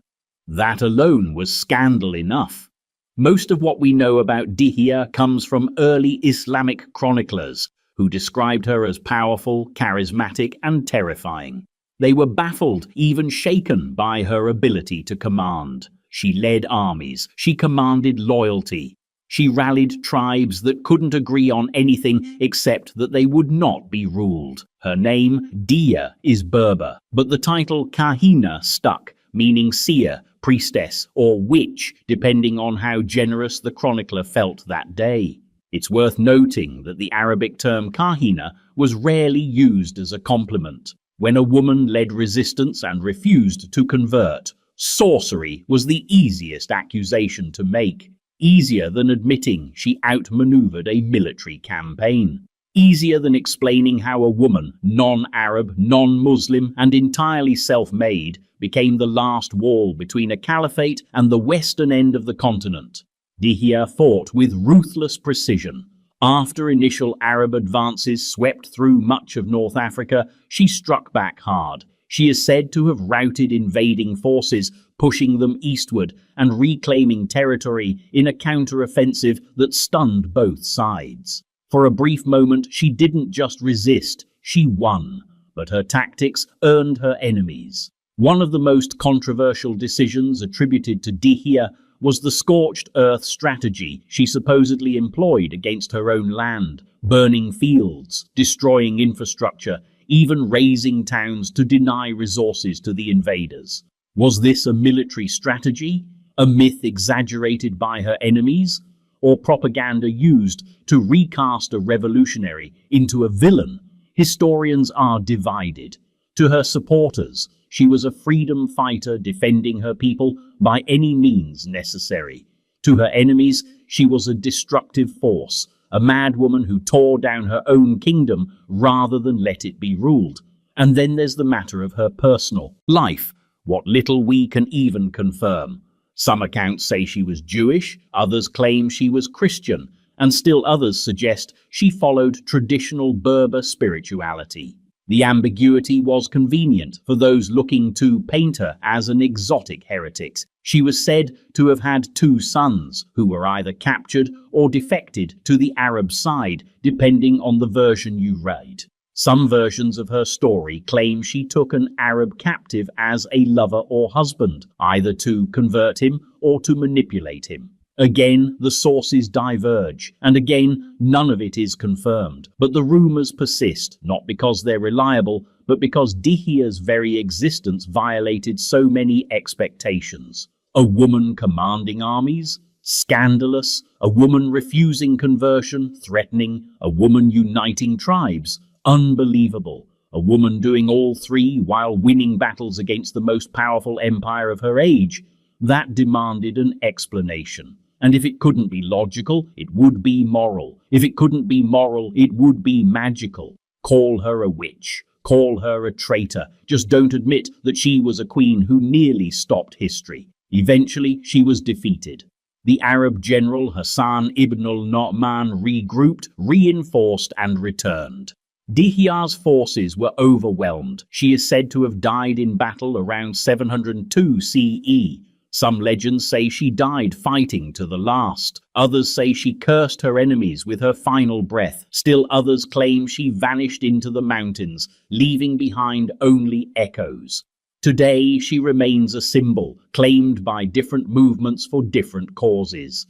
That alone was scandal enough. Most of what we know about Dihya comes from early Islamic chroniclers, who described her as powerful, charismatic, and terrifying. They were baffled, even shaken, by her ability to command. She led armies, she commanded loyalty. She rallied tribes that couldn't agree on anything except that they would not be ruled. Her name, Dia, is Berber, but the title Kahina stuck, meaning seer, priestess, or witch, depending on how generous the chronicler felt that day. It's worth noting that the Arabic term kahina was rarely used as a compliment. When a woman led resistance and refused to convert, sorcery was the easiest accusation to make. Easier than admitting she outmaneuvered a military campaign. Easier than explaining how a woman, non-Arab, non-Muslim, and entirely self-made, became the last wall between a caliphate and the western end of the continent. Dihya fought with ruthless precision. After initial Arab advances swept through much of North Africa, she struck back hard. She is said to have routed invading forces, pushing them eastward and reclaiming territory in a counter-offensive that stunned both sides. For a brief moment, she didn't just resist, she won, but her tactics earned her enemies. One of the most controversial decisions attributed to Dihya was the scorched earth strategy she supposedly employed against her own land, burning fields, destroying infrastructure, even razing towns to deny resources to the invaders. Was this a military strategy, a myth exaggerated by her enemies, or propaganda used to recast a revolutionary into a villain? Historians are divided. To her supporters, she was a freedom fighter defending her people by any means necessary. To her enemies, she was a destructive force, a madwoman who tore down her own kingdom rather than let it be ruled. And then there's the matter of her personal life, what little we can even confirm. Some accounts say she was Jewish, others claim she was Christian, and still others suggest she followed traditional Berber spirituality. The ambiguity was convenient for those looking to paint her as an exotic heretic. She was said to have had 2 sons who were either captured or defected to the Arab side, depending on the version you read. Some versions of her story claim she took an Arab captive as a lover or husband, either to convert him or to manipulate him. Again, the sources diverge, and again, none of it is confirmed. But the rumors persist, not because they're reliable, but because Dihya's very existence violated so many expectations. A woman commanding armies? Scandalous. A woman refusing conversion, threatening. A woman uniting tribes? Unbelievable. A woman doing all 3 while winning battles against the most powerful empire of her age? That demanded an explanation. And if it couldn't be logical, it would be moral. If it couldn't be moral, it would be magical. Call her a witch. Call her a traitor. Just don't admit that she was a queen who nearly stopped history. Eventually, she was defeated. The Arab general Hassan ibn al-Nu'man regrouped, reinforced, and returned. Dihya's forces were overwhelmed. She is said to have died in battle around 702 CE. Some legends say she died fighting to the last. Others say she cursed her enemies with her final breath. Still others claim she vanished into the mountains, leaving behind only echoes. Today, she remains a symbol, claimed by different movements for different causes.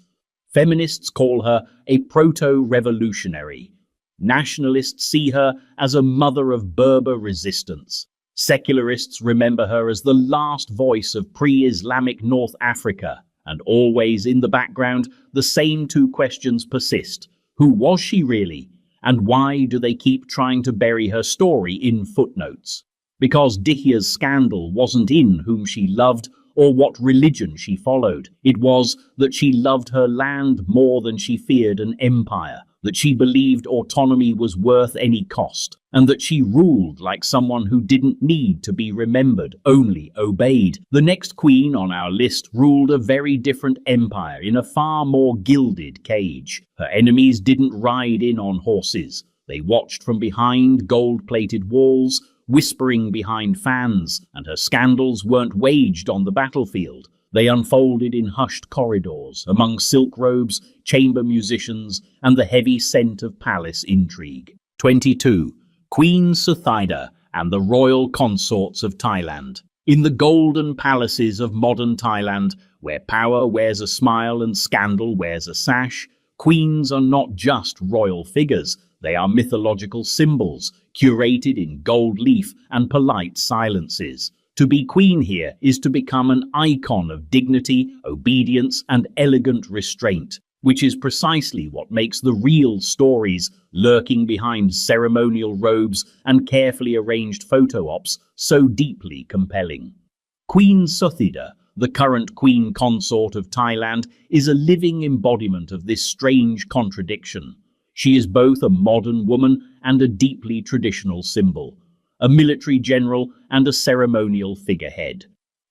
Feminists call her a proto-revolutionary. Nationalists see her as a mother of Berber resistance. Secularists remember her as the last voice of pre-Islamic North Africa. And always in the background, the same 2 questions persist. Who was she really? And why do they keep trying to bury her story in footnotes? Because Dihya's scandal wasn't in whom she loved or what religion she followed. It was that she loved her land more than she feared an empire, that she believed autonomy was worth any cost, and that she ruled like someone who didn't need to be remembered, only obeyed. The next queen on our list ruled a very different empire in a far more gilded cage. Her enemies didn't ride in on horses. They watched from behind gold-plated walls, whispering behind fans, and her scandals weren't waged on the battlefield. They unfolded in hushed corridors, among silk robes, chamber musicians, and the heavy scent of palace intrigue. 22. Queen Suthida and the royal consorts of Thailand. In the golden palaces of modern Thailand, where power wears a smile and scandal wears a sash, queens are not just royal figures, they are mythological symbols, curated in gold leaf and polite silences. To be queen here is to become an icon of dignity, obedience, and elegant restraint, which is precisely what makes the real stories lurking behind ceremonial robes and carefully arranged photo ops so deeply compelling. Queen Suthida, the current queen consort of Thailand, is a living embodiment of this strange contradiction. She is both a modern woman and a deeply traditional symbol, a military general and a ceremonial figurehead,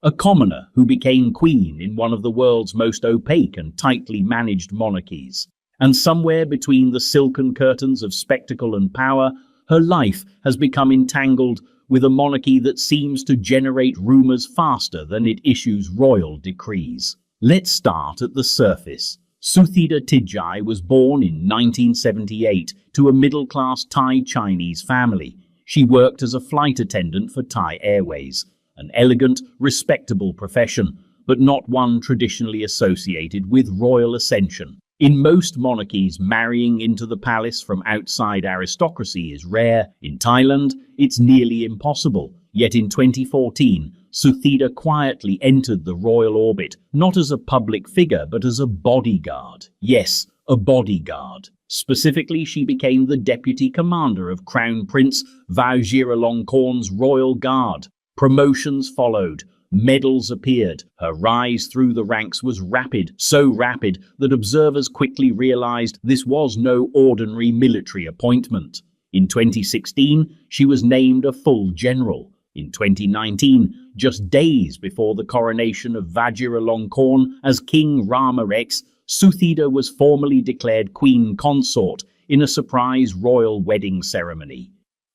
a commoner who became queen in one of the world's most opaque and tightly managed monarchies. And somewhere between the silken curtains of spectacle and power, her life has become entangled with a monarchy that seems to generate rumors faster than it issues royal decrees. Let's start at the surface. Suthida Tijai was born in 1978 to a middle-class Thai-Chinese family. She worked as a flight attendant for Thai Airways, an elegant, respectable profession, but not one traditionally associated with royal ascension. In most monarchies, marrying into the palace from outside aristocracy is rare. In Thailand, it's nearly impossible. Yet in 2014, Suthida quietly entered the royal orbit, not as a public figure, but as a bodyguard. Yes, a bodyguard. Specifically, she became the deputy commander of Crown Prince Vajiralongkorn's Royal Guard. Promotions followed. Medals appeared. Her rise through the ranks was rapid, so rapid that observers quickly realized this was no ordinary military appointment. In 2016, she was named a full general. In 2019, just days before the coronation of Vajiralongkorn as King Rama X, Suthida was formally declared queen consort in a surprise royal wedding ceremony.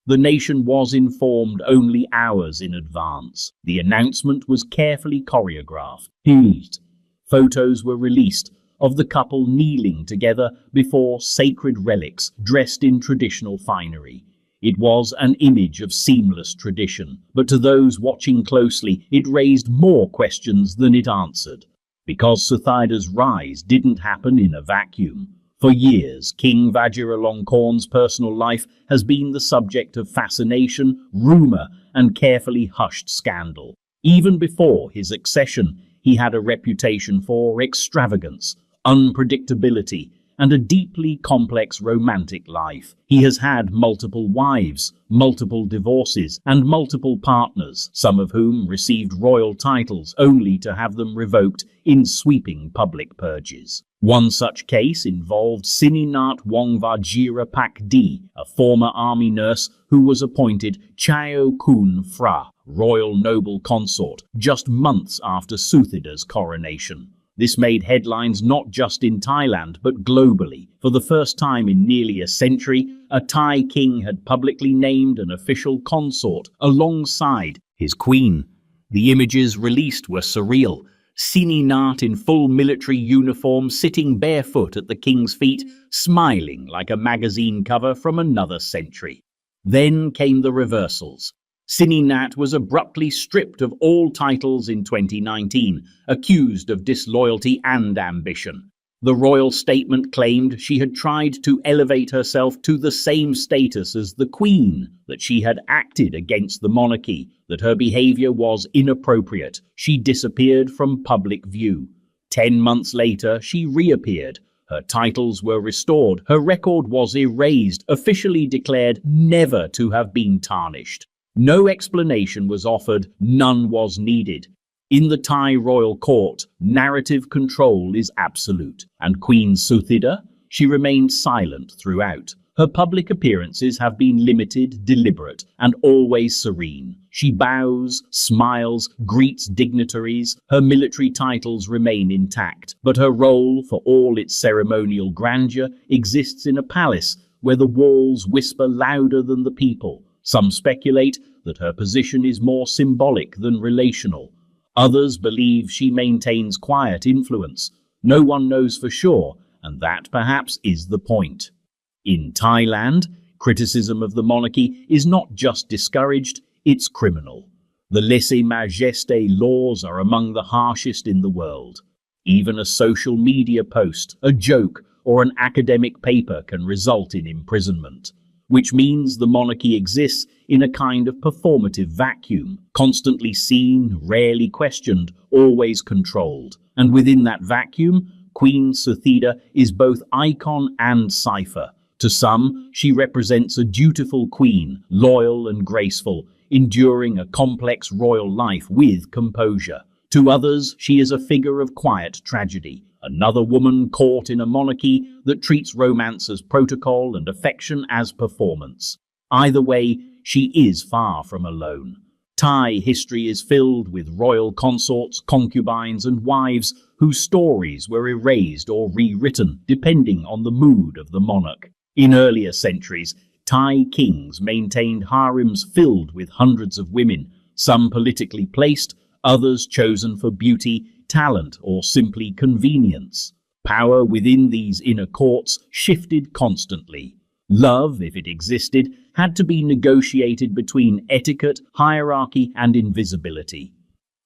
The nation was informed only hours in advance. The announcement was carefully choreographed. Photos were released of the couple kneeling together before sacred relics dressed in traditional finery. It was an image of seamless tradition, but to those watching closely, it raised more questions than it answered. Because Suthida's rise didn't happen in a vacuum. For years, King Vajiralongkorn's personal life has been the subject of fascination, rumor, and carefully hushed scandal. Even before his accession, he had a reputation for extravagance, unpredictability, and a deeply complex romantic life. He has had multiple wives, multiple divorces, and multiple partners, some of whom received royal titles only to have them revoked in sweeping public purges. One such case involved Sininat Wongvajira Pakdi, a former army nurse who was appointed Chao Kun Phra, royal noble consort, just months after Suthida's coronation. This made headlines not just in Thailand, but globally. For the first time in nearly a century, a Thai king had publicly named an official consort alongside his queen. The images released were surreal. Sininat in full military uniform sitting barefoot at the king's feet, smiling like a magazine cover from another century. Then came the reversals. Sininat was abruptly stripped of all titles in 2019, accused of disloyalty and ambition. The royal statement claimed she had tried to elevate herself to the same status as the queen, that she had acted against the monarchy, that her behavior was inappropriate. She disappeared from public view. 10 months later, she reappeared. Her titles were restored. Her record was erased, officially declared never to have been tarnished. No explanation was offered, none was needed. In the Thai royal court, narrative control is absolute, and Queen Suthida, she remained silent throughout. Her public appearances have been limited, deliberate, and always serene. She bows, smiles, greets dignitaries. Her military titles remain intact, but her role, for all its ceremonial grandeur, exists in a palace where the walls whisper louder than the people. Some speculate that her position is more symbolic than relational. Others believe she maintains quiet influence. No one knows for sure, and that perhaps is the point. In Thailand, criticism of the monarchy is not just discouraged, it's criminal. The lèse-majesté laws are among the harshest in the world. Even a social media post, a joke, or an academic paper can result in imprisonment, which means the monarchy exists in a kind of performative vacuum, constantly seen, rarely questioned, always controlled. And within that vacuum, Queen Suthida is both icon and cipher. To some, she represents a dutiful queen, loyal and graceful, enduring a complex royal life with composure. To others, she is a figure of quiet tragedy, another woman caught in a monarchy that treats romance as protocol and affection as performance. Either way, she is far from alone. Thai history is filled with royal consorts, concubines, and wives whose stories were erased or rewritten depending on the mood of the monarch. In earlier centuries, Thai kings maintained harems filled with hundreds of women, some politically placed, others chosen for beauty, talent, or simply convenience. Power within these inner courts shifted constantly. Love, if it existed, had to be negotiated between etiquette, hierarchy, and invisibility.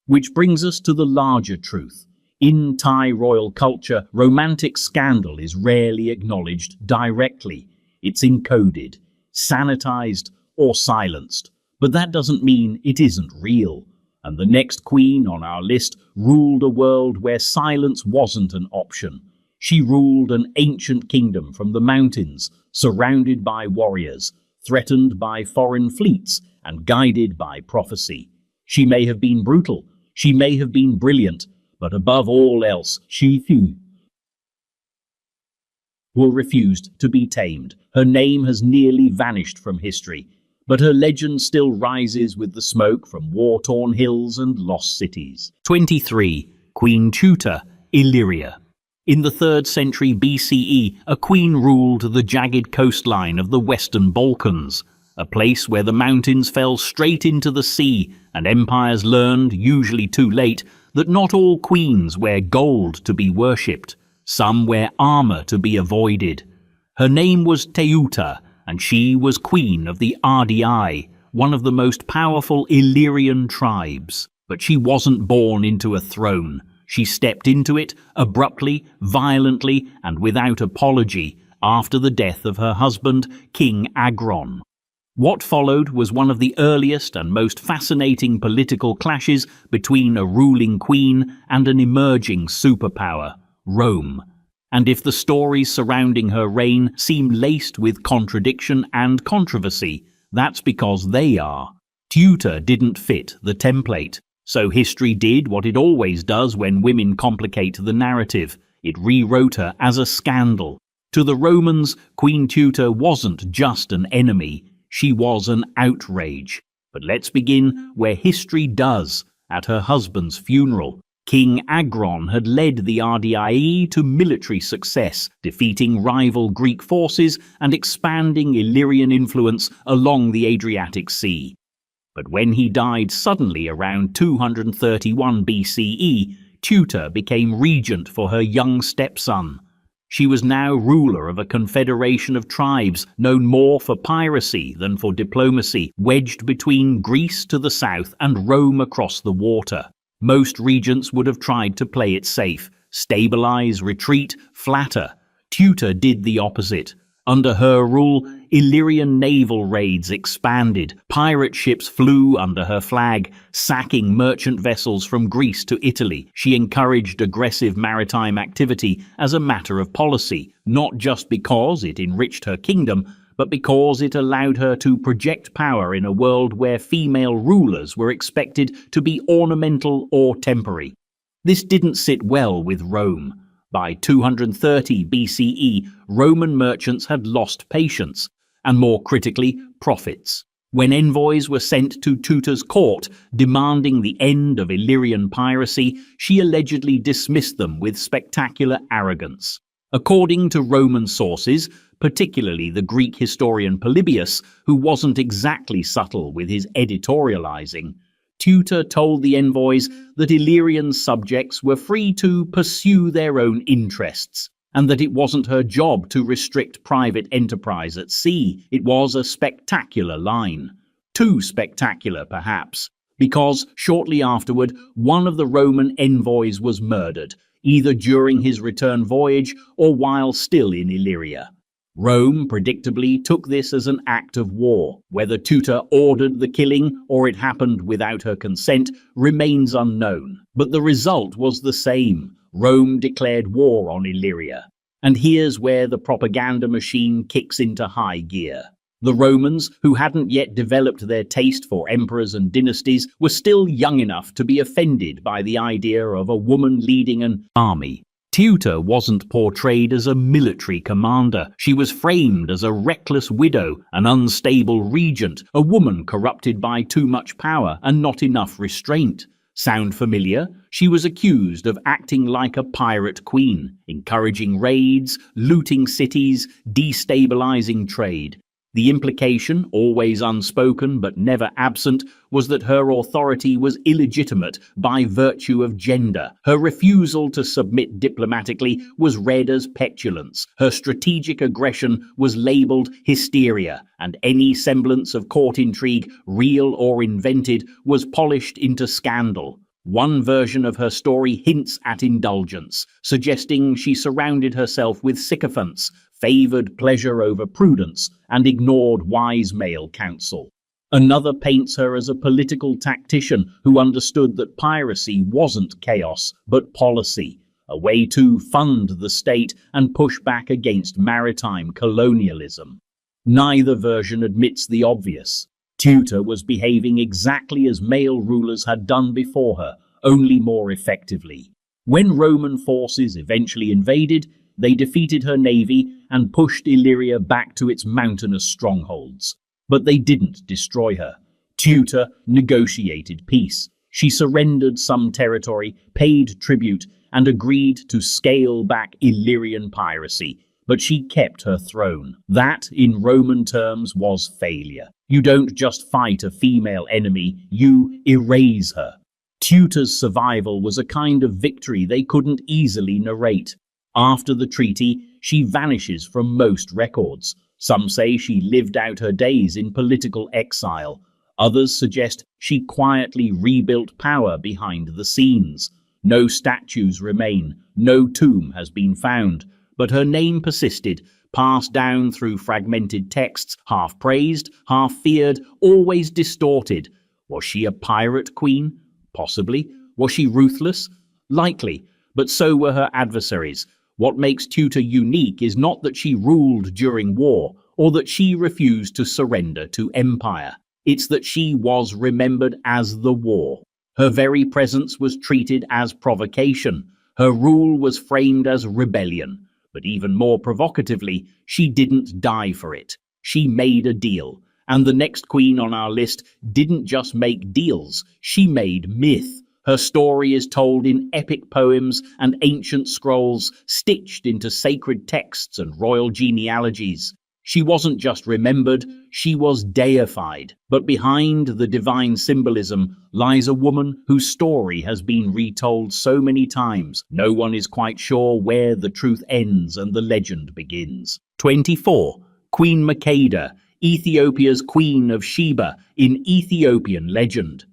Which brings us to the larger truth. In Thai royal culture, romantic scandal is rarely acknowledged directly. It's encoded, sanitized, or silenced. But that doesn't mean it isn't real. And the next queen on our list ruled a world where silence wasn't an option. She ruled an ancient kingdom from the mountains, surrounded by warriors, threatened by foreign fleets, and guided by prophecy. She may have been brutal, she may have been brilliant, but above all else, she refused to be tamed. Her name has nearly vanished from history, but her legend still rises with the smoke from war-torn hills and lost cities. 23. Queen Tuta, Illyria. In the 3rd century BCE, a queen ruled the jagged coastline of the Western Balkans, a place where the mountains fell straight into the sea, and empires learned, usually too late, that not all queens wear gold to be worshipped. Some wear armor to be avoided. Her name was Teuta, and she was queen of the Ardii, one of the most powerful Illyrian tribes. But she wasn't born into a throne. She stepped into it abruptly, violently, and without apology after the death of her husband, King Agron. What followed was one of the earliest and most fascinating political clashes between a ruling queen and an emerging superpower, Rome. And if the stories surrounding her reign seem laced with contradiction and controversy, that's because they are. Tuta didn't fit the template, so history did what it always does when women complicate the narrative. It rewrote her as a scandal. To the Romans, Queen Tuta wasn't just an enemy, she was an outrage. But let's begin where history does, at her husband's funeral. King Agron had led the Ardii to military success, defeating rival Greek forces and expanding Illyrian influence along the Adriatic Sea. But when he died suddenly around 231 BCE, Tuta became regent for her young stepson. She was now ruler of a confederation of tribes known more for piracy than for diplomacy, wedged between Greece to the south and Rome across the water. Most regents would have tried to play it safe, stabilize, retreat, flatter. Tuta did the opposite. Under her rule, Illyrian naval raids expanded. Pirate ships flew under her flag, sacking merchant vessels from Greece to Italy. She encouraged aggressive maritime activity as a matter of policy, not just because it enriched her kingdom, but because it allowed her to project power in a world where female rulers were expected to be ornamental or temporary. This didn't sit well with Rome. By 230 BCE, Roman merchants had lost patience, and more critically, profits. When envoys were sent to Tutor's court demanding the end of Illyrian piracy, she allegedly dismissed them with spectacular arrogance. According to Roman sources, particularly the Greek historian Polybius, who wasn't exactly subtle with his editorializing, Tutor told the envoys that Illyrian subjects were free to pursue their own interests, and that it wasn't her job to restrict private enterprise at sea. It was a spectacular line. Too spectacular, perhaps, because shortly afterward, one of the Roman envoys was murdered, either during his return voyage or while still in Illyria. Rome, predictably, took this as an act of war. Whether Tutor ordered the killing or it happened without her consent remains unknown. But the result was the same. Rome declared war on Illyria. And here's where the propaganda machine kicks into high gear. The Romans, who hadn't yet developed their taste for emperors and dynasties, were still young enough to be offended by the idea of a woman leading an army. Tutor wasn't portrayed as a military commander. She was framed as a reckless widow, an unstable regent, a woman corrupted by too much power and not enough restraint. Sound familiar? She was accused of acting like a pirate queen, encouraging raids, looting cities, destabilizing trade. The implication, always unspoken but never absent, was that her authority was illegitimate by virtue of gender. Her refusal to submit diplomatically was read as petulance. Her strategic aggression was labeled hysteria, and any semblance of court intrigue, real or invented, was polished into scandal. One version of her story hints at indulgence, suggesting she surrounded herself with sycophants, favoured pleasure over prudence, and ignored wise male counsel. Another paints her as a political tactician who understood that piracy wasn't chaos, but policy, a way to fund the state and push back against maritime colonialism. Neither version admits the obvious. Tutor was behaving exactly as male rulers had done before her, only more effectively. When Roman forces eventually invaded, they defeated her navy and pushed Illyria back to its mountainous strongholds. But they didn't destroy her. Tutor negotiated peace. She surrendered some territory, paid tribute, and agreed to scale back Illyrian piracy. But she kept her throne. That, in Roman terms, was failure. You don't just fight a female enemy, you erase her. Tutor's survival was a kind of victory they couldn't easily narrate. After the treaty, she vanishes from most records. Some say she lived out her days in political exile. Others suggest she quietly rebuilt power behind the scenes. No statues remain, no tomb has been found, but her name persisted, passed down through fragmented texts, half praised, half feared, always distorted. Was she a pirate queen? Possibly. Was she ruthless? Likely, but so were her adversaries. What makes Tutor unique is not that she ruled during war, or that she refused to surrender to empire. It's that she was remembered as the war. Her very presence was treated as provocation. Her rule was framed as rebellion. But even more provocatively, she didn't die for it. She made a deal. And the next queen on our list didn't just make deals, she made myth. Her story is told in epic poems and ancient scrolls, stitched into sacred texts and royal genealogies. She wasn't just remembered, she was deified. But behind the divine symbolism lies a woman whose story has been retold so many times, no one is quite sure where the truth ends and the legend begins. 24. Queen Makeda, Ethiopia's Queen of Sheba in Ethiopian legend.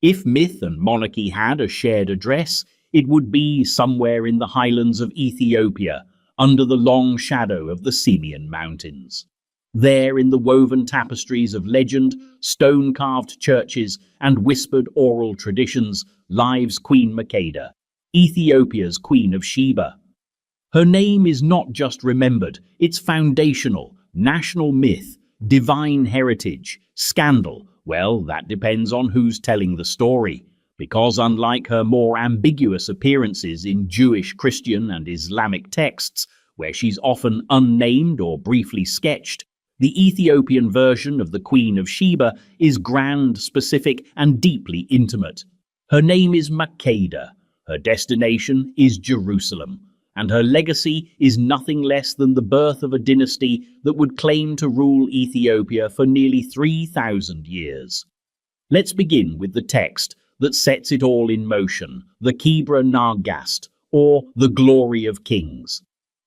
If myth and monarchy had a shared address, it would be somewhere in the highlands of Ethiopia, under the long shadow of the Simeon Mountains. There, in the woven tapestries of legend, stone-carved churches, and whispered oral traditions, lives Queen Makeda, Ethiopia's Queen of Sheba. Her name is not just remembered, it's foundational. national myth, divine heritage, scandal. Well, that depends on who's telling the story, because unlike her more ambiguous appearances in Jewish, Christian, and Islamic texts, where she's often unnamed or briefly sketched, the Ethiopian version of the Queen of Sheba is grand, specific, and deeply intimate. Her name is Makeda, her destination is Jerusalem, and her legacy is nothing less than the birth of a dynasty that would claim to rule Ethiopia for nearly 3,000 years. Let's begin with the text that sets it all in motion, the Kebra Nagast, or the Glory of Kings.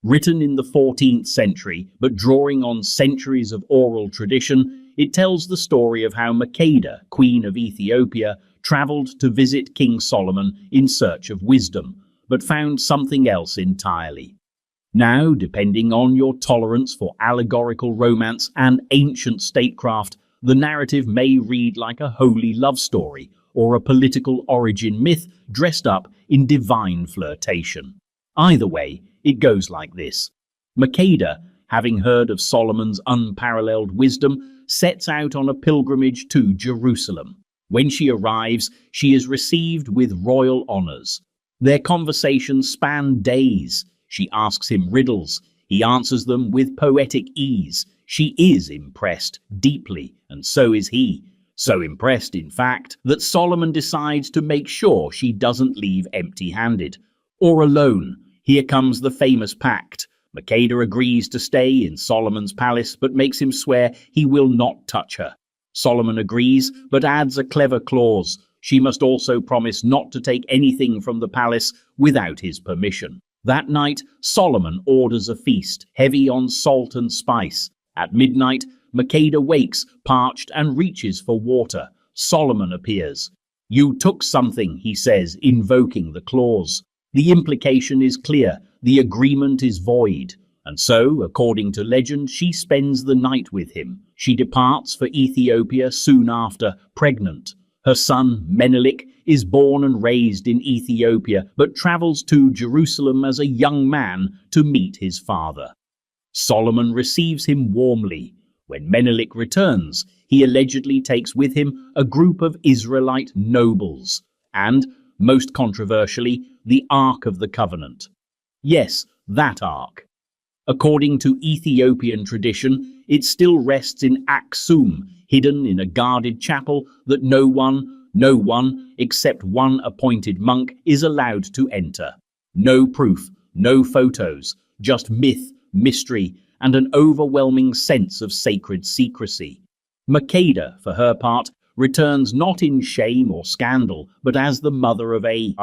Written in the 14th century, but drawing on centuries of oral tradition, it tells the story of how Makeda, Queen of Ethiopia, travelled to visit King Solomon in search of wisdom, but found something else entirely. Now, depending on your tolerance for allegorical romance and ancient statecraft, the narrative may read like a holy love story or a political origin myth dressed up in divine flirtation. Either way, it goes like this. Makeda, having heard of Solomon's unparalleled wisdom, sets out on a pilgrimage to Jerusalem. When she arrives, she is received with royal honours. Their conversations span days. She asks him riddles. He answers them with poetic ease. She is impressed deeply, and so is he. So impressed, in fact, that Solomon decides to make sure she doesn't leave empty-handed or alone. Here comes the famous pact. Makeda agrees to stay in Solomon's palace, but makes him swear he will not touch her. Solomon agrees, but adds a clever clause. She must also promise not to take anything from the palace without his permission. That night, Solomon orders a feast, heavy on salt and spice. At midnight, Makeda wakes, parched, and reaches for water. Solomon appears. "You took something," he says, invoking the clause. The implication is clear. The agreement is void. And so, according to legend, she spends the night with him. She departs for Ethiopia soon after, pregnant. Her son, Menelik, is born and raised in Ethiopia, but travels to Jerusalem as a young man to meet his father. Solomon receives him warmly. When Menelik returns, he allegedly takes with him a group of Israelite nobles, and, most controversially, the Ark of the Covenant. Yes, that Ark. According to Ethiopian tradition, it still rests in Aksum, hidden in a guarded chapel that no one, except one appointed monk, is allowed to enter. No proof, no photos, just myth, mystery, and an overwhelming sense of sacred secrecy. Makeda, for her part, returns not in shame or scandal, but as the mother of a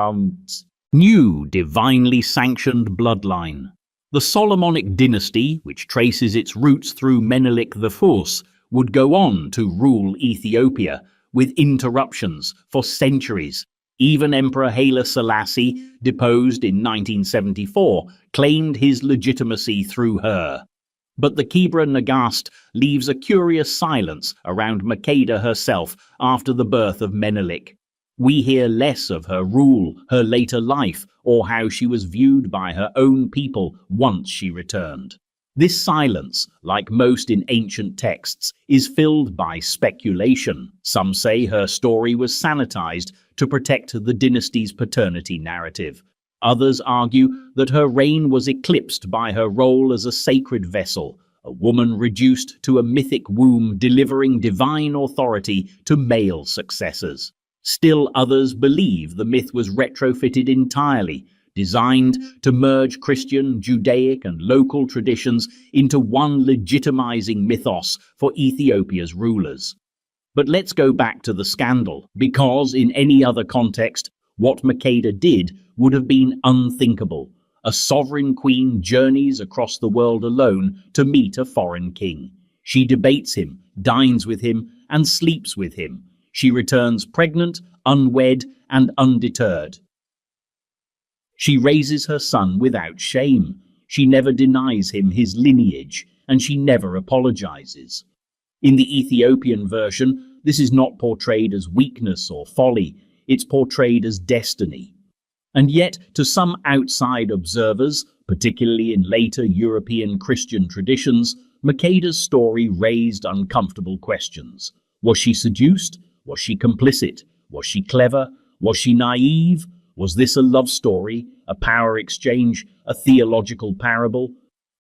new, divinely sanctioned bloodline. The Solomonic dynasty, which traces its roots through Menelik I, would go on to rule Ethiopia, with interruptions for centuries. Even Emperor Haile Selassie, deposed in 1974, claimed his legitimacy through her. But the Kebra Nagast leaves a curious silence around Makeda herself after the birth of Menelik. We hear less of her rule, her later life, or how she was viewed by her own people once she returned. This silence, like most in ancient texts, is filled by speculation. Some say her story was sanitized to protect the dynasty's paternity narrative. Others argue that her reign was eclipsed by her role as a sacred vessel, a woman reduced to a mythic womb delivering divine authority to male successors. Still others believe the myth was retrofitted entirely, designed to merge Christian, Judaic, and local traditions into one legitimizing mythos for Ethiopia's rulers. But let's go back to the scandal, because in any other context, what Makeda did would have been unthinkable. A sovereign queen journeys across the world alone to meet a foreign king. She debates him, dines with him, and sleeps with him. She returns pregnant, unwed, and undeterred. She raises her son without shame. She never denies him his lineage, and she never apologizes. In the Ethiopian version, this is not portrayed as weakness or folly. It's portrayed as destiny. And yet, to some outside observers, particularly in later European Christian traditions, Makeda's story raised uncomfortable questions. Was she seduced? Was she complicit? Was she clever? Was she naive? Was this a love story, a power exchange, a theological parable?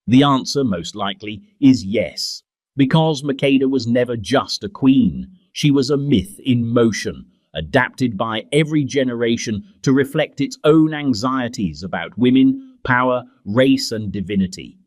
The answer, most likely, is yes. Because Makeda was never just a queen, she was a myth in motion, adapted by every generation to reflect its own anxieties about women, power, race, and divinity.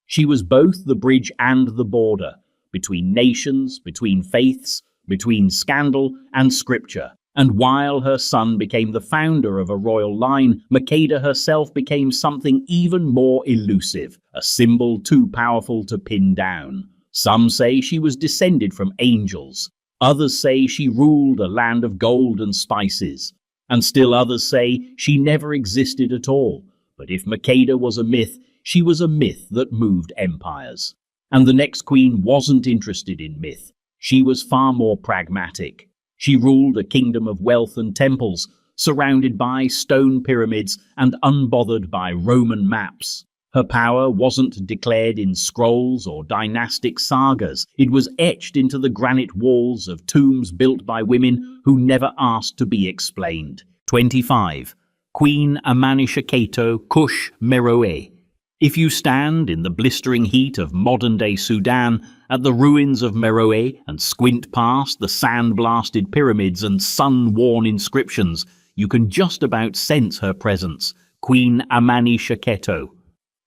She was both the bridge and the border, between nations, between faiths, between scandal and scripture. And while her son became the founder of a royal line, Makeda herself became something even more elusive, a symbol too powerful to pin down. Some say she was descended from angels. Others say she ruled a land of gold and spices. And still others say she never existed at all. But if Makeda was a myth, she was a myth that moved empires. And the next queen wasn't interested in myth. She was far more pragmatic. She ruled a kingdom of wealth and temples, surrounded by stone pyramids and unbothered by Roman maps. Her power wasn't declared in scrolls or dynastic sagas. It was etched into the granite walls of tombs built by women who never asked to be explained. 25. Queen Amanishakheto Kush Meroe. If you stand in the blistering heat of modern-day Sudan at the ruins of Meroe and squint past the sand-blasted pyramids and sun-worn inscriptions, you can just about sense her presence, Queen Amanishakheto.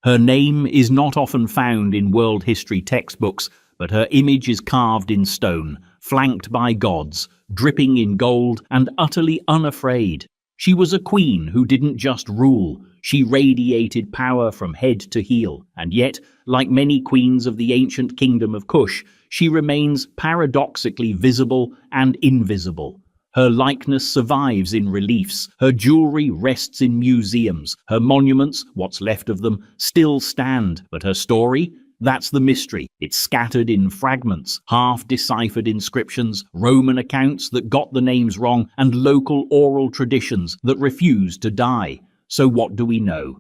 Her name is not often found in world history textbooks, but her image is carved in stone, flanked by gods, dripping in gold and utterly unafraid. She was a queen who didn't just rule, she radiated power from head to heel, and yet, like many queens of the ancient kingdom of Kush, she remains paradoxically visible and invisible. Her likeness survives in reliefs, her jewelry rests in museums, her monuments, what's left of them, still stand, but her story? That's the mystery. It's scattered in fragments, half-deciphered inscriptions, Roman accounts that got the names wrong, and local oral traditions that refuse to die. So what do we know?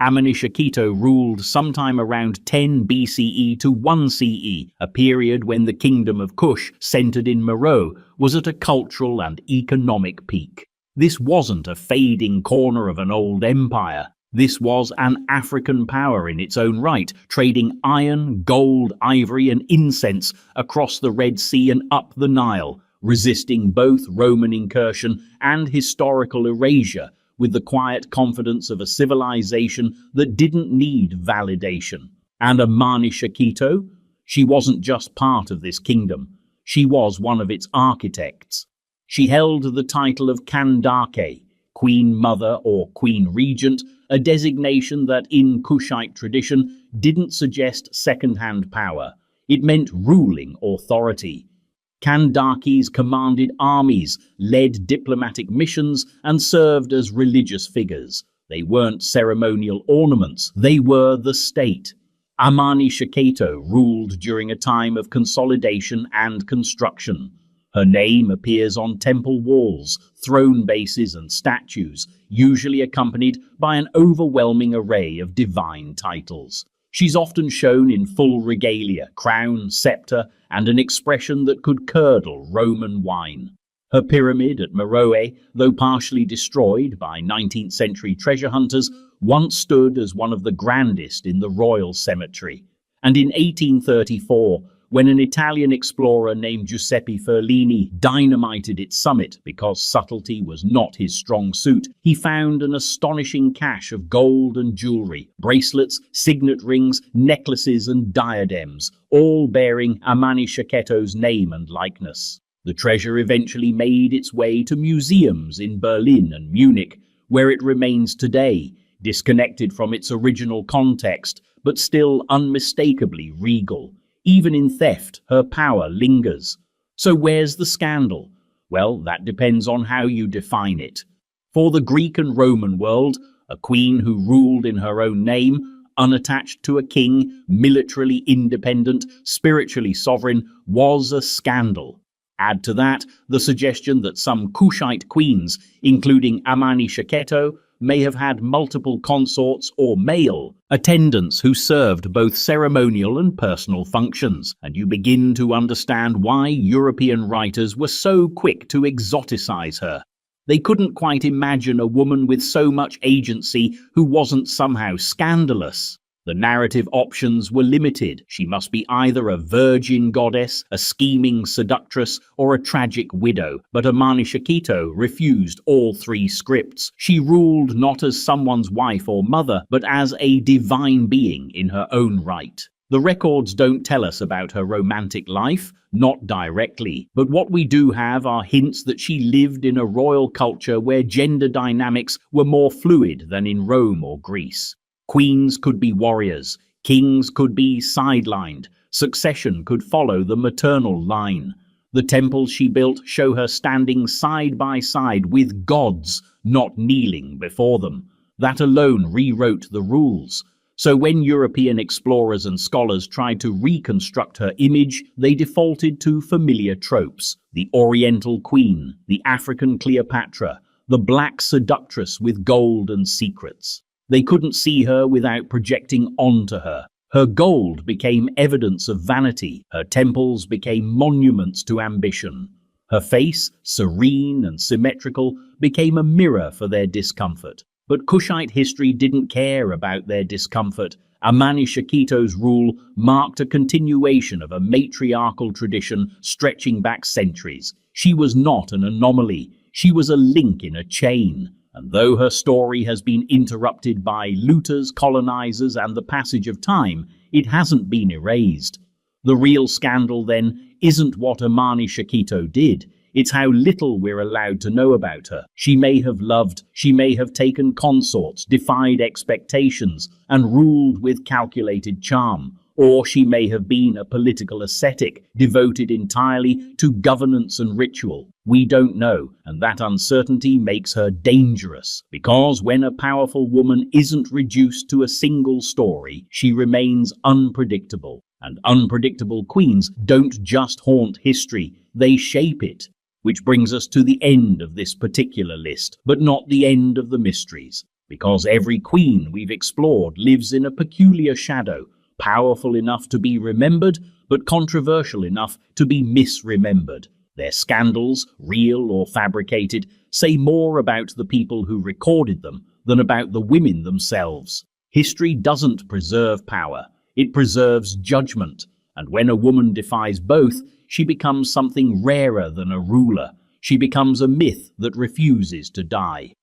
Amanishakheto ruled sometime around 10 BCE to 1 CE, a period when the kingdom of Kush, centered in Meroe, was at a cultural and economic peak. This wasn't a fading corner of an old empire. This was an African power in its own right, trading iron, gold, ivory, and incense across the Red Sea and up the Nile, resisting both Roman incursion and historical erasure, with the quiet confidence of a civilization that didn't need validation. And Amanishakheto? She wasn't just part of this kingdom. She was one of its architects. She held the title of Kandake, Queen Mother or Queen Regent, a designation that in Kushite tradition didn't suggest second-hand power. It meant ruling authority. Kandakis commanded armies, led diplomatic missions, and served as religious figures. They weren't ceremonial ornaments, they were the state. Amanishakheto ruled during a time of consolidation and construction. Her name appears on temple walls, throne bases, and statues, usually accompanied by an overwhelming array of divine titles. She's often shown in full regalia, crown, scepter, and an expression that could curdle Roman wine. Her pyramid at Meroe, though partially destroyed by 19th century treasure hunters, once stood as one of the grandest in the royal cemetery. And in 1834, when an Italian explorer named Giuseppe Ferlini dynamited its summit because subtlety was not his strong suit, he found an astonishing cache of gold and jewelry, bracelets, signet rings, necklaces, and diadems, all bearing Amanishaketo's name and likeness. The treasure eventually made its way to museums in Berlin and Munich, where it remains today, disconnected from its original context, but still unmistakably regal. Even in theft, her power lingers. So where's the scandal? Well, that depends on how you define it. For the Greek and Roman world, a queen who ruled in her own name, unattached to a king, militarily independent, spiritually sovereign, was a scandal. Add to that the suggestion that some Kushite queens, including Amanishakheto, may have had multiple consorts or male attendants who served both ceremonial and personal functions, and you begin to understand why European writers were so quick to exoticize her. They couldn't quite imagine a woman with so much agency who wasn't somehow scandalous. The narrative options were limited. She must be either a virgin goddess, a scheming seductress, or a tragic widow. But Amani Shakito refused all three scripts. She ruled not as someone's wife or mother, but as a divine being in her own right. The records don't tell us about her romantic life, not directly, but what we do have are hints that she lived in a royal culture where gender dynamics were more fluid than in Rome or Greece. Queens could be warriors, kings could be sidelined, succession could follow the maternal line. The temples she built show her standing side by side with gods, not kneeling before them. That alone rewrote the rules. So when European explorers and scholars tried to reconstruct her image, they defaulted to familiar tropes: the Oriental Queen, the African Cleopatra, the black seductress with gold and secrets. They couldn't see her without projecting onto her. Her gold became evidence of vanity. Her temples became monuments to ambition. Her face, serene and symmetrical, became a mirror for their discomfort. But Kushite history didn't care about their discomfort. Amani Shakito's rule marked a continuation of a matriarchal tradition stretching back centuries. She was not an anomaly. She was a link in a chain. And though her story has been interrupted by looters, colonizers, and the passage of time, it hasn't been erased. The real scandal, then, isn't what Amani Shakito did. It's how little we're allowed to know about her. She may have loved, she may have taken consorts, defied expectations, and ruled with calculated charm. Or she may have been a political ascetic, devoted entirely to governance and ritual. We don't know, and that uncertainty makes her dangerous, because when a powerful woman isn't reduced to a single story, she remains unpredictable. And unpredictable queens don't just haunt history, they shape it. Which brings us to the end of this particular list, but not the end of the mysteries, because every queen we've explored lives in a peculiar shadow, powerful enough to be remembered, but controversial enough to be misremembered. Their scandals, real or fabricated, say more about the people who recorded them than about the women themselves. History doesn't preserve power, it preserves judgment, and when a woman defies both, she becomes something rarer than a ruler. She becomes a myth that refuses to die.